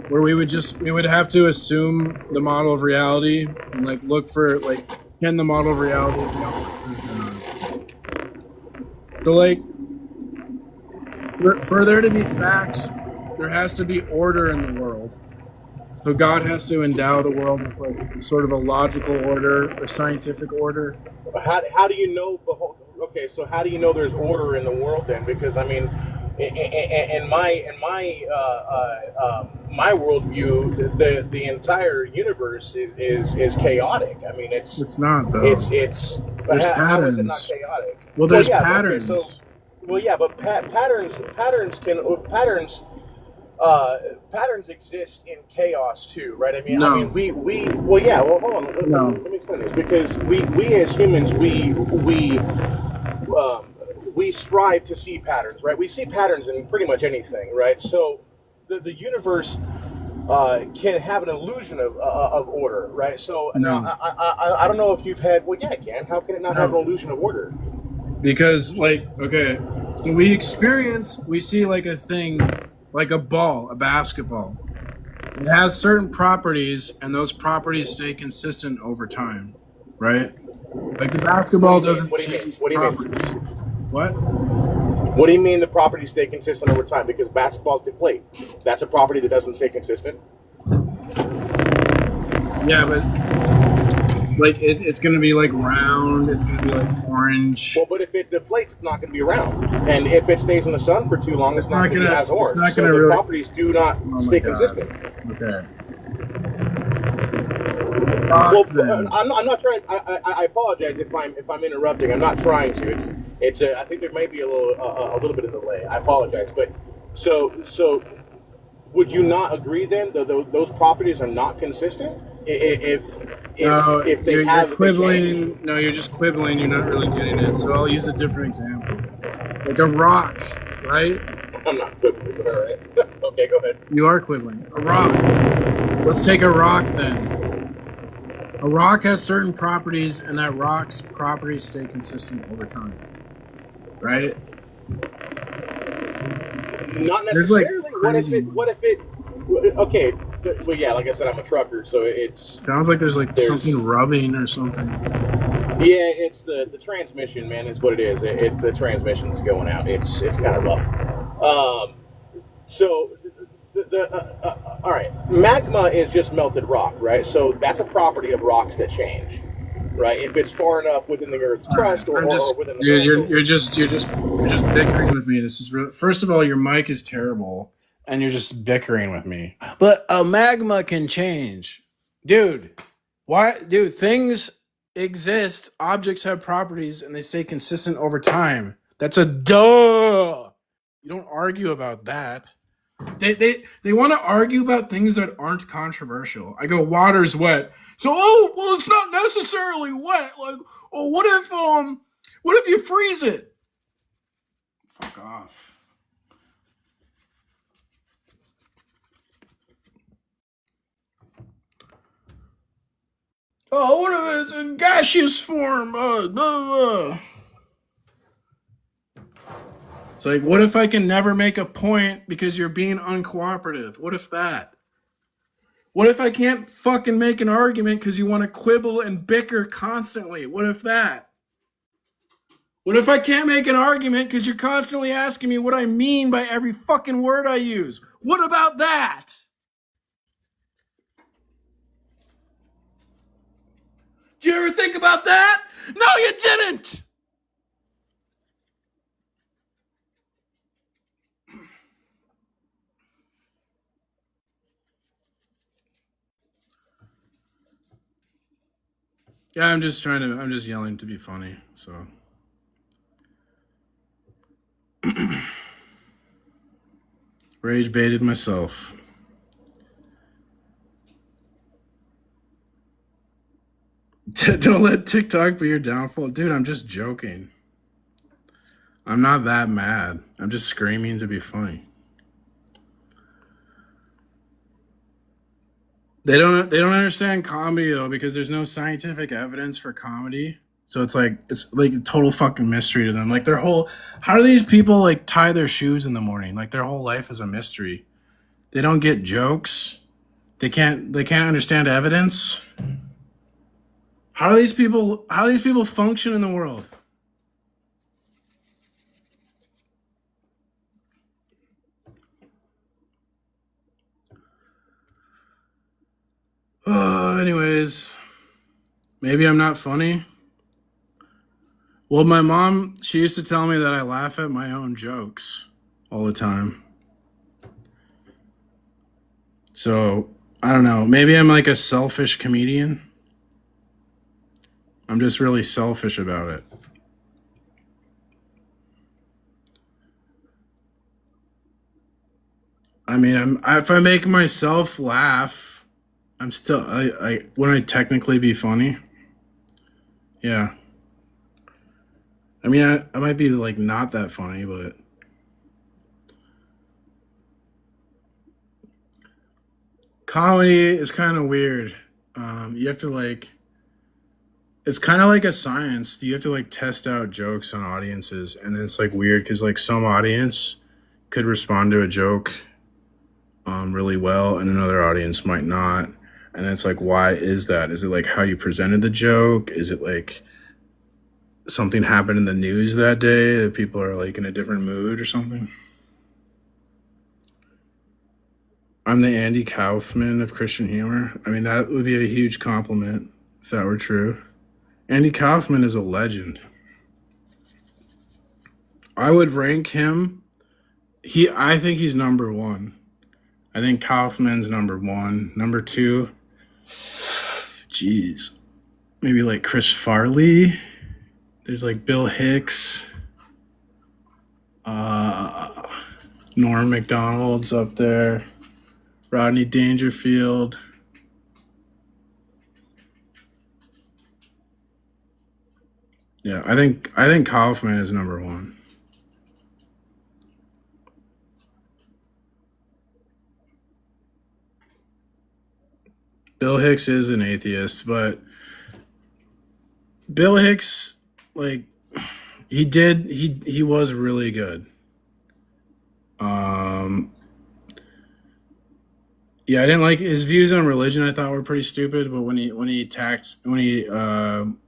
where we would have to assume the model of reality and like look for like, can the model of reality be so like for there to be facts, there has to be order in the world. So God has to endow the world with like sort of a logical order or scientific order. How do you know okay, so how do you know there's order in the world then? Because I mean, in my worldview, the entire universe is chaotic. I mean, It's not though. it's There's how is it not patterns. chaotic? Well, there's yeah, patterns. okay, so but patterns exist in chaos too, right? I mean, No. hold on. Let me explain this, because we as humans we strive to see patterns, right? We see patterns in pretty much anything, right? So the universe can have an illusion of order, right? So No. now I don't know if you've had. Well, yeah, it can. How can it not have an illusion of order? Because, like, okay, so we see like a thing, like a ball, a basketball. It has certain properties, and those properties stay consistent over time, right? Like the basketball doesn't change properties. What? What do you mean the properties stay consistent over time? Because basketballs deflate. That's a property that doesn't stay consistent. Yeah, but like it's going to be like round. It's going to be like orange. Well, but if it deflates, it's not going to be round. And if it stays in the sun for too long, it's not going to be as orange. It's not so going to the really. properties do not stay consistent. Okay. Well, I'm not trying. I apologize if I'm interrupting. I'm not trying to. I think there may be a little bit of delay. I apologize. But so would you not agree then that those properties are not consistent? If they have, you're quibbling. No, you're just quibbling. You're not really getting it. So I'll use a different example, like a rock, right? I'm not quibbling, but all right. Okay, go ahead. You are quibbling. A rock. Let's take a rock then. A rock has certain properties, and that rock's properties stay consistent over time, right? Not necessarily. What if it? Okay, well, yeah. Like I said, I'm a trucker, so it's. Sounds like there's something rubbing or something. Yeah, it's the transmission, man. Is what it is. It's the transmission's going out. It's kind of rough. So. All right, magma is just melted rock, right? So that's a property of rocks that change, right? If it's far enough within the Earth's crust or within the you're just bickering with me. This is real. First of all, your mic is terrible, and you're just bickering with me. But a magma can change, dude. Why, dude? Things exist. Objects have properties, and they stay consistent over time. That's a duh. You don't argue about that. They want to argue about things that aren't controversial. I go, water's wet. So, well, it's not necessarily wet. Like, oh, what if you freeze it? Fuck off. Oh, what if it's in gaseous form? Blah, blah. It's like, what if I can never make a point because you're being uncooperative? What if that? What if I can't fucking make an argument because you want to quibble and bicker constantly? What if that? What if I can't make an argument because you're constantly asking me what I mean by every fucking word I use? What about that? Did you ever think about that? No, you didn't! Yeah, I'm just yelling to be funny, so. Rage baited myself. Don't let TikTok be your downfall. Dude, I'm just joking. I'm not that mad. I'm just screaming to be funny. They don't understand comedy though, because there's no scientific evidence for comedy. So it's like a total fucking mystery to them. Like how do these people like tie their shoes in the morning? Like their whole life is a mystery. They don't get jokes. They can't understand evidence. How do these people function in the world? Anyways, maybe I'm not funny. Well, my mom, she used to tell me that I laugh at my own jokes. all the time. So I don't know. Maybe I'm like a selfish comedian. I'm just really selfish about it. I mean, if I make myself laugh, I'm still I wouldn't I technically be funny? Yeah. I mean, I might be like not that funny, but comedy is kind of weird. You have to like, it's kind of like a science. You have to like test out jokes on audiences, and then it's like weird because like some audience could respond to a joke really well, and another audience might not. And then it's like, why is that? Is it like how you presented the joke? Is it like something happened in the news that day that people are like in a different mood or something? I'm the Andy Kaufman of Christian humor. I mean, that would be a huge compliment if that were true. Andy Kaufman is a legend. I would rank him. I think he's number one. I think Kaufman's number one. Number two, geez, maybe like Chris Farley. There's like Bill Hicks. Norm Macdonald's up there. Rodney Dangerfield. Yeah, I think Kaufman is number one. Bill Hicks is an atheist, but Bill Hicks, like, he was really good. Yeah, I didn't like his views on religion. I thought were pretty stupid, but when he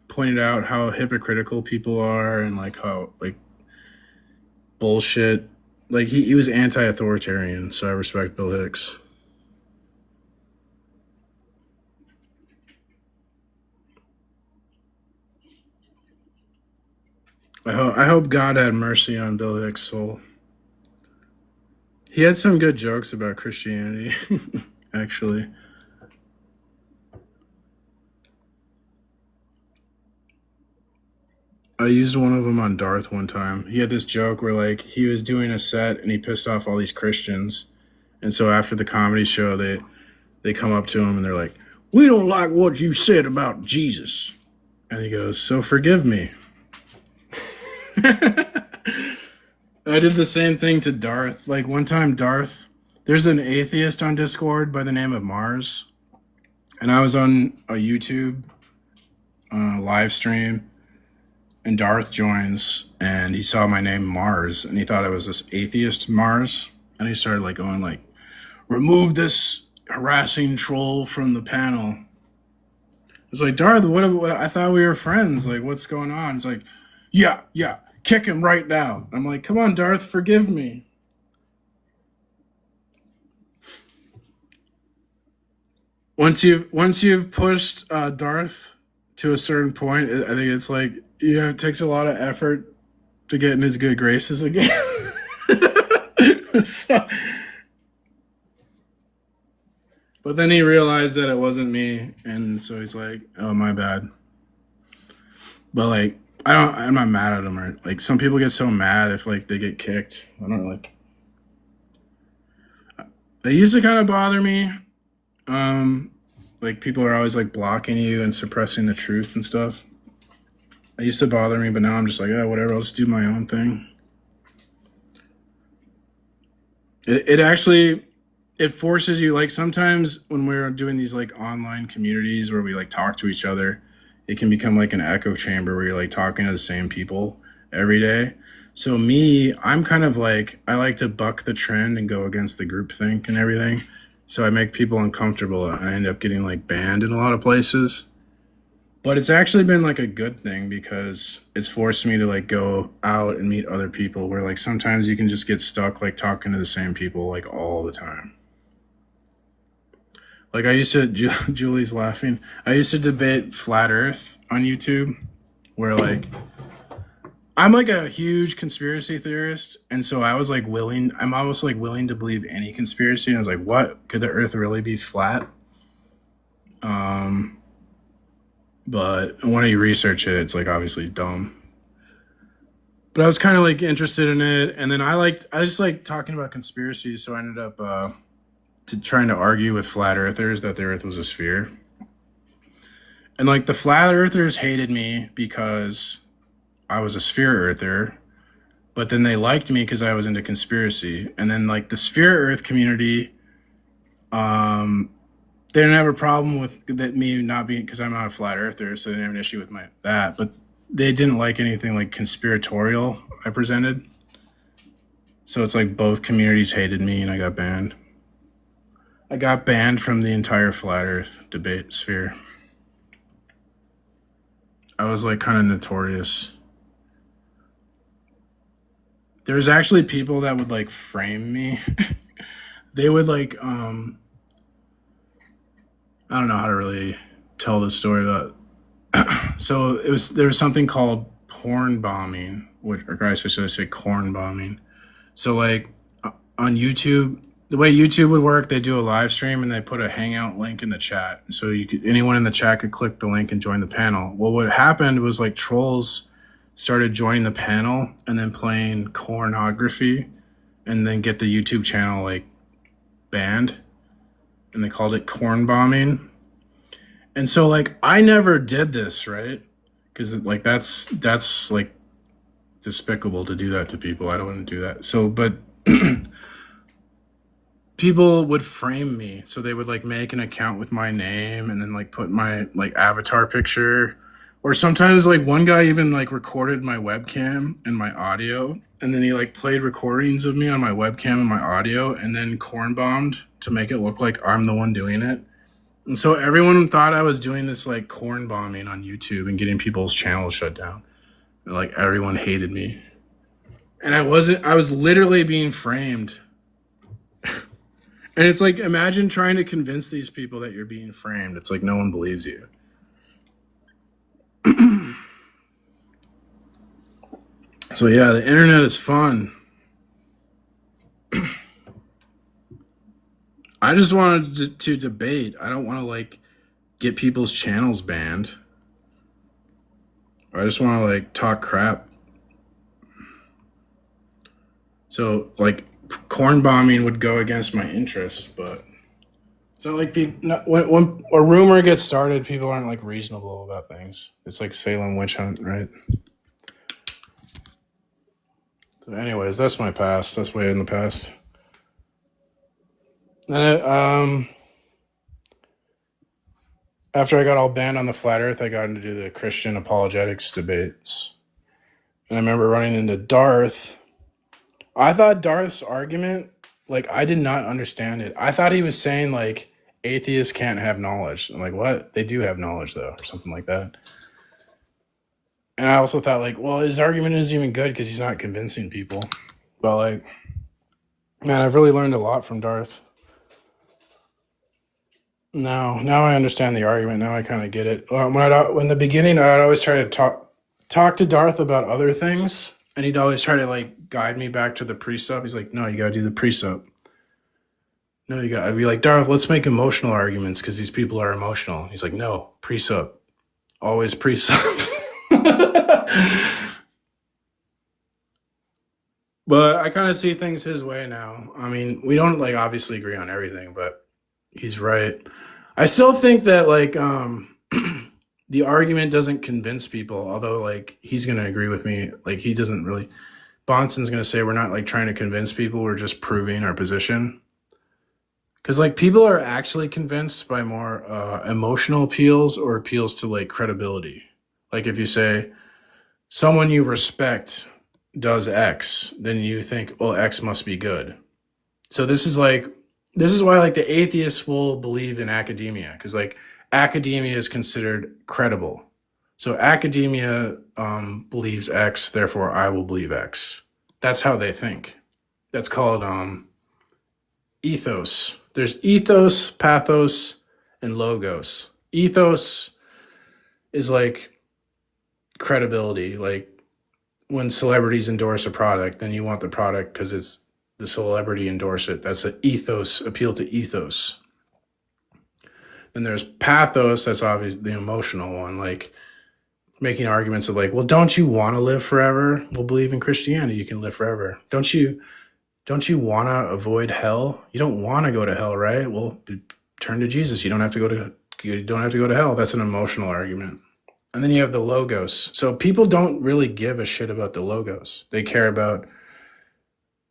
pointed out how hypocritical people are and like how like bullshit, like he was anti-authoritarian, so I respect Bill Hicks. I hope God had mercy on Bill Hicks' soul. He had some good jokes about Christianity, actually. I used one of them on Darth one time. He had this joke where like he was doing a set and he pissed off all these Christians. And so after the comedy show, they come up to him and they're like, "We don't like what you said about Jesus." And he goes, "So forgive me." I did the same thing to Darth. Like one time, there's an atheist on Discord by the name of Mars. And I was on a YouTube live stream. And Darth joins, and he saw my name Mars, and he thought I was this atheist Mars. And he started like going like, "Remove this harassing troll from the panel." It's like, Darth, what? I thought we were friends. Like, what's going on? It's like, yeah, kick him right now. I'm like, come on, Darth, forgive me. Once you've pushed Darth to a certain point, I think it's like it takes a lot of effort to get in his good graces again. So, but then he realized that it wasn't me, and so he's like, "Oh, my bad." But like, I'm not mad at him. Or like, some people get so mad if like they get kicked. I don't like. They used to kind of bother me. Like people are always like blocking you and suppressing the truth and stuff. It used to bother me, but now I'm just like, oh, whatever. I'll just do my own thing. It actually forces you, like sometimes when we're doing these like online communities where we like talk to each other, it can become like an echo chamber where you're like talking to the same people every day. So I'm kind of like, I like to buck the trend and go against the groupthink and everything. So I make people uncomfortable and I end up getting like banned in a lot of places. But it's actually been like a good thing because it's forced me to like go out and meet other people where like sometimes you can just get stuck like talking to the same people like all the time. Like I used to, Julie's laughing. I used to debate flat earth on YouTube where like I'm like a huge conspiracy theorist, and so I was like willing. I'm almost like willing to believe any conspiracy. And I was like, what could the Earth really be flat? Um, but when you research it, it's like obviously dumb. But I was kind of like interested in it, and then I just like talking about conspiracies, so I ended up trying to argue with flat earthers that the Earth was a sphere, and like the flat earthers hated me because I was a sphere earther, but then they liked me because I was into conspiracy, and then like the sphere Earth community, they didn't have a problem with that me not being because I'm not a flat earther, so they didn't have an issue with that, but they didn't like anything like conspiratorial I presented. So it's like both communities hated me and I got banned. I got banned from the entire flat earth debate sphere. I was like kind of notorious. There was actually people that would like frame me. They would like I don't know how to really tell the story about. So there was something called porn bombing, or guys, should I say corn bombing? So like on YouTube, the way YouTube would work, they do a live stream and they put a hangout link in the chat. So anyone in the chat could click the link and join the panel. Well, what happened was like trolls started joining the panel and then playing pornography and then get the YouTube channel like banned. And they called it corn bombing. And so like I never did this, right? Because like that's like despicable to do that to people. I don't want to do that. So but people would frame me. So they would like make an account with my name and then like put my like avatar picture. Or sometimes like one guy even like recorded my webcam and my audio, and then he like played recordings of me on my webcam and my audio and then corn bombed to make it look like I'm the one doing it. And so everyone thought I was doing this like corn bombing on YouTube and getting people's channels shut down. And like everyone hated me. And I was literally being framed. And it's like, imagine trying to convince these people that you're being framed. It's like no one believes you. So yeah, the internet is fun. I just wanted to debate. I don't want to like get people's channels banned. I just want to like talk crap. So like corn bombing would go against my interests, but so like when a rumor gets started, people aren't like reasonable about things. It's like Salem witch hunt, right? So anyways, that's my past. That's way in the past. Then after I got all banned on the flat earth, I got into the Christian apologetics debates. And I remember running into Darth. I thought Darth's argument, like, I did not understand it. I thought he was saying, like, atheists can't have knowledge. I'm like, what? They do have knowledge, though, or something like that. And I also thought, like, well, his argument isn't even good because he's not convincing people. But, like, man, I've really learned a lot from Darth. Now I understand the argument. Now I kind of get it. When the beginning, I'd always try to talk to Darth about other things, and he'd always try to like guide me back to the precept. He's like, "No, you got to do the precept. No, you got." I'd be like, "Darth, let's make emotional arguments because these people are emotional." He's like, "No, precept, always precept." But I kind of see things his way now. I mean, we don't like obviously agree on everything, but he's right. I still think that like the argument doesn't convince people, although like he's gonna agree with me. Like he doesn't really Bonson's gonna say we're not like trying to convince people, we're just proving our position. Cause like people are actually convinced by more emotional appeals or appeals to like credibility. Like if you say someone you respect does X, then you think, well, X must be good. So this is why like the atheists will believe in academia, because like academia is considered credible. So academia believes X, therefore I will believe X. That's how they think. That's called ethos. There's ethos, pathos, and logos. Ethos is like credibility. Like when celebrities endorse a product, then you want the product because it's the celebrity endorse it. That's an ethos, appeal to ethos. Then there's pathos, that's obviously the emotional one, like making arguments of like, well, don't you want to live forever? Well, believe in Christianity, you can live forever. Don't you want to avoid hell? You don't want to go to hell, right? Well, turn to Jesus. You don't have to go to hell. That's an emotional argument. And then you have the logos. So people don't really give a shit about the logos. They care about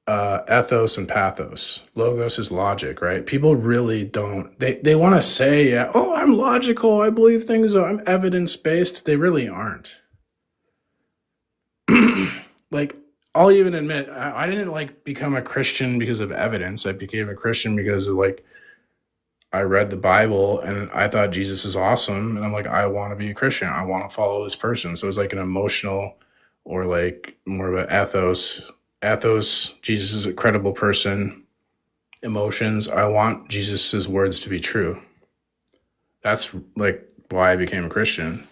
ethos and pathos. Logos is logic, right? People really don't. They want to say, yeah, oh, I'm logical. I believe things. I'm evidence-based. They really aren't. Like, I'll even admit, I didn't like become a Christian because of evidence. I became a Christian because of like, I read the Bible and I thought Jesus is awesome. And I'm like, I want to be a Christian. I want to follow this person. So it's like an emotional or like more of an ethos. Jesus is a credible person. Emotions. I want Jesus's words to be true. That's like why I became a Christian.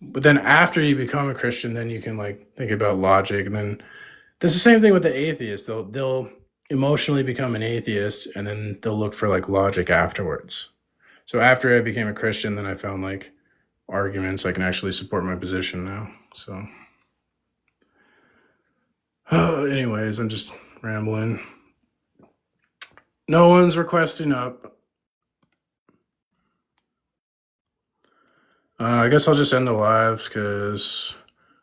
But then after you become a Christian, then you can like think about logic. And then there's the same thing with the atheist. They'll emotionally become an atheist and then they'll look for like logic afterwards. So after I became a Christian, then I found like arguments I can actually support my position now. So anyways, I'm just rambling. No one's requesting up. I guess I'll just end the live because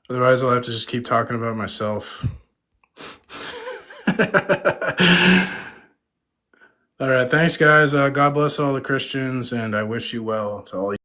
otherwise I'll have to just keep talking about myself. All right, thanks guys. God bless all the Christians and I wish you well to all